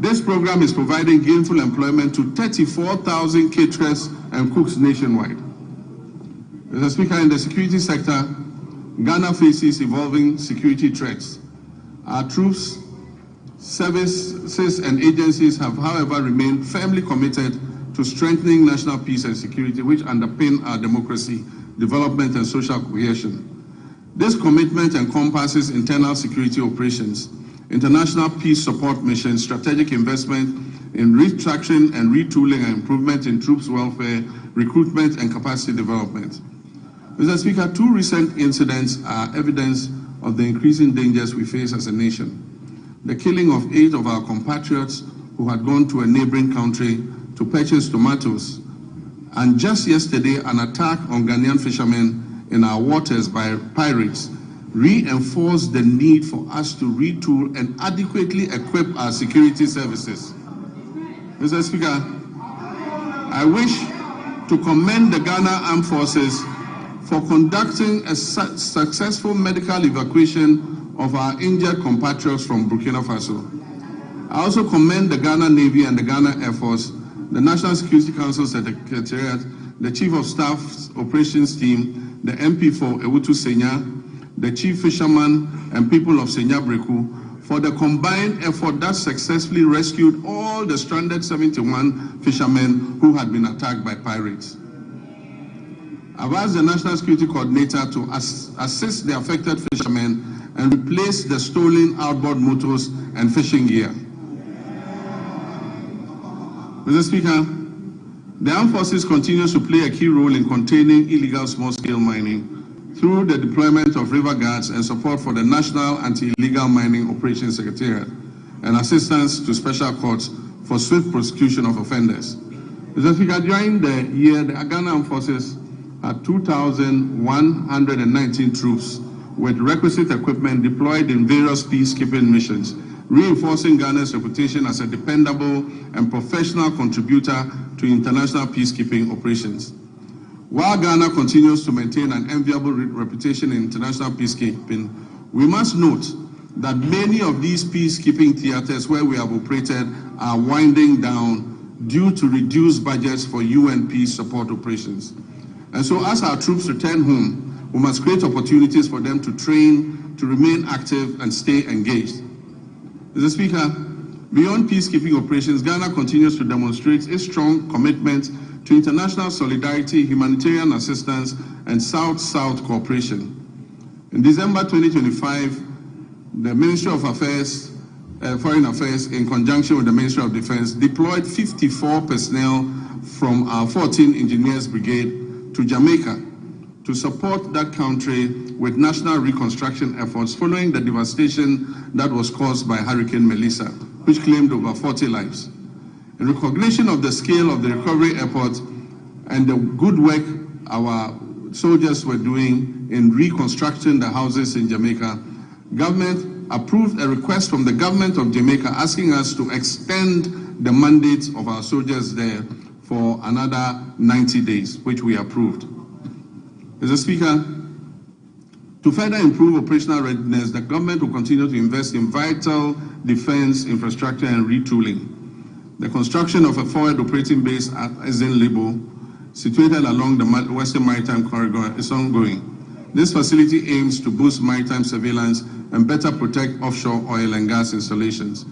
This program is providing gainful employment to 34,000 caterers and cooks nationwide. Mr. Speaker, in the security sector, Ghana faces evolving security threats. Our troops, services, and agencies have, however, remained firmly committed to strengthening national peace and security, which underpin our democracy, development, and social cohesion. This commitment encompasses internal security operations, international peace support missions, strategic investment in retraction and retooling and improvement in troops' welfare, recruitment, and capacity development. Mr. Speaker, two recent incidents are evidence of the increasing dangers we face as a nation. The killing of 8 of our compatriots who had gone to a neighboring country to purchase tomatoes, and just yesterday an attack on Ghanaian fishermen in our waters by pirates reinforced the need for us to retool and adequately equip our security services. Mr. Speaker, I wish to commend the Ghana Armed Forces for conducting a successful medical evacuation of our injured compatriots from Burkina Faso. I also commend the Ghana Navy and the Ghana Air Force, the National Security Council Secretariat, the Chief of Staff's Operations Team, the MP for Ewutu Senya, the Chief Fisherman, and people of Senya Breku for the combined effort that successfully rescued all the stranded 71 fishermen who had been attacked by pirates. I've asked the National Security Coordinator to assist the affected fishermen and replace the stolen outboard motors and fishing gear. Mr. Speaker, the Armed Forces continues to play a key role in containing illegal small-scale mining through the deployment of river guards and support for the National Anti-Illegal Mining Operations Secretariat and assistance to special courts for swift prosecution of offenders. Mr. Speaker, during the year, the Ghana Armed Forces had 2,119 troops with requisite equipment deployed in various peacekeeping missions, reinforcing Ghana's reputation as a dependable and professional contributor to international peacekeeping operations. While Ghana continues to maintain an enviable reputation in international peacekeeping, we must note that many of these peacekeeping theaters where we have operated are winding down due to reduced budgets for UN peace support operations. And so as our troops return home, we must create opportunities for them to train, to remain active and stay engaged. Mr. Speaker, beyond peacekeeping operations, Ghana continues to demonstrate its strong commitment to international solidarity, humanitarian assistance, and South-South cooperation. In December 2025, the Ministry of Foreign Affairs, in conjunction with the Ministry of Defense, deployed 54 personnel from our 14 Engineers Brigade to Jamaica to support that country with national reconstruction efforts following the devastation that was caused by Hurricane Melissa, which claimed over 40 lives. In recognition of the scale of the recovery effort and the good work our soldiers were doing in reconstructing the houses in Jamaica, government approved a request from the government of Jamaica asking us to extend the mandate of our soldiers there for another 90 days, which we approved. Mr. Speaker, to further improve operational readiness, the government will continue to invest in vital defense infrastructure and retooling. The construction of a forward operating base at Ezen-Libo, situated along the Western Maritime Corridor, is ongoing. This facility aims to boost maritime surveillance and better protect offshore oil and gas installations.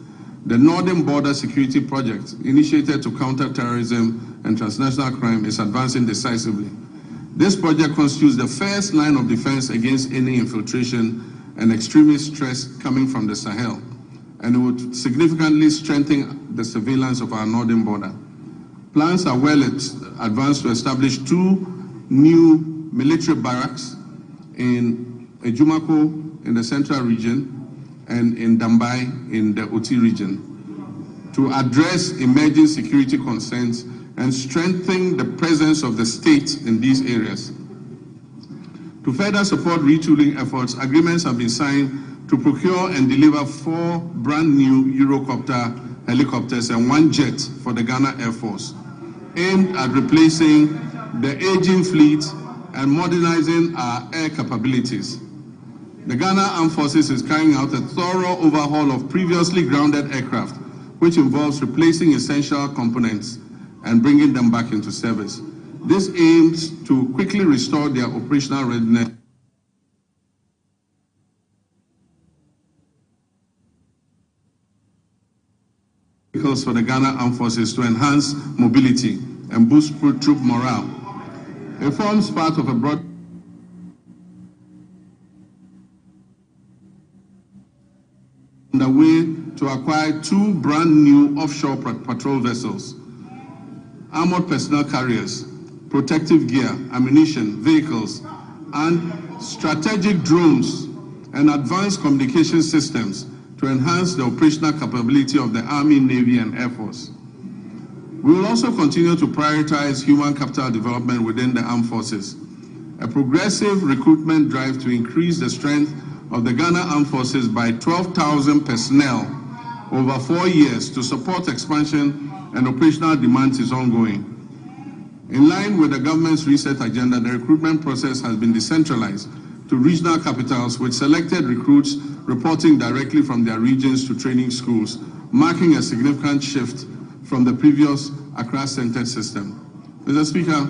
The Northern Border Security Project, initiated to counter terrorism and transnational crime, is advancing decisively. This project constitutes the first line of defense against any infiltration and extremist threats coming from the Sahel, and it would significantly strengthen the surveillance of our northern border. Plans are well advanced to establish 2 new military barracks in Ejumako in the central region and in Dambai in the Oti region to address emerging security concerns and strengthen the presence of the state in these areas. To further support retooling efforts, agreements have been signed to procure and deliver 4 brand new Eurocopter helicopters and 1 jet for the Ghana Air Force, aimed at replacing the aging fleet and modernizing our air capabilities. The Ghana Armed Forces is carrying out a thorough overhaul of previously grounded aircraft, which involves replacing essential components and bringing them back into service. This aims to quickly restore their operational readiness for the Ghana Armed Forces to enhance mobility and boost troop morale. It forms part of a broad underway to acquire 2 brand new offshore patrol vessels, armored personnel carriers, protective gear, ammunition, vehicles, and strategic drones and advanced communication systems to enhance the operational capability of the Army, Navy, and Air Force. We will also continue to prioritize human capital development within the armed forces. A progressive recruitment drive to increase the strength of the Ghana Armed Forces by 12,000 personnel over 4 years to support expansion and operational demands is ongoing. In line with the government's reset agenda, the recruitment process has been decentralized to regional capitals, with selected recruits reporting directly from their regions to training schools, marking a significant shift from the previous Accra-centered system. Mr. Speaker,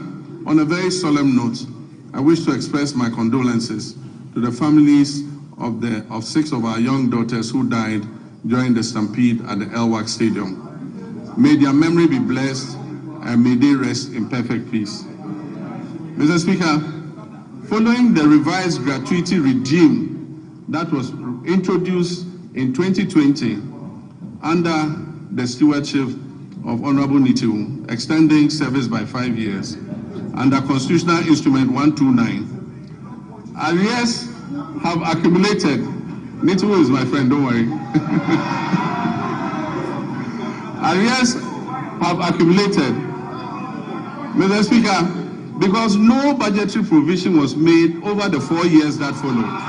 on a very solemn note, I wish to express my condolences to the families of 6 of our young daughters who died during the stampede at the Elwak Stadium. May their memory be blessed and may they rest in perfect peace. Mr. Speaker, following the revised gratuity regime that was introduced in 2020 under the stewardship of Honorable Nitiu, extending service by 5 years, under Constitutional Instrument 129, arrears have accumulated. Nitiu is my friend, don't worry. Arrears have accumulated, Mr. Speaker, because no budgetary provision was made over the 4 years that followed.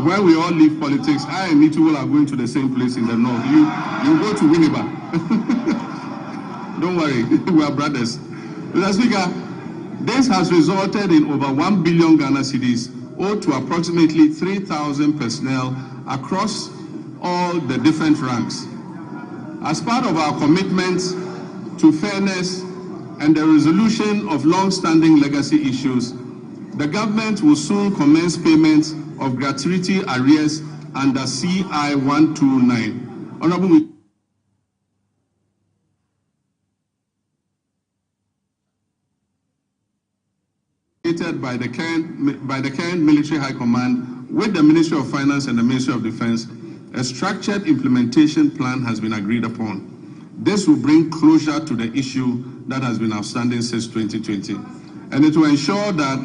when we all leave politics, I and Nitu are going to the same place in the north. You go to Winneba. Don't worry, we are brothers. Mr. Speaker, this has resulted in over 1 billion Ghana cedis owed to approximately 3,000 personnel across all the different ranks. As part of our commitment to fairness and the resolution of long-standing legacy issues, the government will soon commence payments of gratuity arrears under CI 129. Honorable by the current Military High Command with the Ministry of Finance and the Ministry of Defense, a structured implementation plan has been agreed upon. This will bring closure to the issue that has been outstanding since 2020, and it will ensure that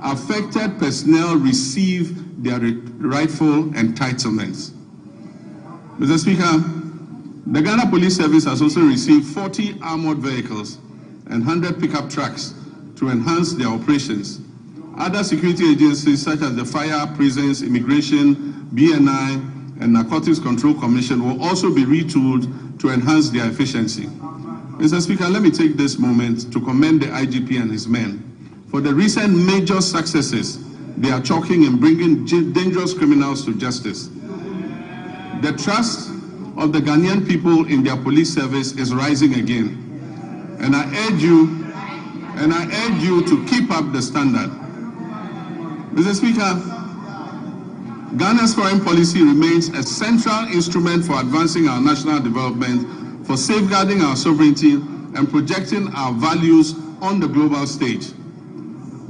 affected personnel receive their rightful entitlements. Mr. Speaker, the Ghana Police Service has also received 40 armored vehicles and 100 pickup trucks to enhance their operations. Other security agencies such as the Fire, Prisons, Immigration, BNI, and Narcotics Control Commission will also be retooled to enhance their efficiency. Mr. Speaker, let me take this moment to commend the IGP and his men for the recent major successes they are chalking in bringing dangerous criminals to justice. The trust of the Ghanaian people in their police service is rising again, and I urge you to keep up the standard. Mr. Speaker, Ghana's foreign policy remains a central instrument for advancing our national development, for safeguarding our sovereignty, and projecting our values on the global stage.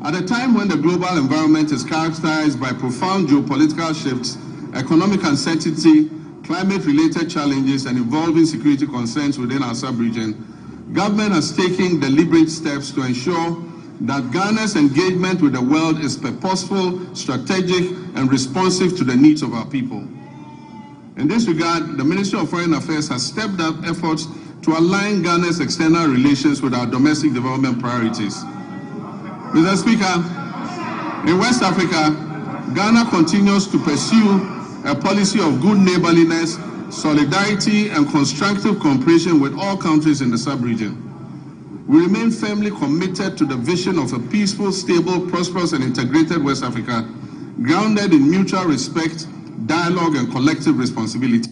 At a time when the global environment is characterized by profound geopolitical shifts, economic uncertainty, climate-related challenges, and evolving security concerns within our sub-region, government has taken deliberate steps to ensure that Ghana's engagement with the world is purposeful, strategic, and responsive to the needs of our people. In this regard, the Ministry of Foreign Affairs has stepped up efforts to align Ghana's external relations with our domestic development priorities. Mr. Speaker, in West Africa, Ghana continues to pursue a policy of good neighborliness, solidarity, and constructive cooperation with all countries in the sub-region. We remain firmly committed to the vision of a peaceful, stable, prosperous, and integrated West Africa, grounded in mutual respect, dialogue, and collective responsibility.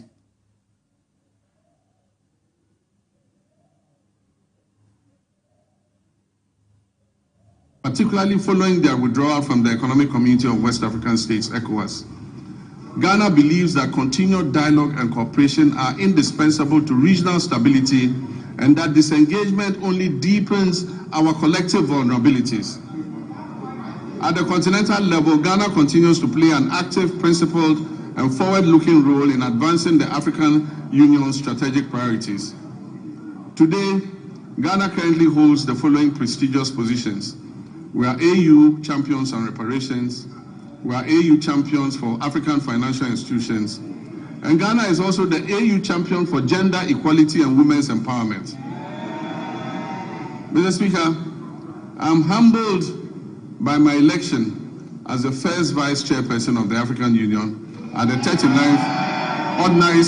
Particularly following their withdrawal from the Economic Community of West African States, ECOWAS. Ghana believes that continued dialogue and cooperation are indispensable to regional stability, and that disengagement only deepens our collective vulnerabilities. At the continental level, Ghana continues to play an active, principled, and forward-looking role in advancing the African Union's strategic priorities. Today, Ghana currently holds the following prestigious positions. We are AU champions on reparations. We are AU champions for African financial institutions. And Ghana is also the AU champion for gender equality and women's empowerment. Mr. Speaker, I'm humbled by my election as the first vice chairperson of the African Union at the 39th ordinary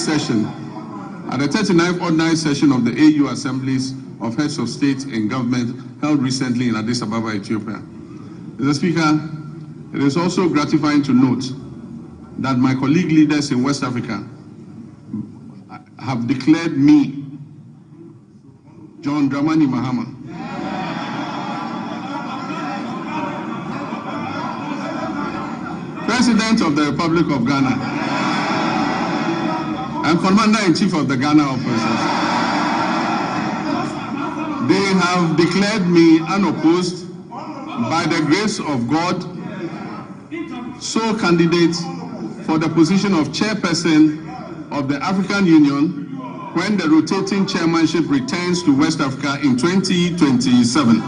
session of the AU Assemblies of Heads of State and Government held recently in Addis Ababa, Ethiopia. Mr. Speaker, it is also gratifying to note that my colleague leaders in West Africa have declared me, John Dramani Mahama, President of the Republic of Ghana and Commander-in-Chief of the Ghana Operations. They have declared me unopposed, by the grace of God, sole candidate for the position of chairperson of the African Union when the rotating chairmanship returns to West Africa in 2027.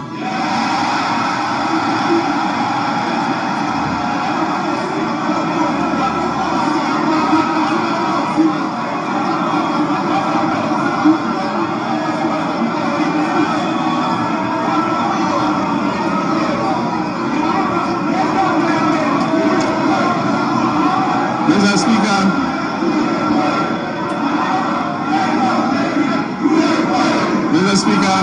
Speaker,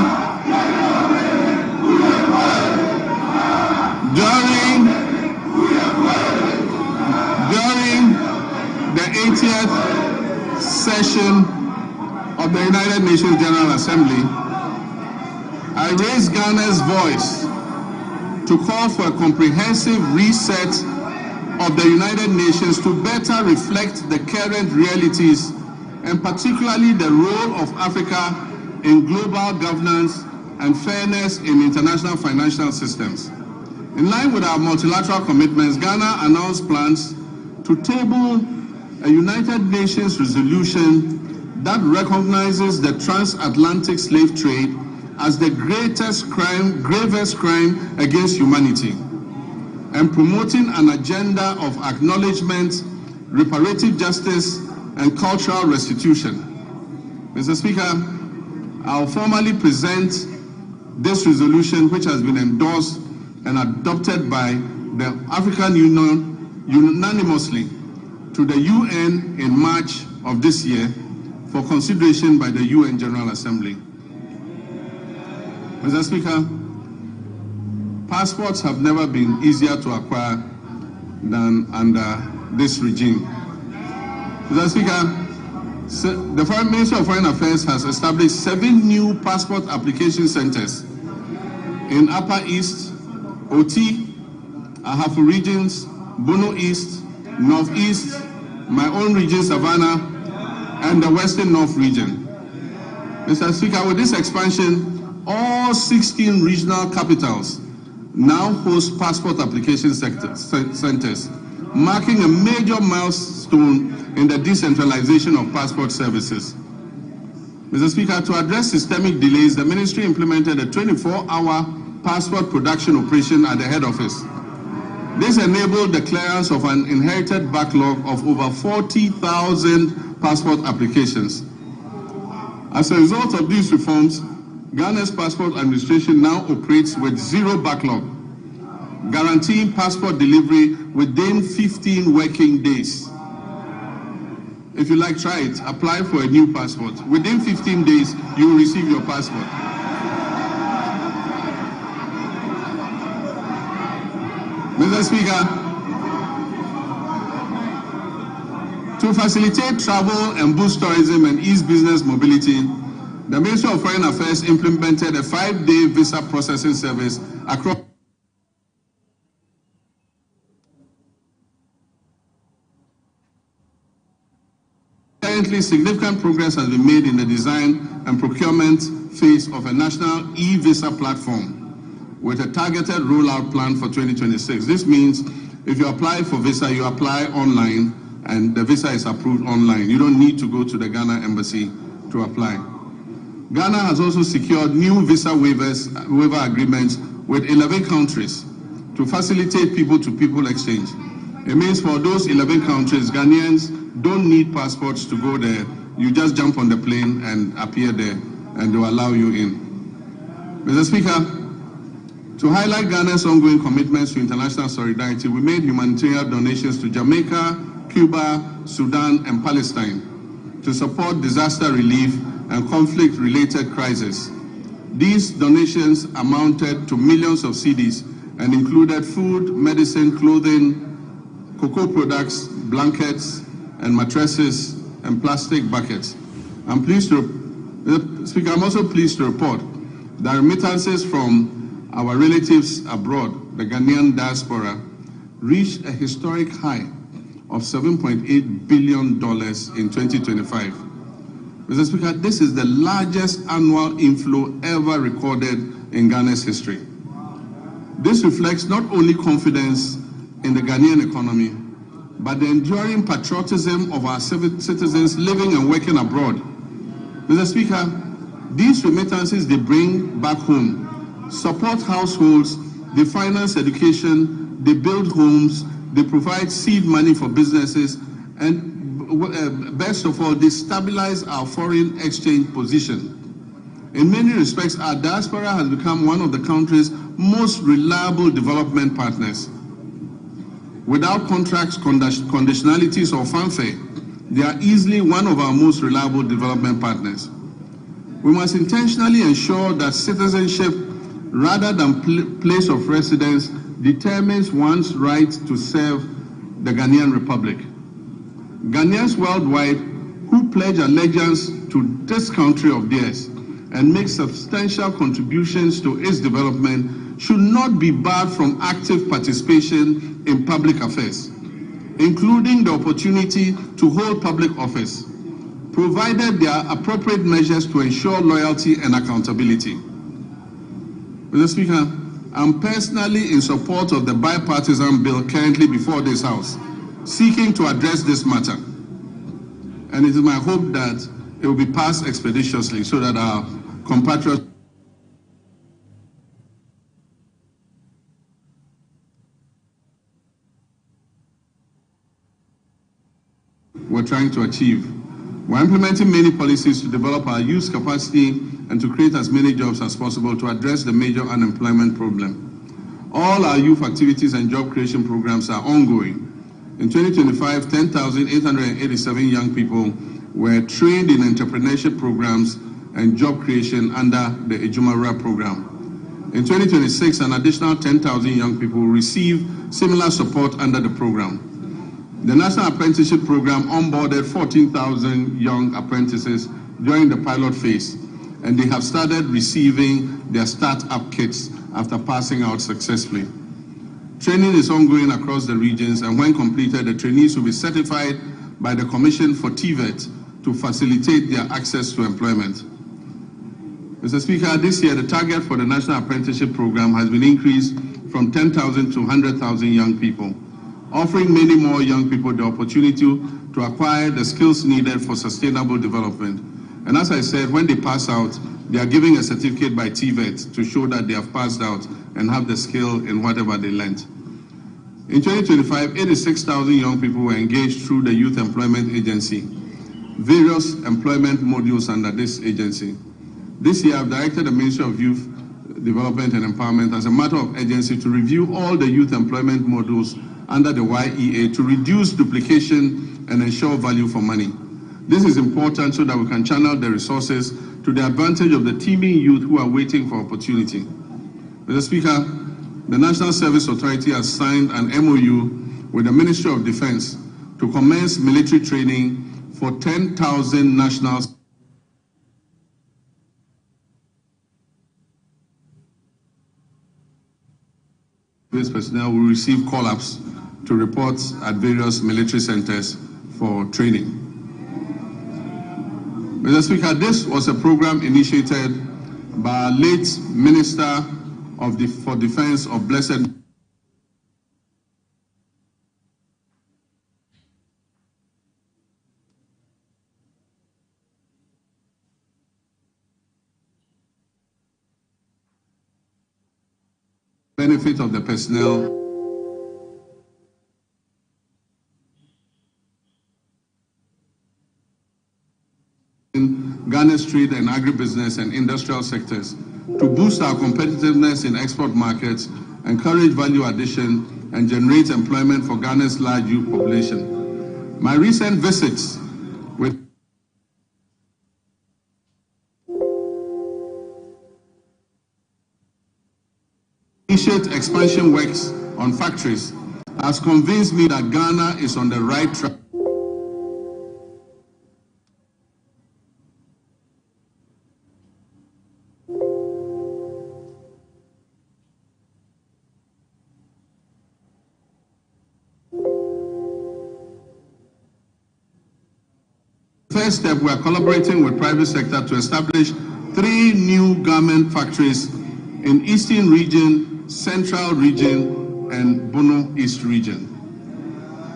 during the 80th session of the United Nations General Assembly, I raised Ghana's voice to call for a comprehensive reset of the United Nations to better reflect the current realities and particularly the role of Africa in global governance and fairness in international financial systems. In line with our multilateral commitments, Ghana announced plans to table a United Nations resolution that recognizes the transatlantic slave trade as the gravest crime against humanity, and promoting an agenda of acknowledgement, reparative justice, and cultural restitution. Mr. Speaker, I'll formally present this resolution, which has been endorsed and adopted by the African Union unanimously, to the UN in March of this year for consideration by the UN General Assembly. Mr. Speaker, passports have never been easier to acquire than under this regime. Mr. Speaker, the Foreign Ministry of Foreign Affairs has established 7 new passport application centers in Upper East, Oti, Ahafo regions, Bono East, Northeast, my own region, Savannah, and the Western North region. Mr. Speaker, with this expansion, all 16 regional capitals now host passport application centers, marking a major milestone in the decentralization of passport services. Mr. Speaker, to address systemic delays, the ministry implemented a 24-hour passport production operation at the head office. This enabled the clearance of an inherited backlog of over 40,000 passport applications. As a result of these reforms, Ghana's passport administration now operates with 0 backlog, guaranteeing passport delivery within 15 working days. If you like, try it. Apply for a new passport. Within 15 days, you will receive your passport. Mr. Speaker, to facilitate travel and boost tourism and ease business mobility, the Ministry of Foreign Affairs implemented a 5-day visa processing service across. Currently, significant progress has been made in the design and procurement phase of a national e-visa platform with a targeted rollout plan for 2026. This means if you apply for visa, you apply online and the visa is approved online. You don't need to go to the Ghana embassy to apply. Ghana has also secured new visa waiver agreements with 11 countries to facilitate people-to-people exchange. It means for those 11 countries, Ghanaians don't need passports to go there. You just jump on the plane and appear there, and they'll allow you in. Mr. Speaker, to highlight Ghana's ongoing commitments to international solidarity, we made humanitarian donations to Jamaica, Cuba, Sudan, and Palestine to support disaster relief and conflict-related crises. These donations amounted to millions of cedis and included food, medicine, clothing, cocoa products, blankets, and mattresses, and plastic buckets. I'm also pleased to report that remittances from our relatives abroad, the Ghanaian diaspora, reached a historic high of $7.8 billion in 2025. Mr. Speaker, this is the largest annual inflow ever recorded in Ghana's history. This reflects not only confidence in the Ghanaian economy, but the enduring patriotism of our citizens living and working abroad. Mr. Speaker, these remittances they bring back home support households, they finance education, they build homes, they provide seed money for businesses, and best of all, they stabilize our foreign exchange position. In many respects, our diaspora has become one of the country's most reliable development partners. Without contracts, conditionalities, or fanfare, they are easily one of our most reliable development partners. We must intentionally ensure that citizenship, rather than place of residence, determines one's right to serve the Ghanaian Republic. Ghanaians worldwide who pledge allegiance to this country of theirs and make substantial contributions to its development should not be barred from active participation in public affairs, including the opportunity to hold public office, provided there are appropriate measures to ensure loyalty and accountability. Mr. Speaker, I'm personally in support of the bipartisan bill currently before this House, seeking to address this matter. And it is my hope that it will be passed expeditiously so that our compatriots we're trying to achieve. We're implementing many policies to develop our youth capacity and to create as many jobs as possible to address the major unemployment problem. All our youth activities and job creation programs are ongoing. In 2025, 10,887 young people were trained in entrepreneurship programs and job creation under the Ejumara program. In 2026, an additional 10,000 young people will receive similar support under the program. The National Apprenticeship Program onboarded 14,000 young apprentices during the pilot phase, and they have started receiving their start-up kits after passing out successfully. Training is ongoing across the regions, and when completed, the trainees will be certified by the Commission for TVET to facilitate their access to employment. Mr. Speaker, this year the target for the National Apprenticeship Program has been increased from 10,000 to 100,000 young people, offering many more young people the opportunity to acquire the skills needed for sustainable development. And as I said, when they pass out, they are giving a certificate by TVET to show that they have passed out and have the skill in whatever they learned. In 2025, 86,000 young people were engaged through the Youth Employment Agency, various employment modules under this agency. This year, I've directed the Ministry of Youth Development and Empowerment as a matter of urgency to review all the youth employment modules under the YEA to reduce duplication and ensure value for money. This is important so that we can channel the resources to the advantage of the teeming youth who are waiting for opportunity. Mr. Speaker, the National Service Authority has signed an MOU with the Ministry of Defense to commence military training for 10,000 nationals. This personnel will receive call-ups to report at various military centers for training. Mr. Speaker, this was a program initiated by our late Minister for Defense of Blessed benefit of the personnel in Ghana's trade and agribusiness and industrial sectors to boost our competitiveness in export markets, encourage value addition, and generate employment for Ghana's large youth population. My recent visits with initiate expansion works on factories has convinced me that Ghana is on the right track. First step, we are collaborating with private sector to establish 3 new garment factories in Eastern Region, Central Region, and Bono East Region.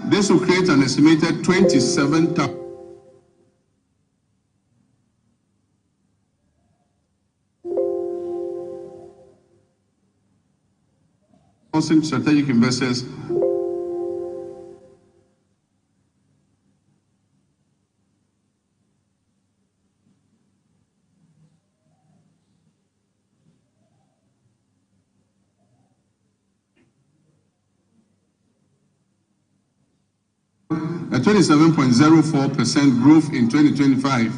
This will create an estimated 27,000 strategic investors. A 27.04% growth in 2025.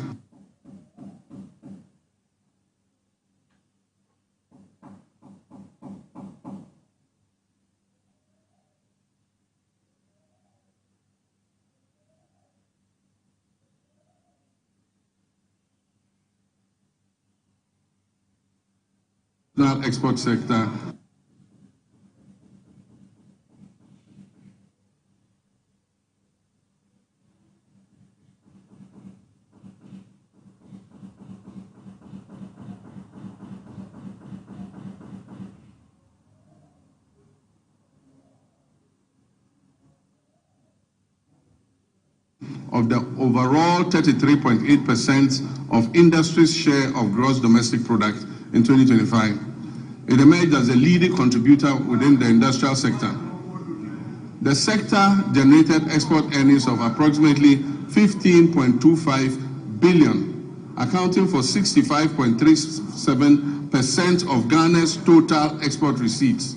export sector. Of the overall 33.8% of industry's share of gross domestic product in 2025. It emerged as a leading contributor within the industrial sector. The sector generated export earnings of approximately 15.25 billion, accounting for 65.37% of Ghana's total export receipts,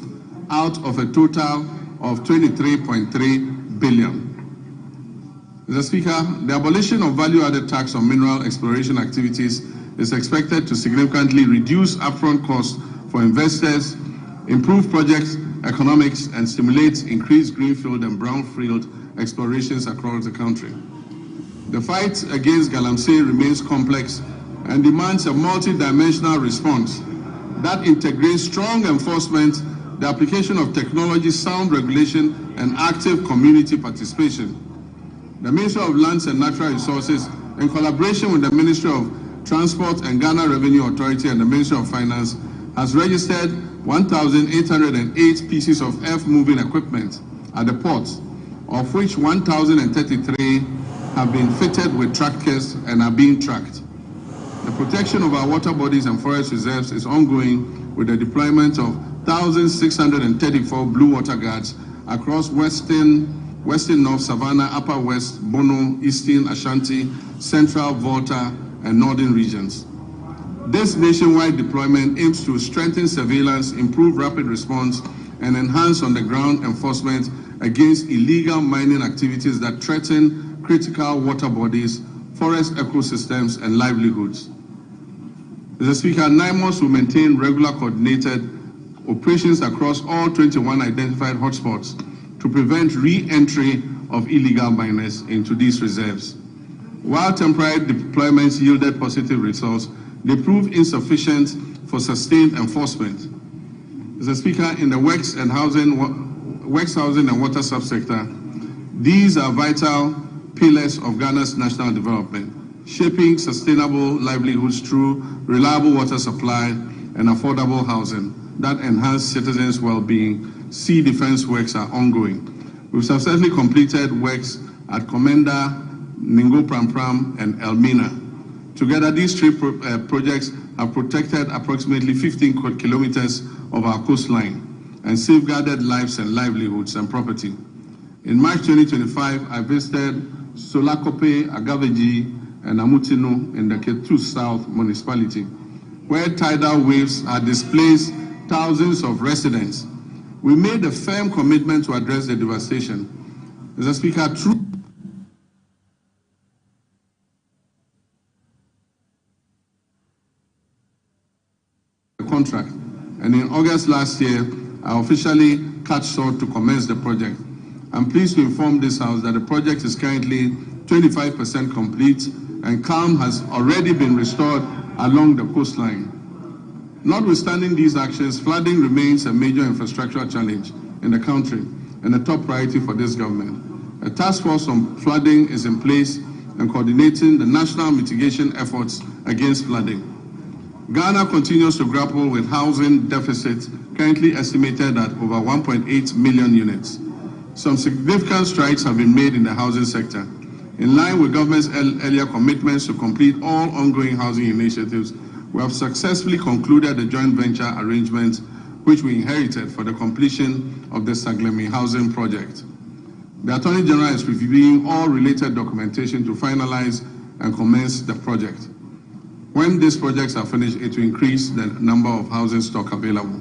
out of a total of 23.3 billion. Mr. Speaker, the abolition of value-added tax on mineral exploration activities is expected to significantly reduce upfront costs for investors, improve project economics, and stimulate increased greenfield and brownfield explorations across the country. The fight against galamsey remains complex and demands a multi-dimensional response that integrates strong enforcement, the application of technology, sound regulation, and active community participation. The Ministry of Lands and Natural Resources, in collaboration with the Ministry of Transport and Ghana Revenue Authority and the Ministry of Finance, has registered 1,808 pieces of earth-moving equipment at the ports, of which 1,033 have been fitted with trackers and are being tracked. The protection of our water bodies and forest reserves is ongoing with the deployment of 1,634 blue water guards across Western North Savannah, Upper West, Bono, Eastern, Ashanti, Central, Volta, and Northern regions. This nationwide deployment aims to strengthen surveillance, improve rapid response, and enhance on-the-ground enforcement against illegal mining activities that threaten critical water bodies, forest ecosystems, and livelihoods. Mr. Speaker, NIMOS will maintain regular coordinated operations across all 21 identified hotspots to prevent re-entry of illegal miners into these reserves. While temporary deployments yielded positive results, they proved insufficient for sustained enforcement. Mr. Speaker, in the works housing and water subsector, these are vital pillars of Ghana's national development, shaping sustainable livelihoods through reliable water supply and affordable housing that enhance citizens' well-being. Sea defense works are ongoing. We've successfully completed works at Komenda, Ningo Prampram, and Elmina. Together, these three projects have protected approximately 15 kilometers of our coastline and safeguarded lives and livelihoods and property. In March 2025, I visited Solakope, Agaveji, and Amutino in the Ketu South municipality, where tidal waves have displaced thousands of residents. We made a firm commitment to address the devastation. Mr. Speaker, through the contract, and in August last year, I officially cut short to commence the project. I'm pleased to inform this House that the project is currently 25% complete, and calm has already been restored along the coastline. Notwithstanding these actions, flooding remains a major infrastructural challenge in the country and a top priority for this government. A task force on flooding is in place and coordinating the national mitigation efforts against flooding. Ghana continues to grapple with housing deficits currently estimated at over 1.8 million units. Some significant strides have been made in the housing sector. In line with government's earlier commitments to complete all ongoing housing initiatives, we have successfully concluded the joint venture arrangement which we inherited for the completion of the Saglemi housing project. The Attorney General is reviewing all related documentation to finalize and commence the project. When these projects are finished, it will increase the number of housing stock available.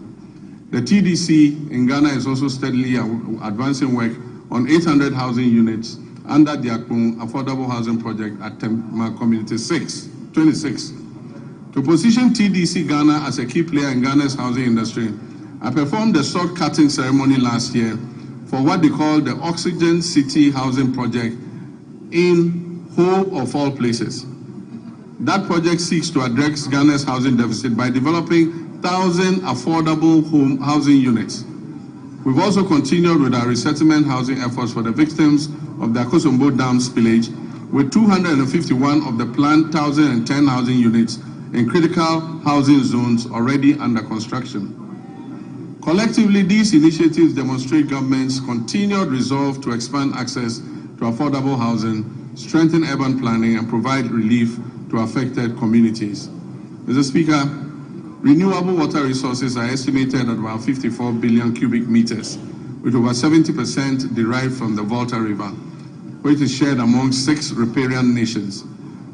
The TDC in Ghana is also steadily advancing work on 800 housing units under the Akpung Affordable Housing Project at Tema Community 26. To position TDC Ghana as a key player in Ghana's housing industry, I performed a sword cutting ceremony last year for what they call the Oxygen City Housing Project in Hope of all places. That project seeks to address Ghana's housing deficit by developing 1,000 affordable housing units. We've also continued with our resettlement housing efforts for the victims of the Akosombo Dam spillage, with 251 of the planned 1,010 housing units in critical housing zones already under construction. Collectively, these initiatives demonstrate government's continued resolve to expand access to affordable housing, strengthen urban planning, and provide relief to affected communities. Mr. Speaker, renewable water resources are estimated at about 54 billion cubic meters, with over 70% derived from the Volta River, which is shared among 6 riparian nations.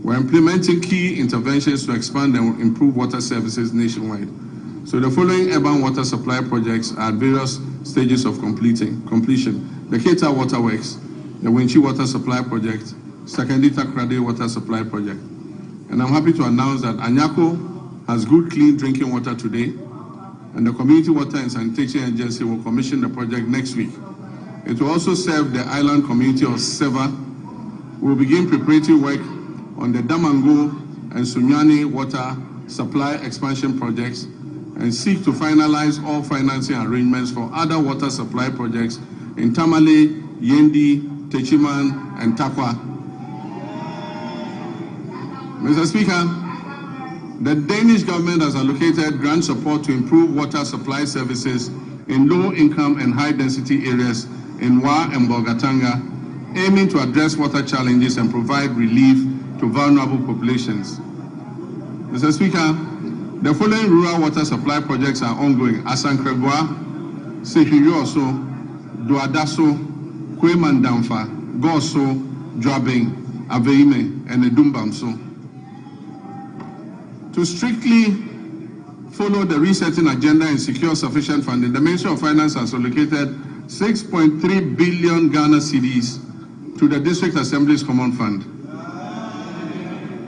We're implementing key interventions to expand and improve water services nationwide. So the following urban water supply projects are at various stages of completion. The Keta Waterworks, the Winchi Water Supply Project, Sakandita Krade Water Supply Project. And I'm happy to announce that Anyako has good clean drinking water today, and the Community Water and Sanitation Agency will commission the project next week. It will also serve the island community of Seva. We will begin preparatory work on the Damango and Sunyani water supply expansion projects and seek to finalize all financing arrangements for other water supply projects in Tamale, Yendi, Techiman, and Takwa. Mr. Speaker, the Danish government has allocated grant support to improve water supply services in low-income and high-density areas in Wa and Bolgatanga, aiming to address water challenges and provide relief to vulnerable populations. Mr. Speaker, the following rural water supply projects are ongoing: Asankregwa, Sehiyoso, Duadaso, Kwemandamfa, Goso, Dwabing, Aveime, and Edumbamso. To strictly follow the resetting agenda and secure sufficient funding, the Ministry of Finance has allocated 6.3 billion Ghana cedis to the District Assembly's Common Fund.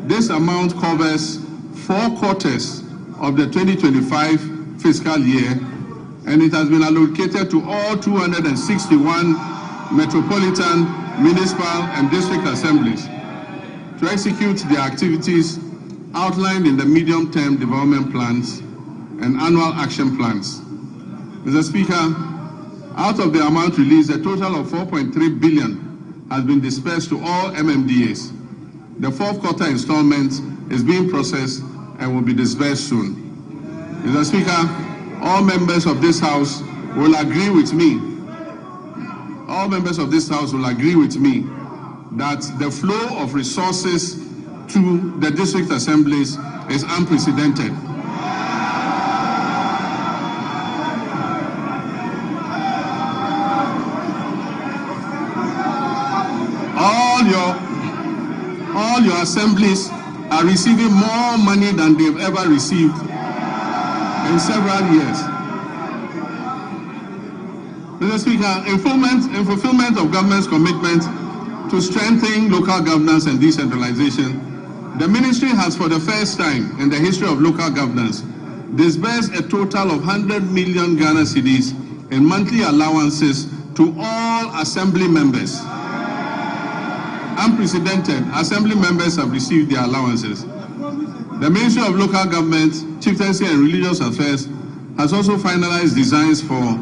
This amount covers 4 quarters of the 2025 fiscal year, and it has been allocated to all 261 metropolitan, municipal, and district assemblies to execute their activities outlined in the medium-term development plans and annual action plans. Mr. Speaker, out of the amount released, a total of 4.3 billion has been dispersed to all MMDAs. The 4th quarter installment is being processed and will be disbursed soon. Mr. Speaker, all members of this House will agree with me. All members of this House will agree with me that the flow of resources to the district assemblies is unprecedented. All your assemblies are receiving more money than they've ever received in several years. Mr. Speaker, in fulfillment of government's commitment to strengthening local governance and decentralization, the ministry has, for the first time in the history of local governance, disbursed a total of 100 million Ghana cedis in monthly allowances to all assembly members. Unprecedented, assembly members have received their allowances. The Ministry of Local Government, Chieftaincy and Religious Affairs has also finalized designs for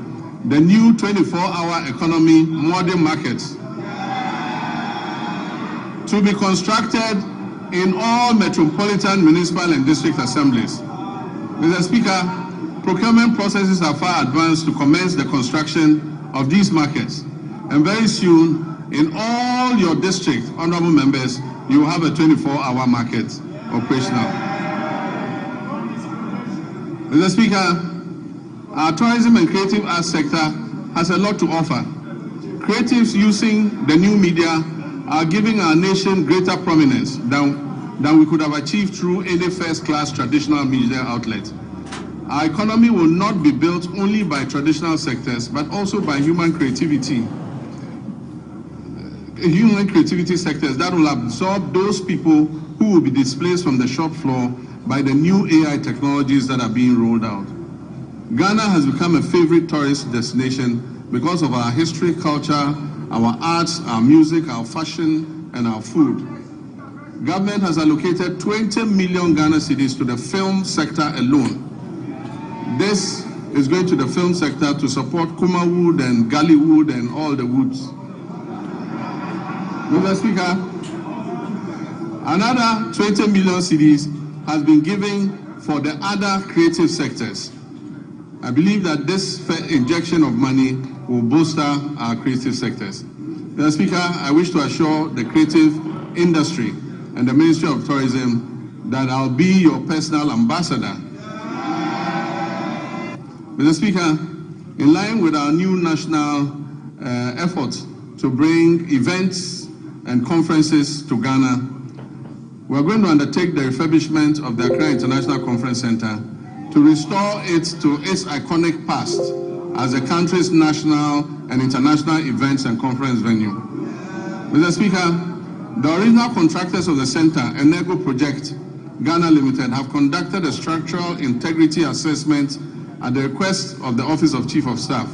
the new 24-hour economy modern markets to be constructed in all metropolitan, municipal, and district assemblies. Mr. Speaker, procurement processes are far advanced to commence the construction of these markets, and very soon, in all your districts, honorable members, you will have a 24-hour market operational. Mr. Speaker, our tourism and creative arts sector has a lot to offer. Creatives using the new media are giving our nation greater prominence than we could have achieved through any first-class traditional media outlet. Our economy will not be built only by traditional sectors, but also by human creativity sectors that will absorb those people who will be displaced from the shop floor by the new AI technologies that are being rolled out. Ghana has become a favorite tourist destination because of our history, culture, our arts, our music, our fashion, and our food. Government has allocated 20 million Ghana cedis to the film sector alone. This is going to the film sector to support Kumawood and Gullywood and all the woods. Mr. Speaker, another 20 million cedis has been given for the other creative sectors. I believe that this injection of money will bolster our creative sectors. Mr. Speaker, I wish to assure the creative industry and the Ministry of Tourism that I'll be your personal ambassador. Mr. Speaker, in line with our new national effort to bring events and conferences to Ghana, we are going to undertake the refurbishment of the Accra International Conference Center to restore it to its iconic past as the country's national and international events and conference venue. Mr. Speaker, the original contractors of the center, Enego Project Ghana Limited, have conducted a structural integrity assessment at the request of the Office of Chief of Staff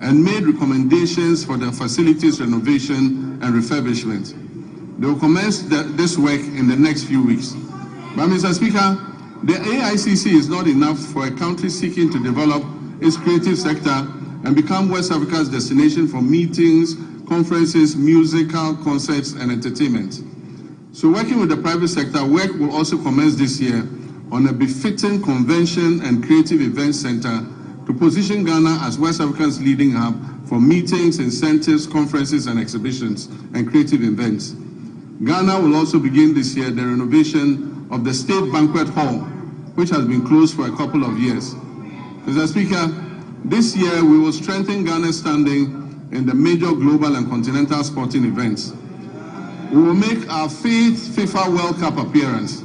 and made recommendations for the facilities renovation and refurbishment. They will commence this work in the next few weeks. But Mr. Speaker, the AICC is not enough for a country seeking to develop its creative sector and become West Africa's destination for meetings, conferences, musical concerts, and entertainment. So working with the private sector, work will also commence this year on a befitting convention and creative events center to position Ghana as West Africa's leading hub for meetings, incentives, conferences, and exhibitions and creative events. Ghana will also begin this year the renovation of the State Banquet Hall, which has been closed for a couple of years. Mr. Speaker, this year we will strengthen Ghana's standing in the major global and continental sporting events. We will make our 5th FIFA World Cup appearance.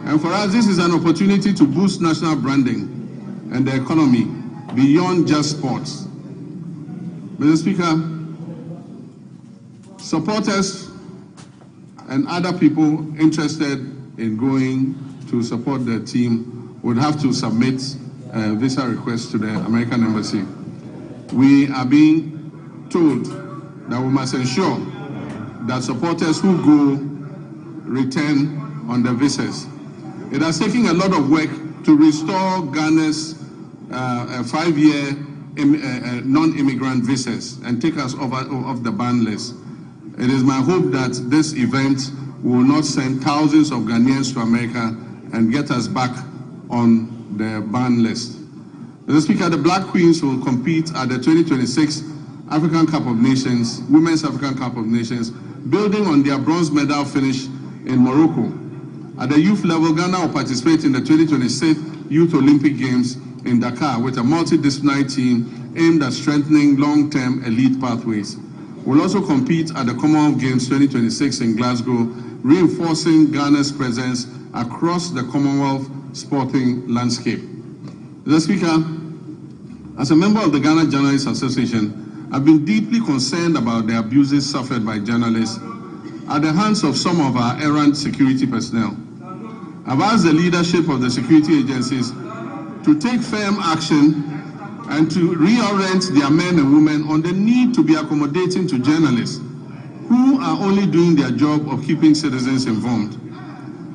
And for us, this is an opportunity to boost national branding and the economy beyond just sports. Mr. Speaker, supporters and other people interested in going to support the team would have to submit a visa request to the American Embassy. We are being told that we must ensure that supporters who go return on the visas. It has taken a lot of work to restore Ghana's 5-year non-immigrant visas and take us off the ban list. It is my hope that this event will not send thousands of Ghanaians to America and get us back on the ban list. Mr. Speaker, the Black Queens will compete at the 2026 African Cup of Nations, Women's African Cup of Nations, building on their bronze medal finish in Morocco. At the youth level, Ghana will participate in the 2026 Youth Olympic Games in Dakar with a multidisciplinary team aimed at strengthening long-term elite pathways. We'll also compete at the Commonwealth Games 2026 in Glasgow, reinforcing Ghana's presence across the Commonwealth sporting landscape. Mr. Speaker, as a member of the Ghana Journalists Association, I've been deeply concerned about the abuses suffered by journalists at the hands of some of our errant security personnel. I've asked the leadership of the security agencies to take firm action and to reorient their men and women on the need to be accommodating to journalists who are only doing their job of keeping citizens informed.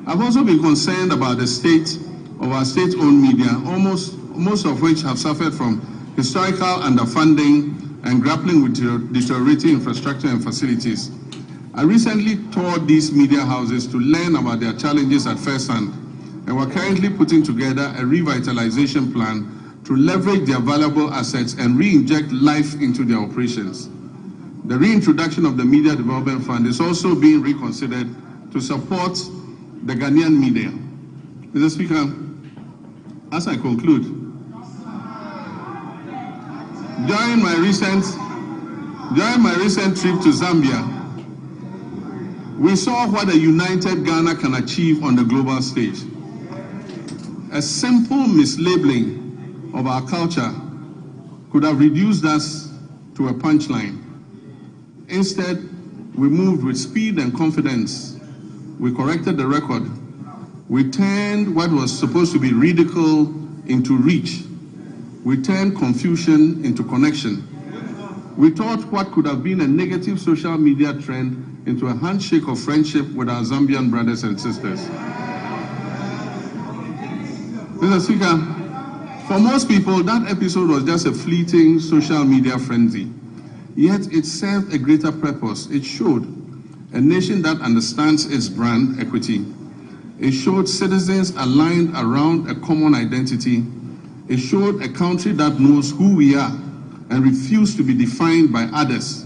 I've also been concerned about the state of our state-owned media, most of which have suffered from historical underfunding and grappling with deteriorating infrastructure and facilities. I recently toured these media houses to learn about their challenges at first hand, and we're currently putting together a revitalization plan to leverage their valuable assets and re-inject life into their operations. The reintroduction of the Media Development Fund is also being reconsidered to support the Ghanaian media. Mr. Speaker, as I conclude, during my recent trip to Zambia, we saw what a united Ghana can achieve on the global stage. A simple mislabeling of our culture could have reduced us to a punchline. Instead, we moved with speed and confidence. We corrected the record. We turned what was supposed to be ridicule into reach. We turned confusion into connection. We taught what could have been a negative social media trend into a handshake of friendship with our Zambian brothers and sisters. Mr. Speaker, For most people, that episode was just a fleeting social media frenzy. Yet it served a greater purpose. It showed a nation that understands its brand equity. It showed citizens aligned around a common identity. It showed a country that knows who we are and refuses to be defined by others.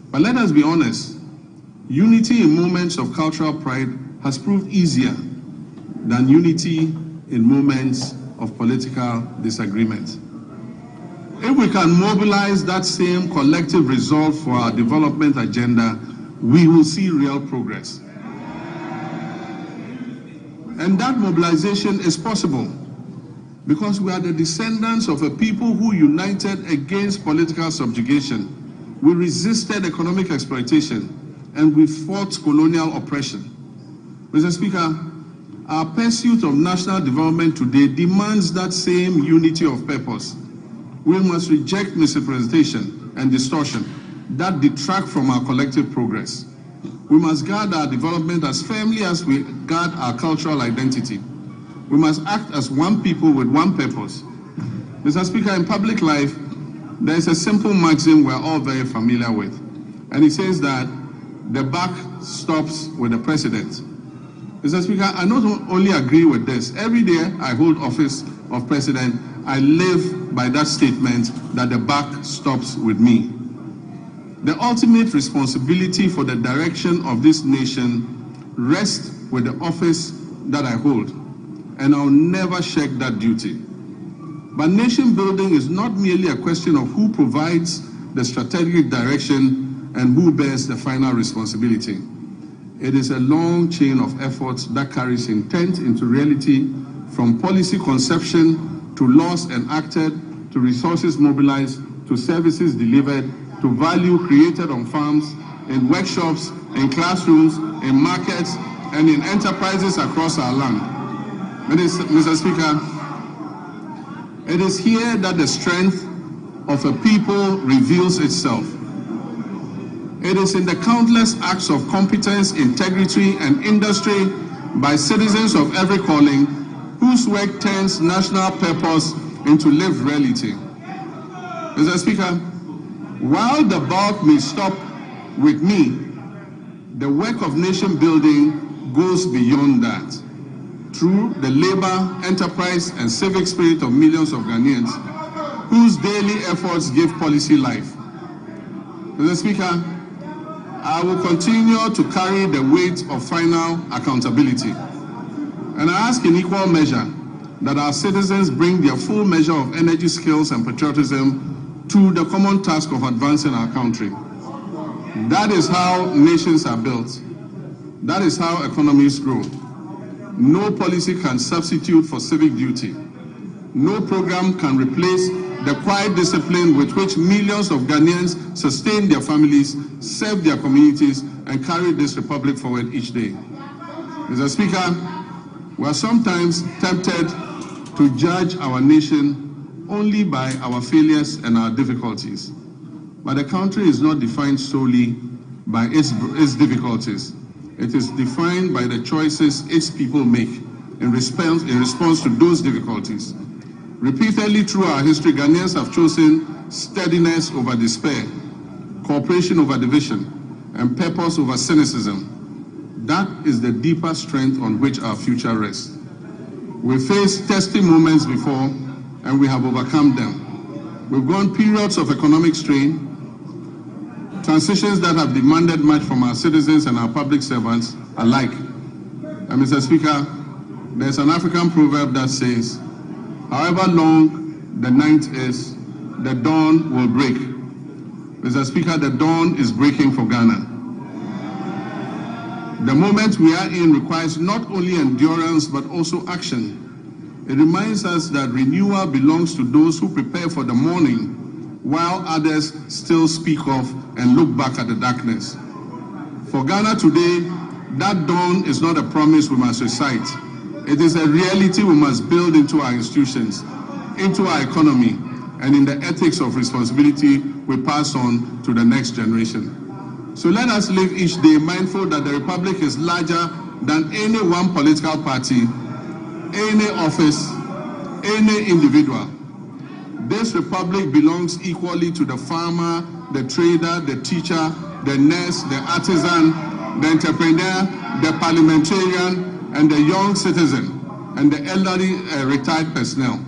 But let us be honest, unity in moments of cultural pride has proved easier than unity in moments of political disagreement. If we can mobilize that same collective resolve for our development agenda, we will see real progress. And that mobilization is possible because we are the descendants of a people who united against political subjugation. We resisted economic exploitation and we fought colonial oppression. Mr. Speaker, our pursuit of national development today demands that same unity of purpose. We must reject misrepresentation and distortion that detract from our collective progress. We must guard our development as firmly as we guard our cultural identity. We must act as one people with one purpose. Mr. Speaker, in public life, there is a simple maxim we're all very familiar with. And it says that the buck stops with the president. Mr. Speaker, I not only agree with this. Every day I hold office of president, I live by that statement that the buck stops with me. The ultimate responsibility for the direction of this nation rests with the office that I hold, and I'll never shirk that duty. But nation building is not merely a question of who provides the strategic direction and who bears the final responsibility. It is a long chain of efforts that carries intent into reality, from policy conception to laws enacted, to resources mobilized, to services delivered, to value created on farms, in workshops, in classrooms, in markets, and in enterprises across our land. Mr. Speaker, it is here that the strength of a people reveals itself. It is in the countless acts of competence, integrity, and industry by citizens of every calling whose work turns national purpose into lived reality. Mr. Speaker, while the bulk may stop with me, the work of nation building goes beyond that. Through the labor, enterprise, and civic spirit of millions of Ghanaians whose daily efforts give policy life. Mr. Speaker, I will continue to carry the weight of final accountability. And I ask in equal measure that our citizens bring their full measure of energy, skills, and patriotism to the common task of advancing our country. That is how nations are built. That is how economies grow. No policy can substitute for civic duty. No program can replace the quiet discipline with which millions of Ghanaians sustain their families, serve their communities, and carry this republic forward each day. Mr. Speaker, we are sometimes tempted to judge our nation only by our failures and our difficulties. But the country is not defined solely by its difficulties. It is defined by the choices its people make in response to those difficulties. Repeatedly through our history, Ghanaians have chosen steadiness over despair, cooperation over division, and purpose over cynicism. That is the deeper strength on which our future rests. We faced testing moments before, and we have overcome them. We've gone periods of economic strain, transitions that have demanded much from our citizens and our public servants alike. And Mr. Speaker, there's an African proverb that says, however long the night is, the dawn will break. Mr. Speaker, the dawn is breaking for Ghana. The moment we are in requires not only endurance, but also action. It reminds us that renewal belongs to those who prepare for the morning, while others still speak of and look back at the darkness. For Ghana today, that dawn is not a promise we must recite. It is a reality we must build into our institutions, into our economy, and in the ethics of responsibility we pass on to the next generation. So let us live each day mindful that the Republic is larger than any one political party, any office, any individual. This republic belongs equally to the farmer, the trader, the teacher, the nurse, the artisan, the entrepreneur, the parliamentarian, and the young citizen, and the elderly retired personnel.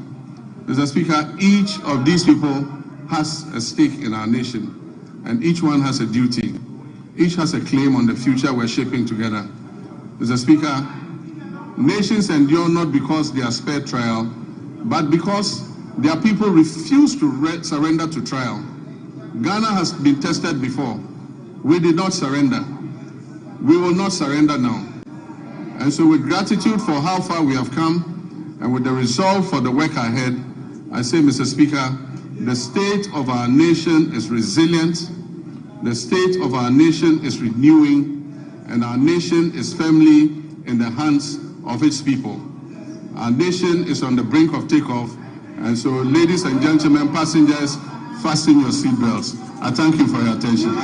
Mr. Speaker, each of these people has a stake in our nation, and each one has a duty. Each has a claim on the future we're shaping together. Mr. Speaker, nations endure not because they are spared trial, but because their people refuse to surrender to trial. Ghana has been tested before. We did not surrender. We will not surrender now. And so with gratitude for how far we have come, and with the resolve for the work ahead, I say, Mr. Speaker, the state of our nation is resilient, the state of our nation is renewing, and our nation is firmly in the hands of its people. Our nation is on the brink of takeoff, and so, ladies and gentlemen, passengers, fasten your seatbelts. I thank you for your attention.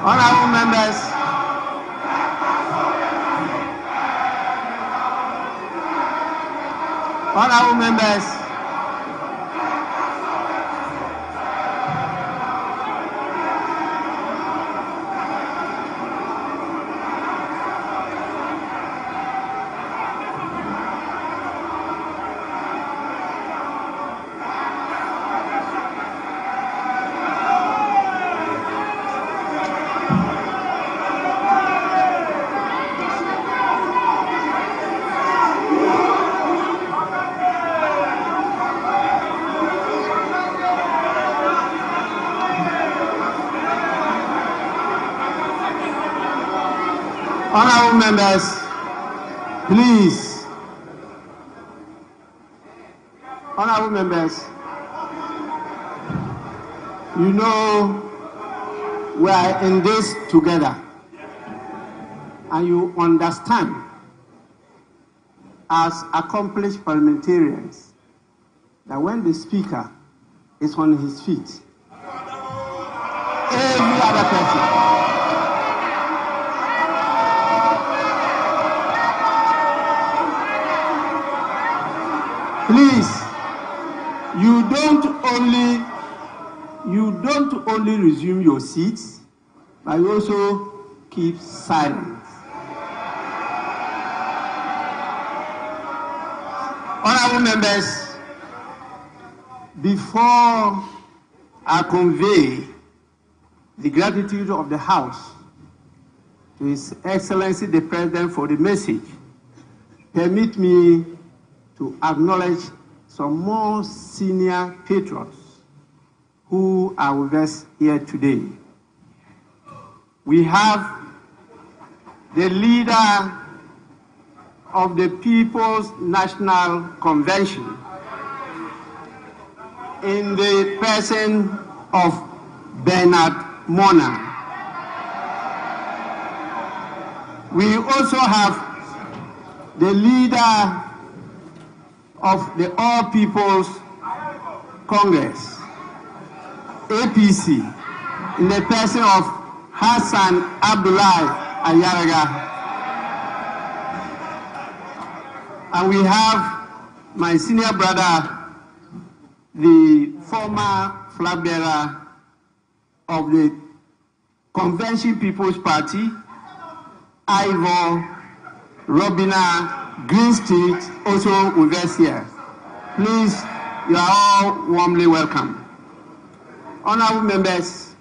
Honorable members, honorable members, Honorable members, please. Honorable members, you know we are in this together, and you understand as accomplished parliamentarians that when the speaker is on his feet, every other person please, you don't only resume your seats, but you also keep silent. Honorable members, before I convey the gratitude of the House to His Excellency the President for the message, permit me to acknowledge some more senior patrons who are with us here today. We have the leader of the People's National Convention in the person of Bernard Mona. We also have the leader of the All People's Congress, APC, in the person of Hassan Abdullah Ayaraga. And we have my senior brother, the former flag bearer of the Convention People's Party, Ivor Robina Greenstreet, also with us here. Please, you are all warmly welcome. Honorable members,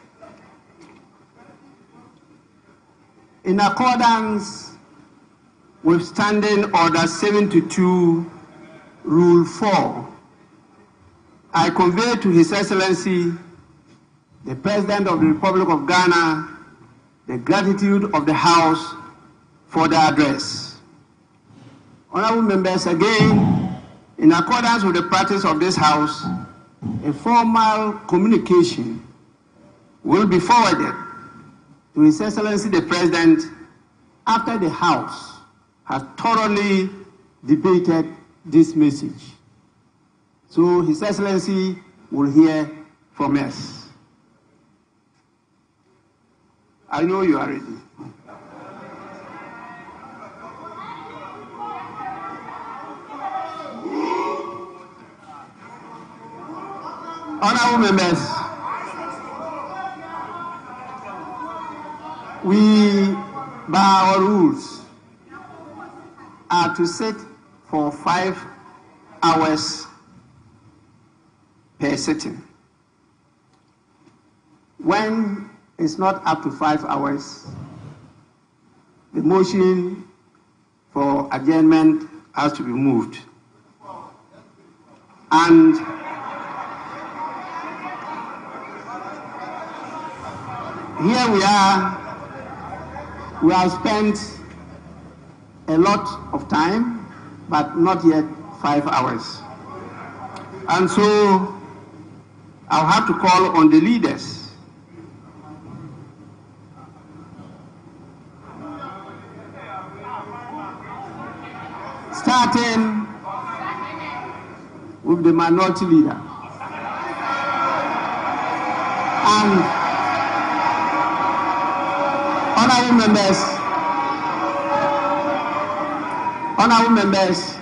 in accordance with Standing Order 72, Rule 4, I convey to His Excellency, the President of the Republic of Ghana, the gratitude of the House for the address. Honorable members, again, in accordance with the practice of this House, a formal communication will be forwarded to His Excellency the President after the House has thoroughly debated this message. So His Excellency will hear from us. I know you are ready. Honorable members, we, by our rules, are to sit for 5 hours per sitting. When it's not up to 5 hours, the motion for adjournment has to be moved. And here we are. We have spent a lot of time, but not yet 5 hours. And so I'll have to call on the leaders starting with the minority leader. And honorable members,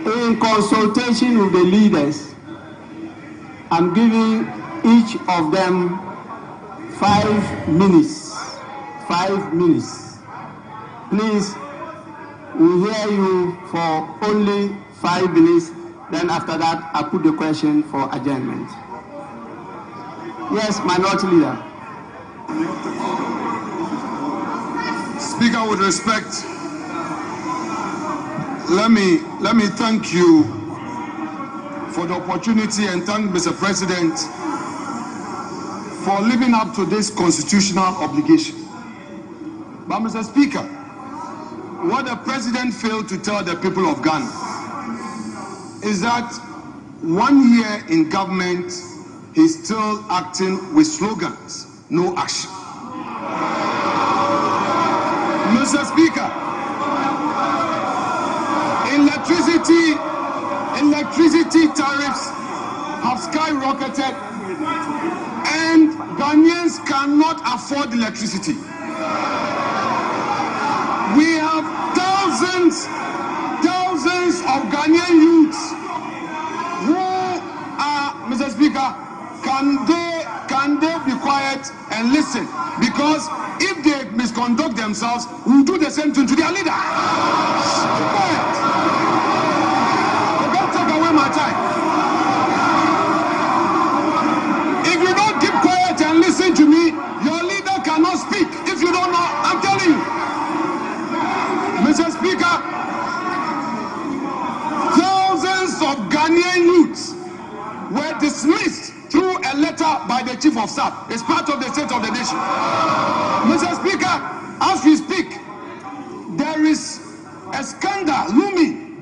in consultation with the leaders, I'm giving each of them 5 minutes. 5 minutes. Please, we hear you for only 5 minutes. Then after that, I put the question for adjournment. Yes, minority leader. Speaker, with respect, let me thank you for the opportunity and thank Mr. President for living up to this constitutional obligation But Mr. Speaker, what the president failed to tell the people of Ghana is that 1 year in government, he's still acting with slogans, no action. Mr. Speaker, electricity tariffs have skyrocketed and Ghanaians cannot afford electricity. We have thousands of Ghanaian youths who are, Mr. Speaker, can they be quiet and listen? Because if they misconduct themselves, we'll do the same thing to their leader. Be quiet. Don't take away my time. If you don't keep quiet and listen to me, your leader cannot speak. If you don't know, I'm telling you. Mr. Speaker, thousands of Ghanaian youths were dismissed through a letter by the Chief of Staff. It's part of the state of the nation. Mr. Speaker, as we speak, there is a scandal looming.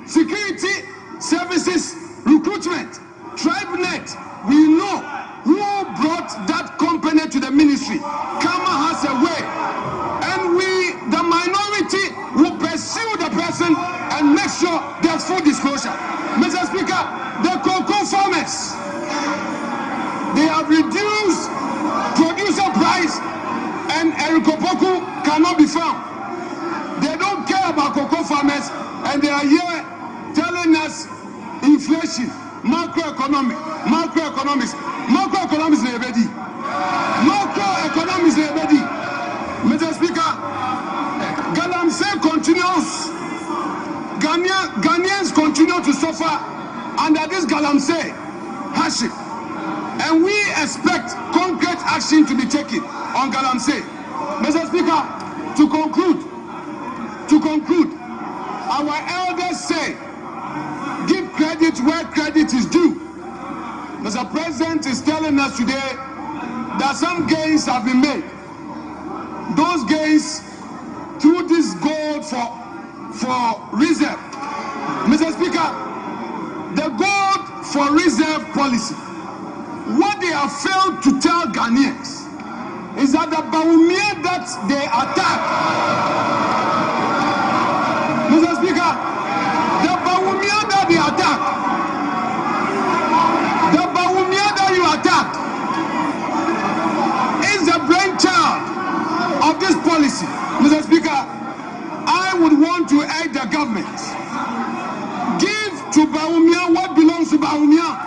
Security services recruitment, TribeNet, we know who brought that company to the ministry. Kama has a way. And we, the minority, will pursue the person and make sure there's full disclosure. Mr. Speaker, the cocoa farmers, they have reduced producer price and Erikopoku cannot be found. They don't care about cocoa farmers and they are here telling us inflation, macroeconomics lebedi. Macroeconomics lebedi. Mr. Speaker, Galamsey continues. Ghanaians continue to suffer under this Galamsey hardship. And we expect concrete action to be taken on Galamsey. Mr. Speaker, to conclude, our elders say, give credit where credit is due. Mr. President is telling us today that some gains have been made. Those gains through this gold for reserve. Mr. Speaker, the gold for reserve policy, what they have failed to tell Ghanaians is that the Baumia that they attack, Mr. Speaker, the Baumia that they attack, the Baumia that you attack is the brainchild of this policy. Mr. Speaker, I would want to urge the government, give to Baumia what belongs to Baumia.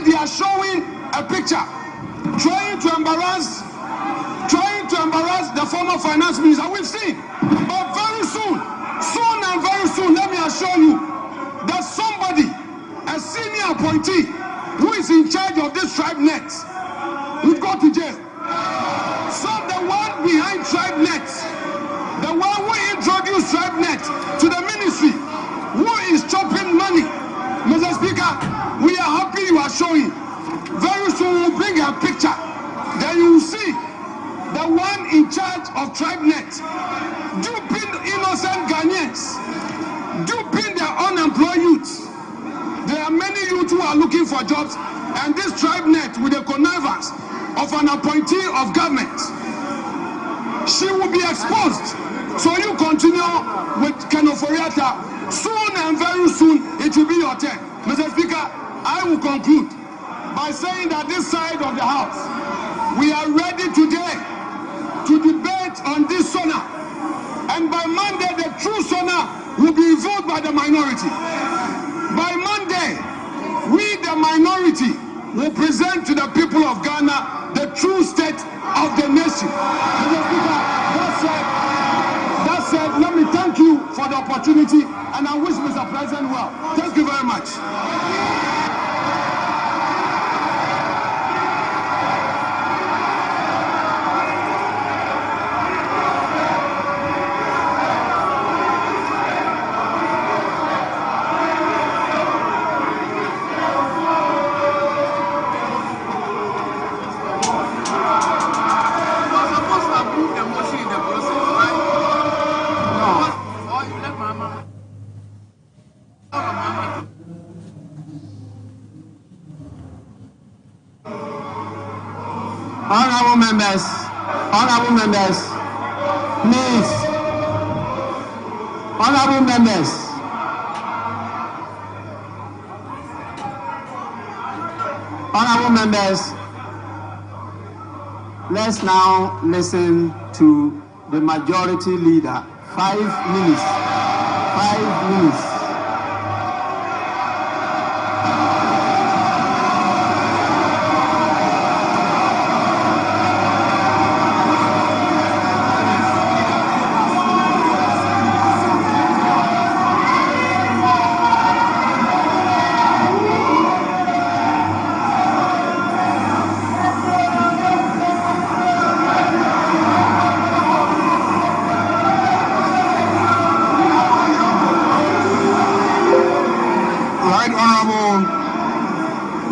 They are showing a picture trying to embarrass the former finance minister. We've seen, but very soon, let me assure you that somebody, a senior appointee who is in charge of this TribeNet, will go to jail. So the one behind TribeNet, the one who introduced TribeNet to the ministry, who is chopping money. Mr. Speaker, we are happy you are showing. Very soon we'll bring a picture. Then you will see the one in charge of TribeNet duping innocent Ghanaians, duping their unemployed youths. There are many youths who are looking for jobs, and this TribeNet, with the connivance of an appointee of government, she will be exposed. So you continue with Kenoforiata. Soon and very soon, it will be your turn. Mr. Speaker, I will conclude by saying that this side of the House, we are ready today to debate on this SONA. And by Monday, the true SONA will be voted by the minority. By Monday, we, the minority, will present to the people of Ghana the true state of the nation. Mr. Speaker, that said, let me thank you for the opportunity, and I wish Mr. President well. Thank you very much. members, please. Honorable members, let's now listen to the majority leader. 5 minutes. 5 minutes.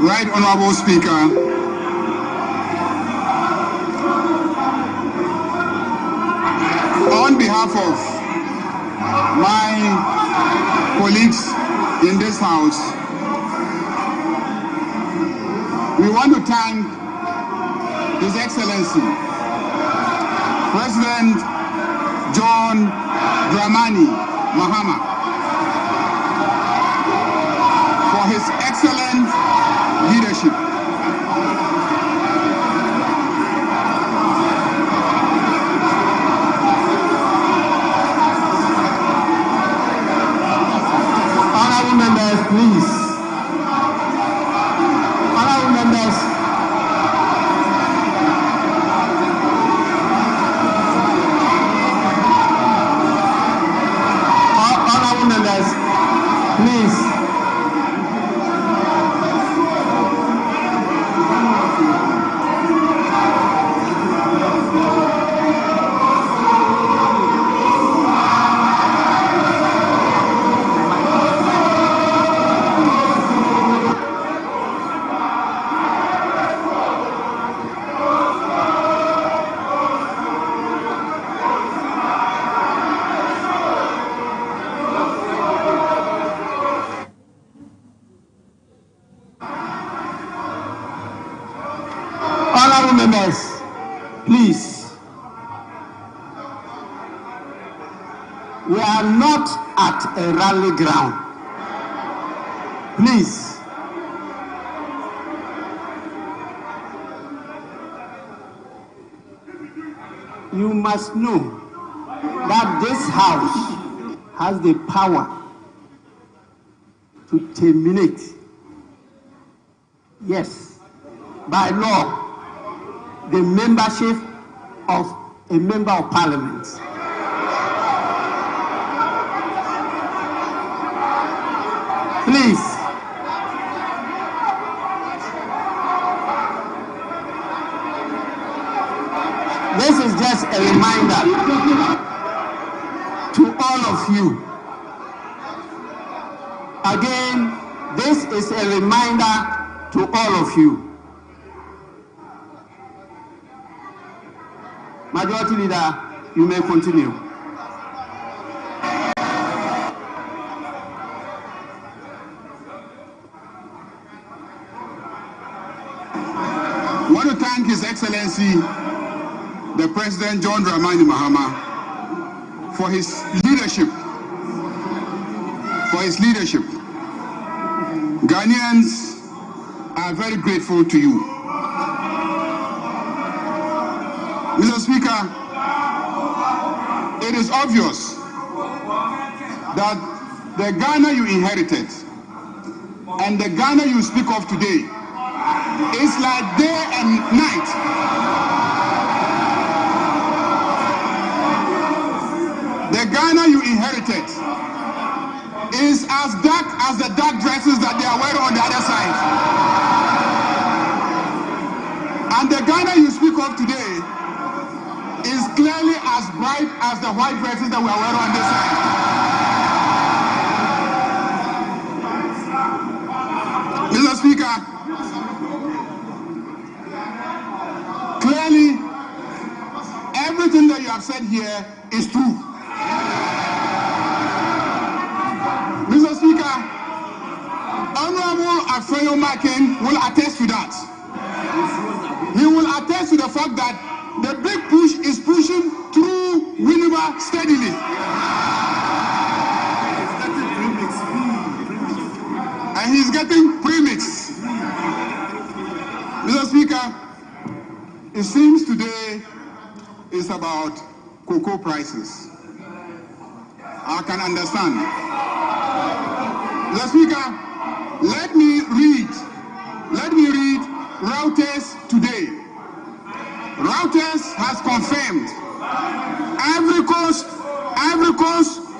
Right Honorable Speaker, on behalf of my colleagues in this House, we want to thank His Excellency, President John Dramani Mahama, for his excellent leadership. Honorable members, please. Honorable members. Honorable members, please. Honorable members, please. We are not at a rally ground. Please. You must know that this House has the power to terminate, yes, by law, the membership of a member of parliament. Please. This is just a reminder to all of you. Again, this is a reminder to all of you. Majority Leader, you may continue. I want to thank His Excellency, the President John Dramani Mahama, for his leadership. Ghanaians are very grateful to you. Mr. Speaker, it is obvious that the Ghana you inherited and the Ghana you speak of today is like day and night. The Ghana you inherited is as dark as the dark dresses that they are wearing on the other side. And the Ghana you speak of today is clearly as bright as the white dresses that we are wearing on this side. Mr. Speaker, clearly everything that you have said here is true. Mr. Speaker, Honorable Afeyo Makin will attest to that. He will attest attests to the fact that the big push is pushing through Winneba steadily. And he's getting premix. Mr. Speaker, it seems today is about cocoa prices. I can understand. Mr. Speaker, let me read Reuters today. Reuters has confirmed Ivory Coast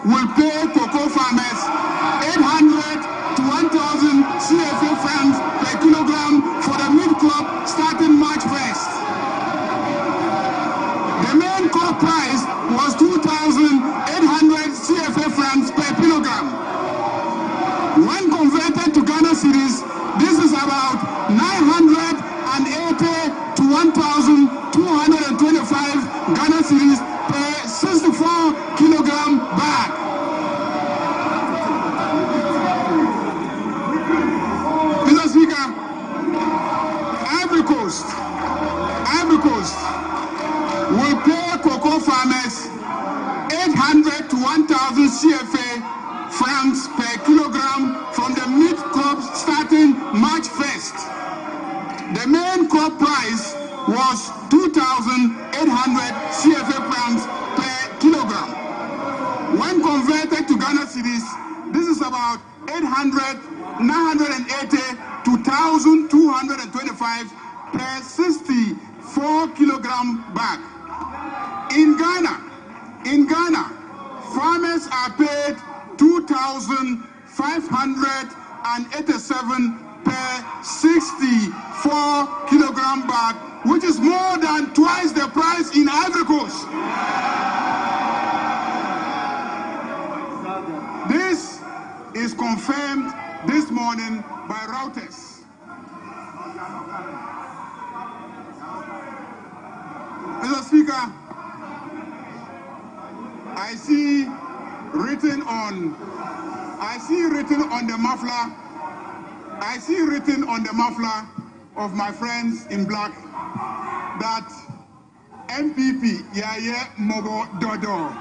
will pay cocoa farmers 800 to 1,000 CFA francs per kilogram for the mid-crop starting March 1st. The main crop price was 2,800 CFA francs per kilogram. When converted to Ghana cedis, this is about 980 to 1,225 Ghana cedis per 64 kilogram bag. Mr. Speaker, Ivory Coast will pay cocoa farmers 800 to 1,000 CFA francs per kilogram from the mid-crop starting March 1st. The main crop price was 2,800 CFA francs per kilogram. When converted to Ghana cedis, this is about 980 to 1,225 per 64 kilogram bag. In Ghana, farmers are paid 2,587 per 64 kilogram bag, which is more than twice the price in Ivory Coast. This is confirmed this morning by Reuters. Mr. Speaker, I see written on the muffler of my friends in black that MPP Yaya Mobo Dodo.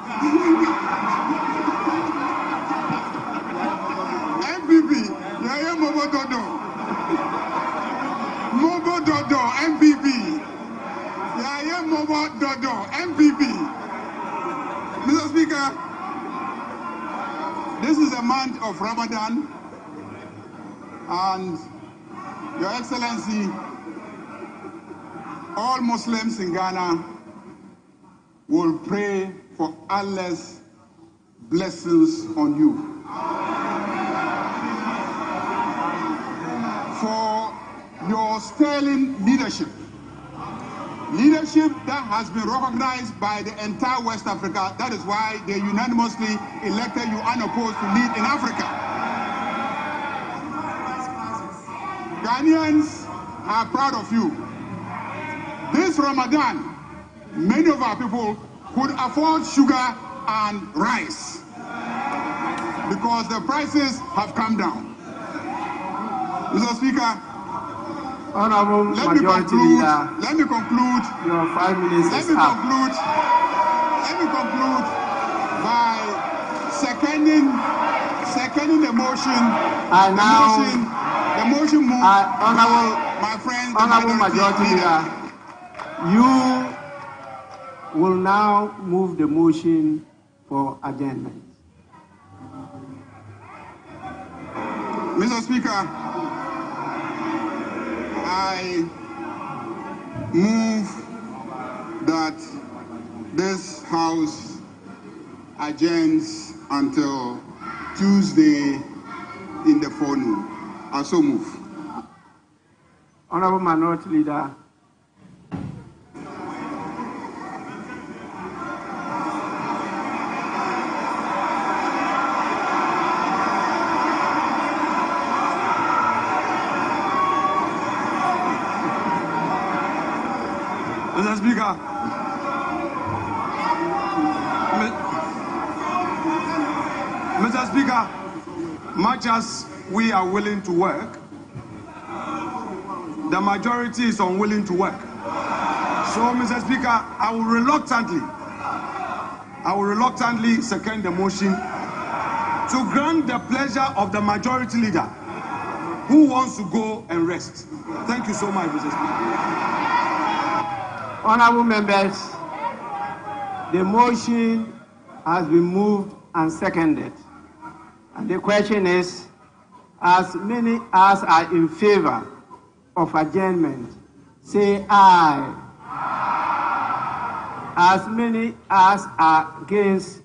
MPP Yaya Mobo Dodo. Mobo Dodo MPP. Yaya Mobo Dodo MPP. Mr. Speaker, this is a month of Ramadan, and Your Excellency, all Muslims in Ghana will pray for Allah's blessings on you. For your sterling leadership that has been recognized by the entire West Africa. That is why they unanimously elected you unopposed to lead in Africa. Ghanaians are proud of you. This Ramadan, many of our people could afford sugar and rice because the prices have come down. Mr. Speaker, Honorable Majority Leader, let me conclude. Your 5 minutes is up. Let me conclude by seconding the motion. The motion moved by my friend, Honorable Majority Leader, you will now move the motion for adjournment. Mr. Speaker, I move that this House adjourns until Tuesday in the forenoon. I so move. Honorable Minority Leader. Mr. Speaker, Mr. Speaker, much as we are willing to work, the majority is unwilling to work. So, Mr. Speaker, I will reluctantly second the motion to grant the pleasure of the majority leader who wants to go and rest. Thank you so much, Mr. Speaker. Honorable members, the motion has been moved and seconded. And the question is, as many as are in favor of adjournment, say aye. As many as are against,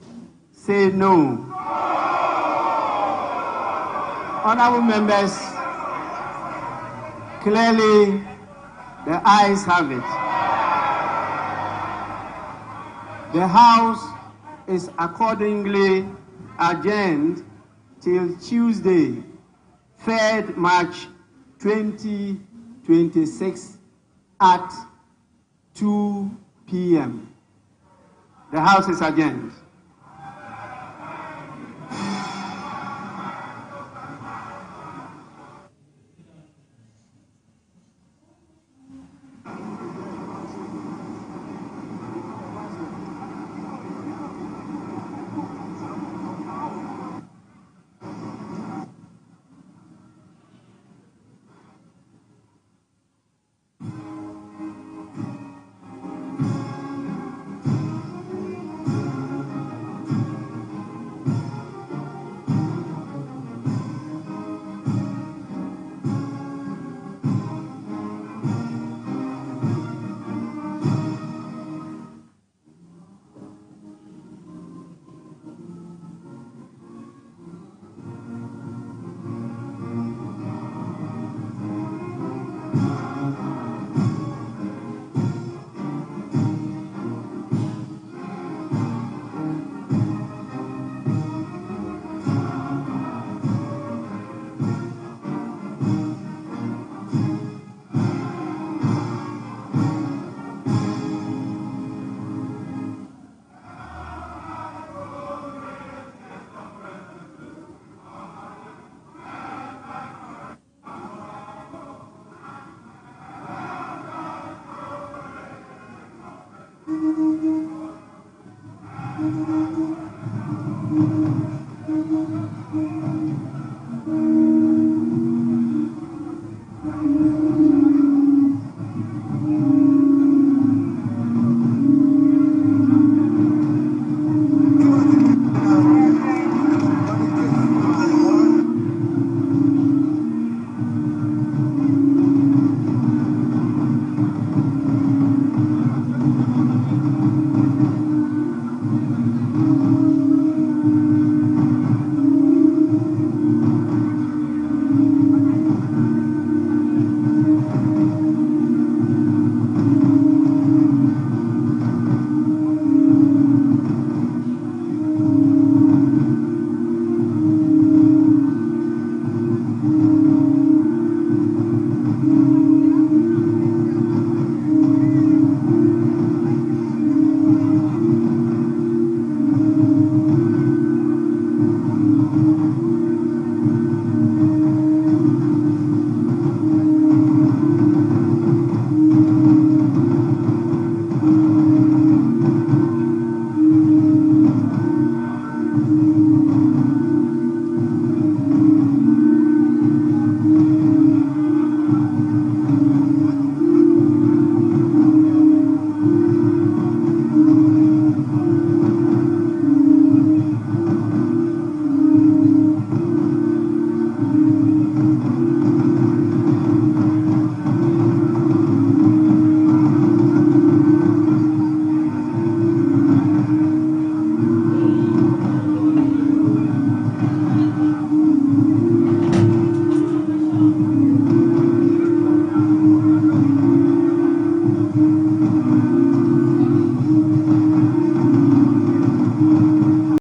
say no. Honorable members, clearly the ayes have it. The House is accordingly adjourned till Tuesday, 3rd March 2026 at 2 p.m. The House is adjourned.